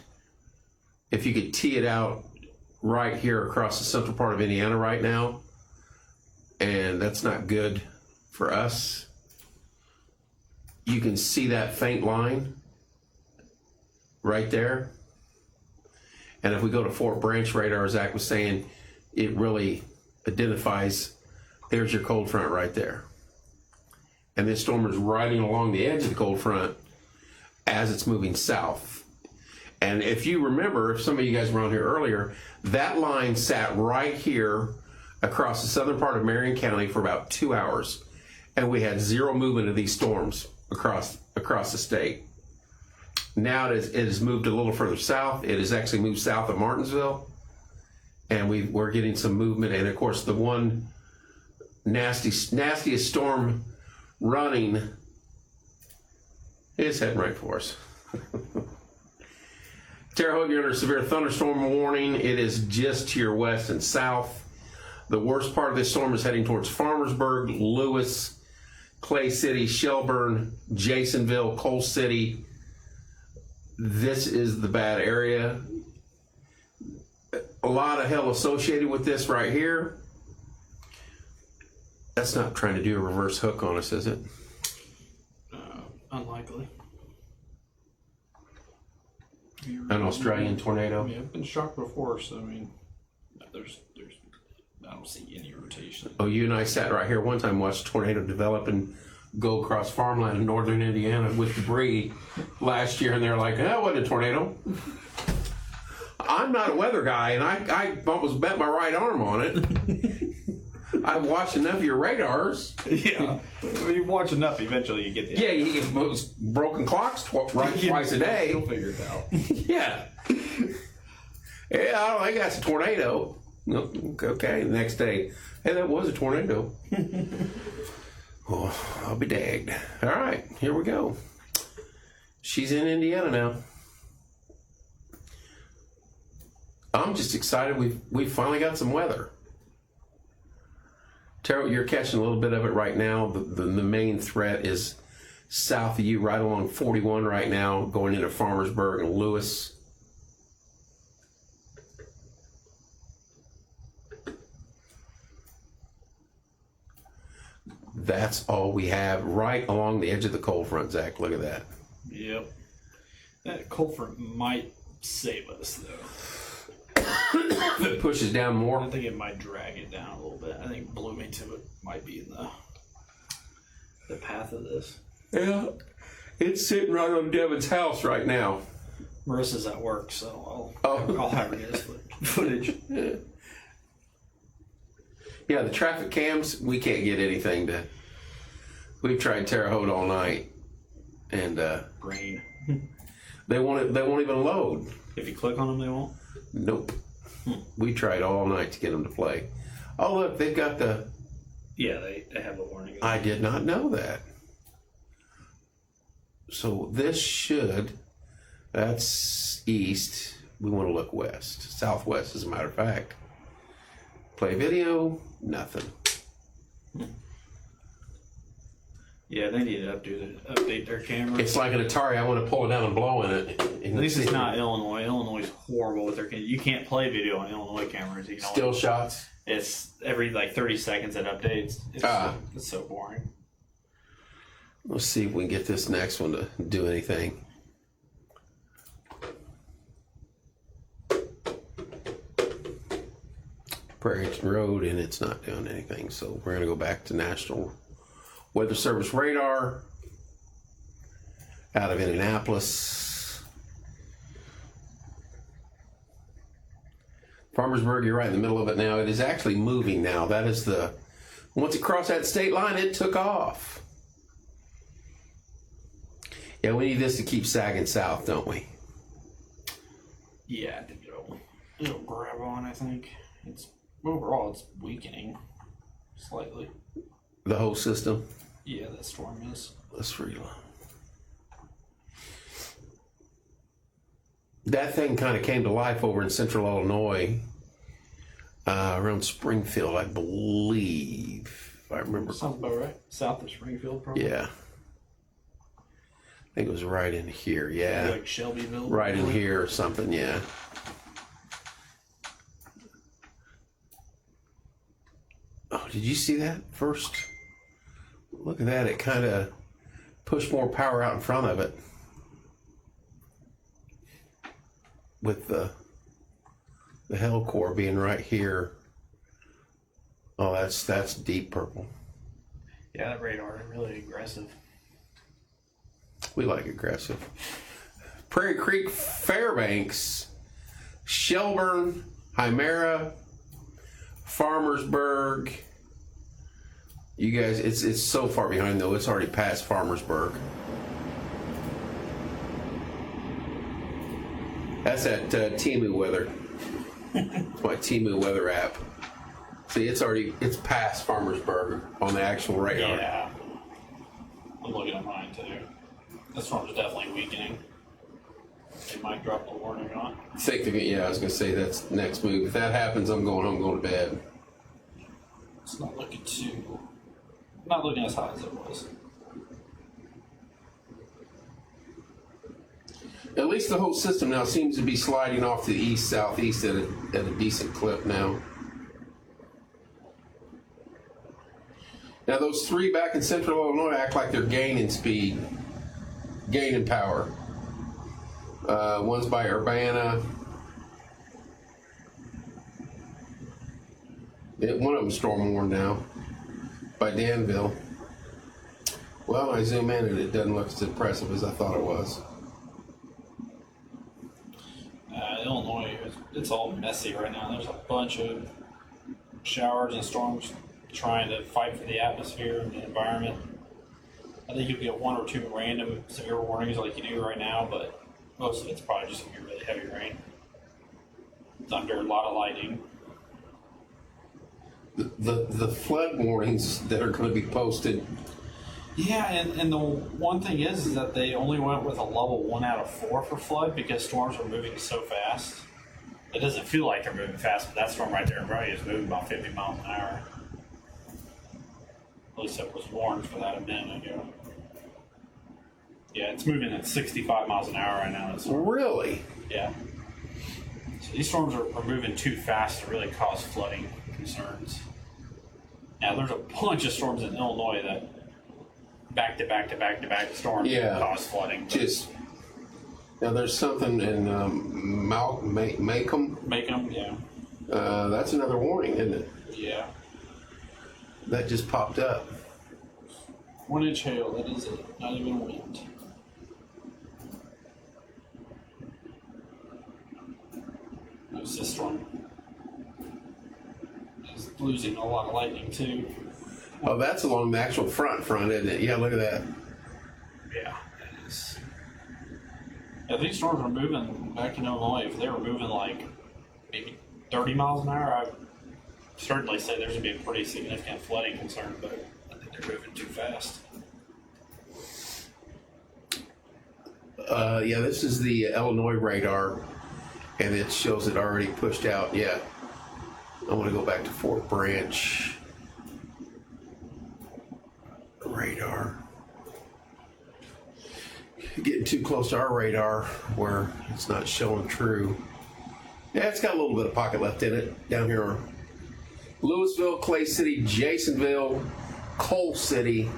If you could tee it out right here across the central part of Indiana right now, and that's not good for us. You can see that faint line right there. And if we go to Fort Branch radar, as Zach was saying, it really identifies, there's your cold front right there. And this storm is riding along the edge of the cold front as it's moving south. And if you remember, if some of you guys were on here earlier, that line sat right here across the southern part of Marion County for about 2 hours. And we had zero movement of these storms across the state. Now it has moved a little further south. It has actually moved south of Martinsville. And we're getting some movement. And of course, the one nastiest storm running is heading right for us. Terre Haute, you're under severe thunderstorm warning. It is just to your west and south. The worst part of this storm is heading towards Farmersburg, Lewis, Clay City, Shelburne, Jasonville, Coal City. This is the bad area. A lot of hail associated with this right here. That's not trying to do a reverse hook on us, is it? Unlikely. An Australian tornado? I mean, I've been shocked before, so I mean, there's, I don't see any rotation. Oh, you and I sat right here one time and watched a tornado develop and go across farmland in northern Indiana with debris last year, and they're like, that wasn't a tornado. I'm not a weather guy, and I almost bet my right arm on it. I've watched enough of your radars. Yeah. When you watch enough, eventually you get the Yeah, you get those broken clocks twice a day. You'll figure it out. Yeah. Yeah, I don't think that's a tornado. No, okay, the next day, hey, that was a tornado. Oh, I'll be dagged. All right, here we go. She's in Indiana now. I'm just excited we finally got some weather. Terrell, you're catching a little bit of it right now. The main threat is south of you, right along 41 right now, going into Farmersburg and Lewis. That's all we have right along the edge of the cold front, Zach. Look at that. Yep. That cold front might save us, though. If it pushes down I more, think it might drag it down a little bit. I think Bloomington might be in the path of this. yeah, it's sitting right on Devin's house right now. Marissa's at work, so Oh. I'll have her get his footage. Yeah, the traffic cams, we can't get anything to. We've tried Terre Haute all night, and Rain. they won't even load. If you click on them, they won't. Nope. We tried all night to get them to play. Oh, look, they've got the. Yeah, they have a warning. I did not know that. So this should. That's east. We want to look west. Southwest, as a matter of fact. Play video, nothing. Yeah, they need to update their camera. It's like an Atari. I want to pull it down and blow in it. At least it's not Illinois. Illinois is horrible with their cameras. You can't play video on Illinois cameras. You know, Still shots. it's every like 30 seconds it updates. It's so boring. Let's see if we can get this next one to do anything. Prairie Road, and it's not doing anything. So we're going to go back to National Weather Service radar out of Indianapolis. Farmersburg, you're right in the middle of it now. It is actually moving now. That is the, once it crossed that state line, it took off. Yeah, we need this to keep sagging south, don't we? Yeah, I think it'll grab on. I think it's overall it's weakening slightly. The whole system. Yeah, that storm is. Let's reload. That thing kind of came to life over in central Illinois, around Springfield, I believe, if I remember. Sounds about right. South of Springfield, probably. Yeah. I think it was right in here, yeah. Like Shelbyville. Right in here or something, yeah. Oh, did you see that first? Look at that. It kind of pushed more power out in front of it. With the hell core being right here. Oh, that's deep purple. Yeah, that radar is really aggressive. We like aggressive. Prairie Creek, Fairbanks, Shelburne, Hymera, Farmersburg. You guys, it's so far behind though. It's already past Farmersburg. That's that Temu weather. It's my Temu weather app. See, it's past Farmersburg on the actual radar. Yeah. I'm looking at mine too. This storm's definitely weakening. They might drop the warning on. Yeah, I was gonna say that's next move. If that happens, I'm going home, going to bed. It's not looking as high as it was. At least the whole system now seems to be sliding off to the east southeast at a decent clip now. Now those three back in central Illinois act like they're gaining speed, gaining power. One's by Urbana. One of them's storm warned now by Danville. Well, I zoom in and it doesn't look as impressive as I thought it was. Illinois, it's all messy right now. There's a bunch of showers and storms trying to fight for the atmosphere and the environment. I think you'll get one or two random severe warnings like you do right now, but most of it's probably just going to be really heavy rain. Thunder, a lot of lightning. The flood warnings that are going to be posted. Yeah, and the one thing is that they only went with a level 1 out of 4 for flood because storms are moving so fast. It doesn't feel like they're moving fast, but that storm right there in Bray is moving about 50 miles an hour. At least it was warned for that a minute ago. Yeah, it's moving at 65 miles an hour right now. Really? Yeah. So these storms are moving too fast to really cause flooding concerns. Now, there's a bunch of storms in Illinois that back-to-back storms cause flooding. Just now, there's something in Macomb. Macomb, yeah. That's another warning, isn't it? Yeah. That just popped up. 1 inch hail, that is it. Not even wind. Notice this storm is losing a lot of lightning too. Oh, that's along the actual front, isn't it? Yeah, look at that. Yeah, it is. Yeah, these storms are moving back in Illinois. If they were moving like maybe 30 miles an hour, I'd certainly say there's going to be a pretty significant flooding concern, but I think they're moving too fast. Yeah, this is the Illinois radar, and it shows it already pushed out. Yeah. I want to go back to Fort Branch. Radar. Getting too close to our radar where it's not showing true. Yeah, it's got a little bit of pocket left in it down here. Louisville, Clay City, Jasonville, Coal City.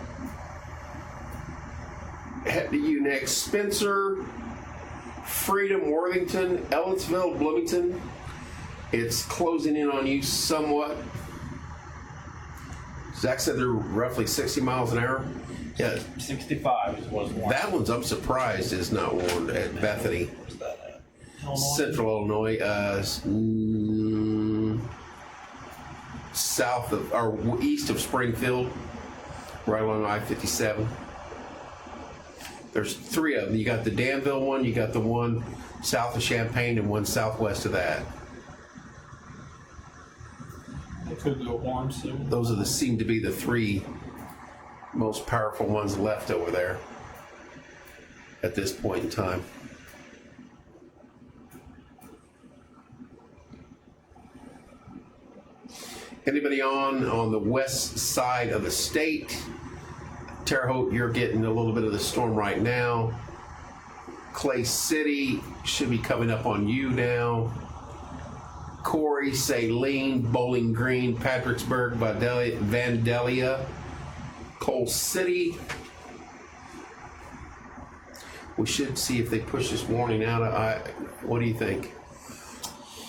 Head to you next. Spencer, Freedom, Worthington, Ellettsville, Bloomington. It's closing in on you somewhat. Zach said they're roughly 60 miles an hour. Yeah, 65 is what's warned. that one's I'm surprised is not warned at Bethany, Where's that at? Illinois? Central Illinois, south of or east of Springfield, right along I-57. There's 3 of them. You got the Danville one, you got the one south of Champaign, and one southwest of that. It could go warm soon. Those seem to be the 3 most powerful ones left over there at this point in time. Anybody on the west side of the state? Terre Haute, you're getting a little bit of the storm right now. Clay City should be coming up on you now. Corey, Saline, Bowling Green, Patricksburg, Vandalia, Coal City. We should see if they push this warning out. What do you think?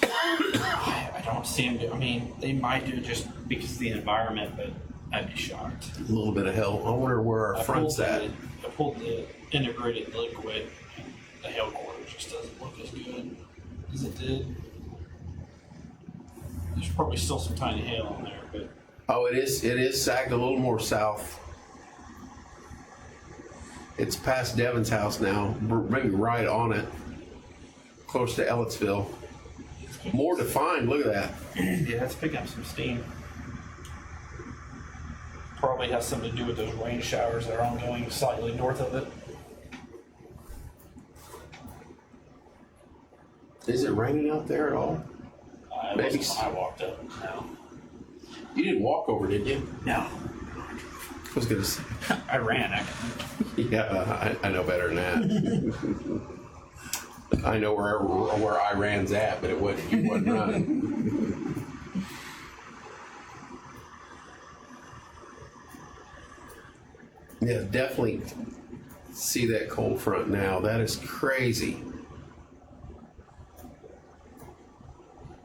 I don't see them do. I mean, they might do it just because of the environment, but I'd be shocked. A little bit of hell. I wonder where our front's at. I pulled the integrated liquid, and the hail quarter just doesn't look as good as it did. There's probably still some tiny hail in there, but Oh, it is sagged a little more south. It's past Devin's house now, maybe right on it, close to Ellettsville. More defined, look at that. yeah, it's picking up some steam. Probably has something to do with those rain showers that are ongoing slightly north of it. Is it raining out there at all? It Maybe. wasn't when I walked up. No. You didn't walk over, did you? No. I was going to say. I ran, actually. Yeah, I know better than that. I know where Iran's at, but you wasn't running. Yeah, definitely see that cold front now. That is crazy.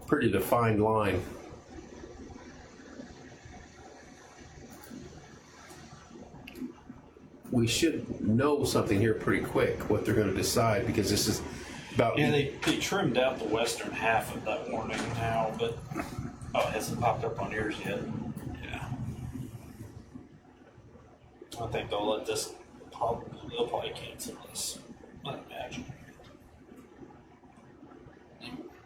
Pretty defined line. We should know something here pretty quick, what they're going to decide, because this is about... Yeah, they trimmed out the western half of that warning now, but oh, it hasn't popped up on yours yet. Yeah, I think they'll let this. They'll probably cancel this. I imagine.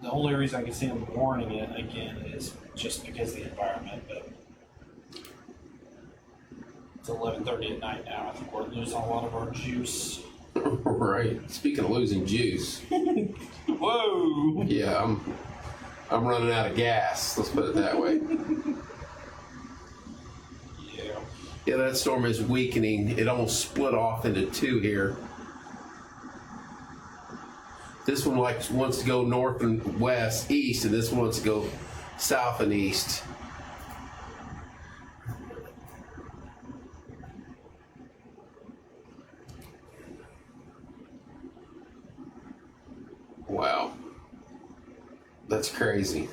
The only reason I can see them warning it again is just because of the environment, but it's 11:30 at night now. I think we're losing a lot of our juice. Right. Speaking of losing juice. Whoa! Yeah, I'm running out of gas. Let's put it that way. Yeah. Yeah, that storm is weakening. It almost split off into two here. This one wants to go north and west, east, and this one wants to go south and east. Wow. That's crazy.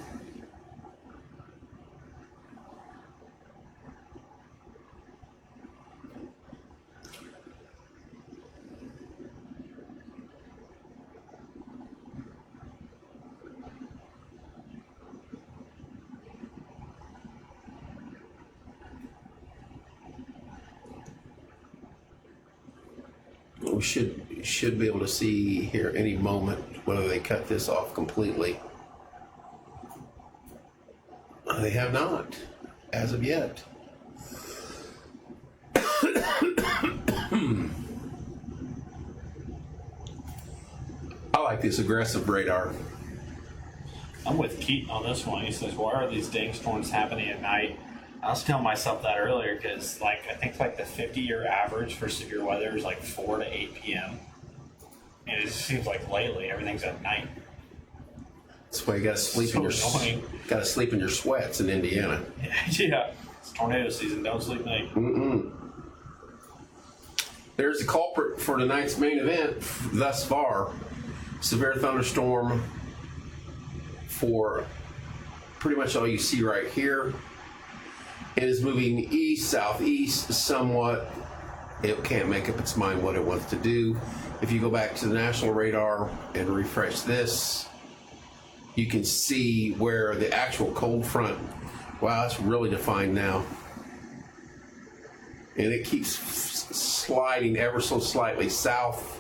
We should be able to see here any moment whether they cut this off completely. They have not, as of yet. I like this aggressive radar. I'm with Keaton on this one. He says, "Why are these dang storms happening at night?" I was telling myself that earlier because, I think the 50-year average for severe weather is 4 to 8 p.m. And it just seems like lately everything's at night. That's why you got to sleep in your sleep in your sweats in Indiana. Yeah, it's tornado season. Don't sleep at night. There's the culprit for tonight's main event thus far. Severe thunderstorm for pretty much all you see right here. It is moving east, southeast somewhat. It can't make up its mind what it wants to do. If you go back to the national radar and refresh this, you can see where the actual cold front, wow, it's really defined now. And it keeps sliding ever so slightly south.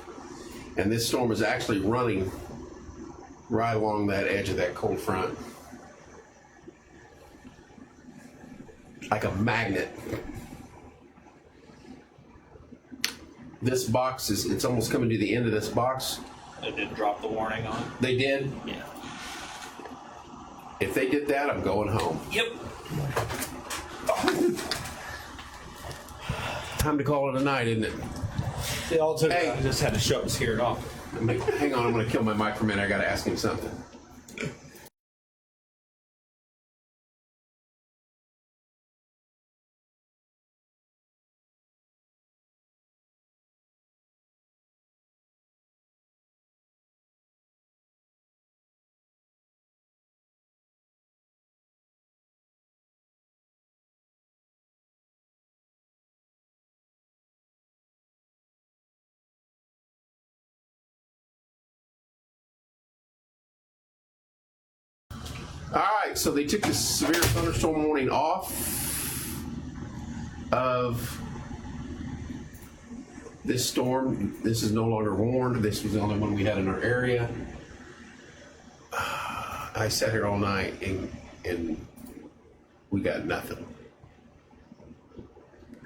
And this storm is actually running right along that edge of that cold front. Like a magnet. This box it's almost coming to the end of this box. They did drop the warning on it. They did? Yeah. If they did that, I'm going home. Yep. Time to call it a night, isn't it? They all took Hey. I just had to shut and scare it off. Hang on, I'm going to kill my mic for a minute. I got to ask him something. All right, so they took the severe thunderstorm warning off of this storm. This is no longer warned. This was the only one we had in our area. I sat here all night and we got nothing.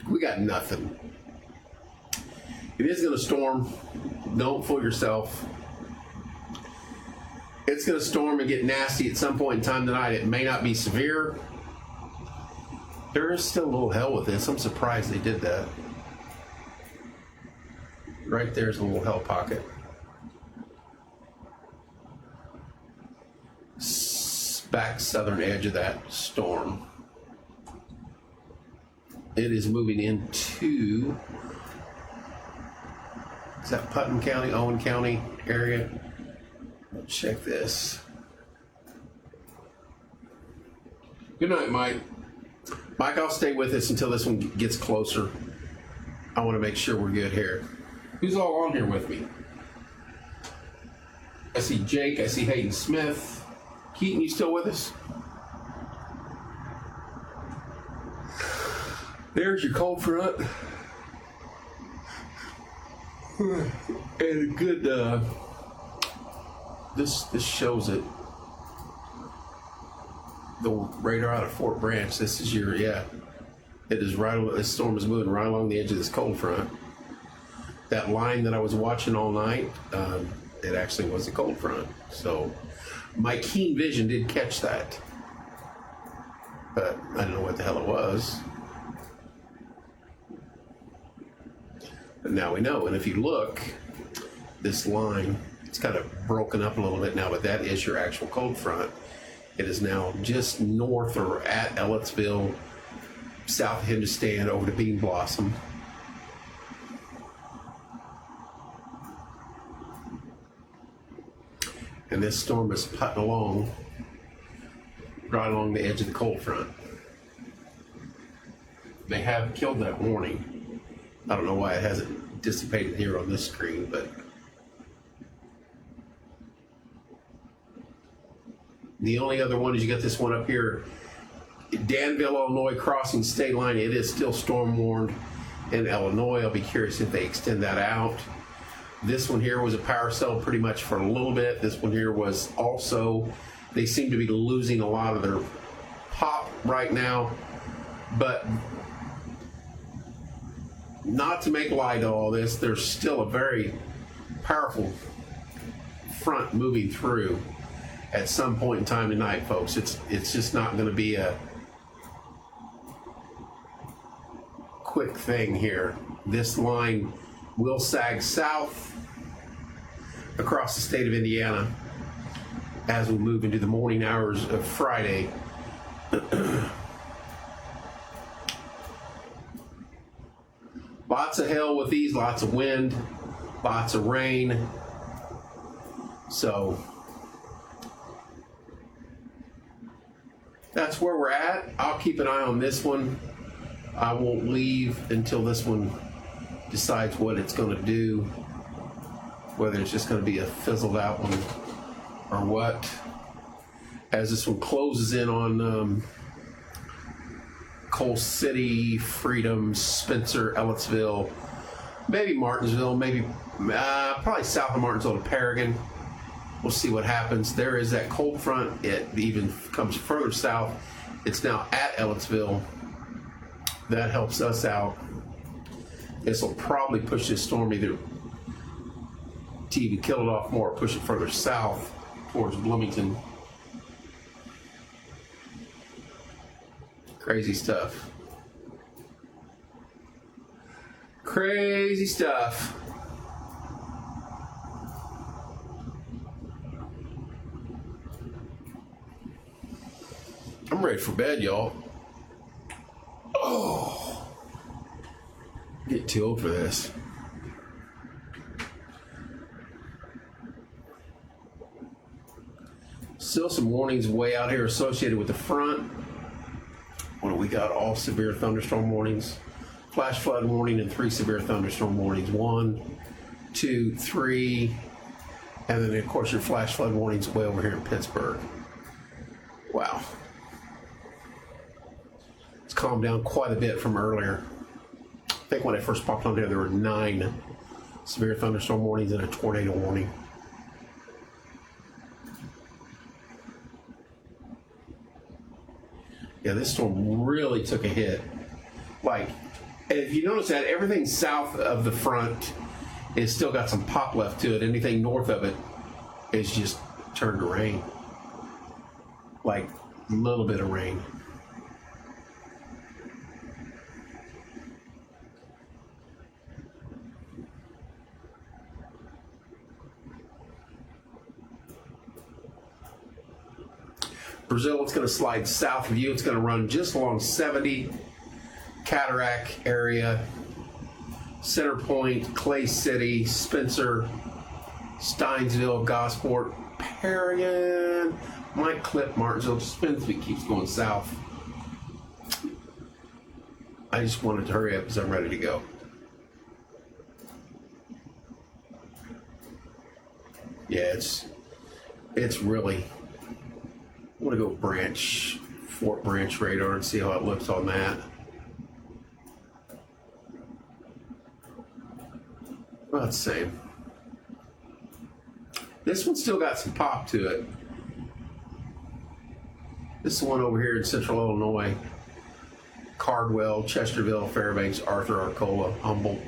We got nothing. It is going to storm. Don't fool yourself. It's going to storm and get nasty at some point in time tonight. It may not be severe. There is still a little hell with this. I'm surprised they did that. Right there's a little hell pocket. Back southern edge of that storm. It is moving into Is that Putnam County, Owen County area? Let's check this. Good night, Mike. Mike, I'll stay with us until this one gets closer. I want to make sure we're good here. Who's all on here with me? I see Jake. I see Hayden Smith. Keaton, you still with us? There's your cold front. And a good, this shows it. The radar out of Fort Branch. This is your, yeah. It is right, this storm is moving right along the edge of this cold front. That line that I was watching all night, it actually was a cold front. So my keen vision did catch that. But I don't know what the hell it was. But now we know. And if you look, this line, it's kind of broken up a little bit now, but that is your actual cold front. It is now just north or at Ellettsville, south of Hindustan, over to Bean Blossom. And this storm is putting along, right along the edge of the cold front. They have killed that warning. I don't know why it hasn't dissipated here on this screen, but the only other one is you got this one up here, Danville, Illinois, crossing state line. It is still storm warned in Illinois. I'll be curious if they extend that out. This one here was a power cell pretty much for a little bit. This one here was also, they seem to be losing a lot of their pop right now, but not to make light of all this, there's still a very powerful front moving through at some point in time tonight, folks. It's just not going to be a quick thing here. This line will sag south across the state of Indiana as we move into the morning hours of Friday. Lots of hail with these, lots of wind, lots of rain. So that's where we're at. I'll keep an eye on this one. I won't leave until this one decides what it's going to do, whether it's just going to be a fizzled out one or what. As this one closes in on Coal City, Freedom, Spencer, Ellettsville, maybe Martinsville, maybe probably south of Martinsville to Paragon. We'll see what happens. There is that cold front. It even comes further south. It's now at Ellettsville. That helps us out. This will probably push this storm either to even kill it off more or push it further south towards Bloomington. Crazy stuff. Crazy stuff. I'm ready for bed, y'all. Oh, get too old for this. Still some warnings way out here associated with the front. What do we got? All severe thunderstorm warnings, flash flood warning, and 3 severe thunderstorm warnings. 1, 2, 3, and then of course your flash flood warnings way over here in Pittsburgh. Wow. It's calmed down quite a bit from earlier. I think when I first popped on there were 9 severe thunderstorm warnings and a tornado warning. Yeah, this storm really took a hit. Like, if you notice that everything south of the front is still got some pop left to it. Anything north of it is just turned to rain. Like, a little bit of rain. Brazil, it's going to slide south of you. It's going to run just along 70, Cataract area, Center Point, Clay City, Spencer, Steinsville, Gosport, Perrigan, Mike Clip, Martinsville. Spencer keeps going south. I just wanted to hurry up because I'm ready to go. Yeah, it's really. I want to go Fort Branch radar and see how it looks on that. Well, it's the same. This one's still got some pop to it. This is the one over here in central Illinois. Cardwell, Chesterville, Fairbanks, Arthur, Arcola, Humboldt.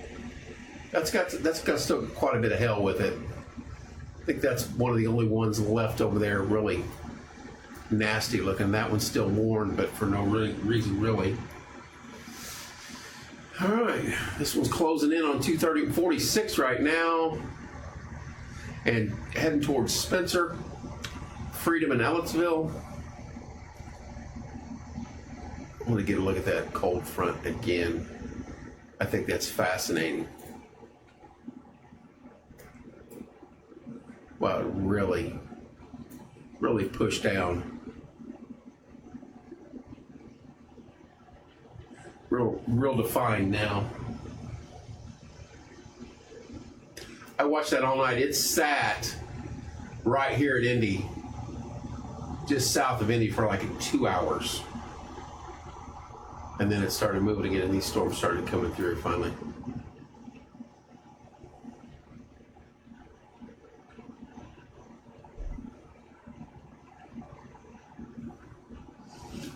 That's got still quite a bit of hell with it. I think that's one of the only ones left over there really nasty looking. That one's still worn, but for no reason really. All right, this one's closing in on 230.46 right now, and heading towards Spencer, Freedom, and Ellettsville. I want to get a look at that cold front again. I think that's fascinating. Wow, it really pushed down. Real defined now. I watched that all night. It sat right here at Indy, just south of Indy, for like 2 hours. And then it started moving again, and these storms started coming through finally.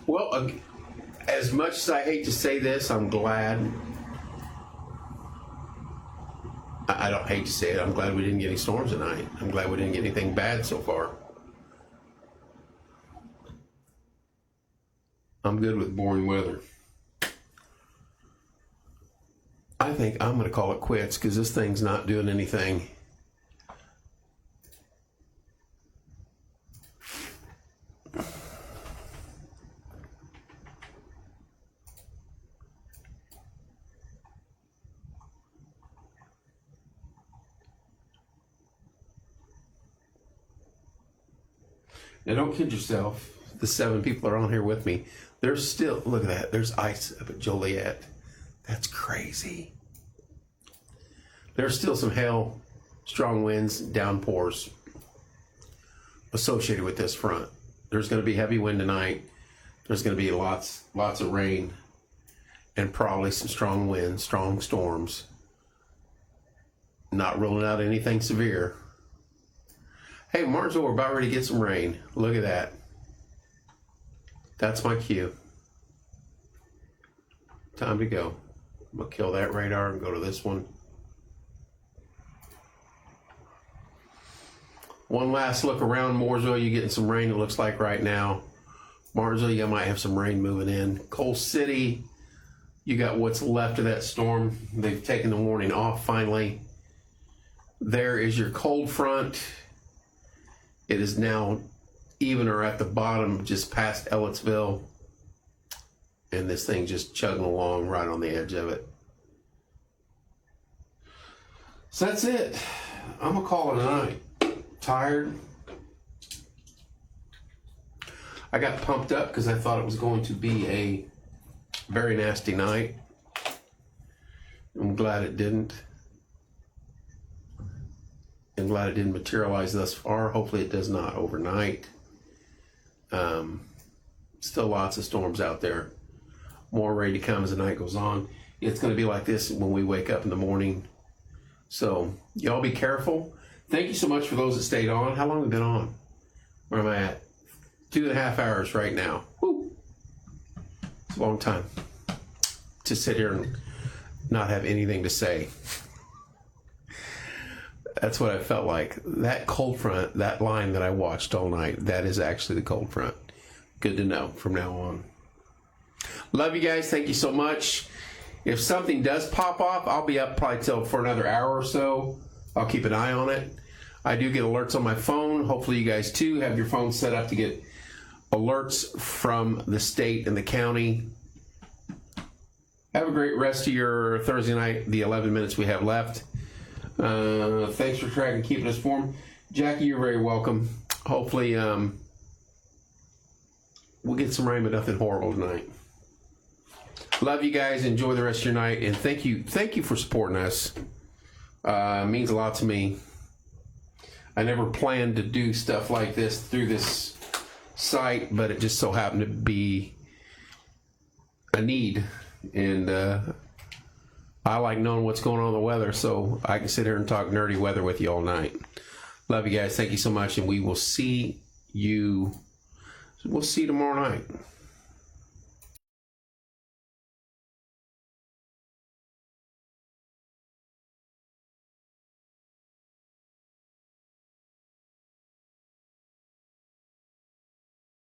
Well, as much as I hate to say this, I'm glad. I don't hate to say it. I'm glad we didn't get any storms tonight. I'm glad we didn't get anything bad so far. I'm good with boring weather. I think I'm going to call it quits because this thing's not doing anything. Now, don't kid yourself. The 7 people are on here with me. There's still, look at that. There's ice up at Joliet. That's crazy. There's still some hail, strong winds, downpours associated with this front. There's going to be heavy wind tonight. There's going to be lots of rain, and probably some strong winds, strong storms. Not ruling out anything severe. Hey, Martinsville, we're about ready to get some rain. Look at that. That's my cue. Time to go. I'm going to kill that radar and go to this one. One last look around Mooresville. You're getting some rain, it looks like right now. Martinsville, you might have some rain moving in. Coal City, you got what's left of that storm. They've taken the warning off finally. There is your cold front. It is now even or at the bottom, just past Ellettsville. And this thing just chugging along right on the edge of it. So that's it. I'm going to call it a night. Tired. I got pumped up because I thought it was going to be a very nasty night. I'm glad it didn't. I'm glad it didn't materialize thus far. Hopefully it does not overnight. Still lots of storms out there. More ready to come as the night goes on. It's going to be like this when we wake up in the morning. So y'all be careful. Thank you so much for those that stayed on. How long have we been on? Where am I at? 2.5 hours right now. Woo. It's a long time to sit here and not have anything to say. That's what I felt like. That cold front, that line that I watched all night, that is actually the cold front. Good to know from now on. Love you guys. Thank you so much. If something does pop off, I'll be up probably till for another hour or so. I'll keep an eye on it. I do get alerts on my phone. Hopefully you guys too have your phone set up to get alerts from the state and the county Have a great rest of your Thursday night, the 11 minutes we have left. Thanks for tracking, keeping us informed. Jackie, you're very welcome. Hopefully, we'll get some rain, but nothing horrible tonight. Love you guys. Enjoy the rest of your night, and thank you for supporting us. It means a lot to me. I never planned to do stuff like this through this site, but it just so happened to be a need, and I like knowing what's going on in the weather, so I can sit here and talk nerdy weather with you all night. Love you guys. Thank you so much, and we will see you. We'll see you tomorrow night.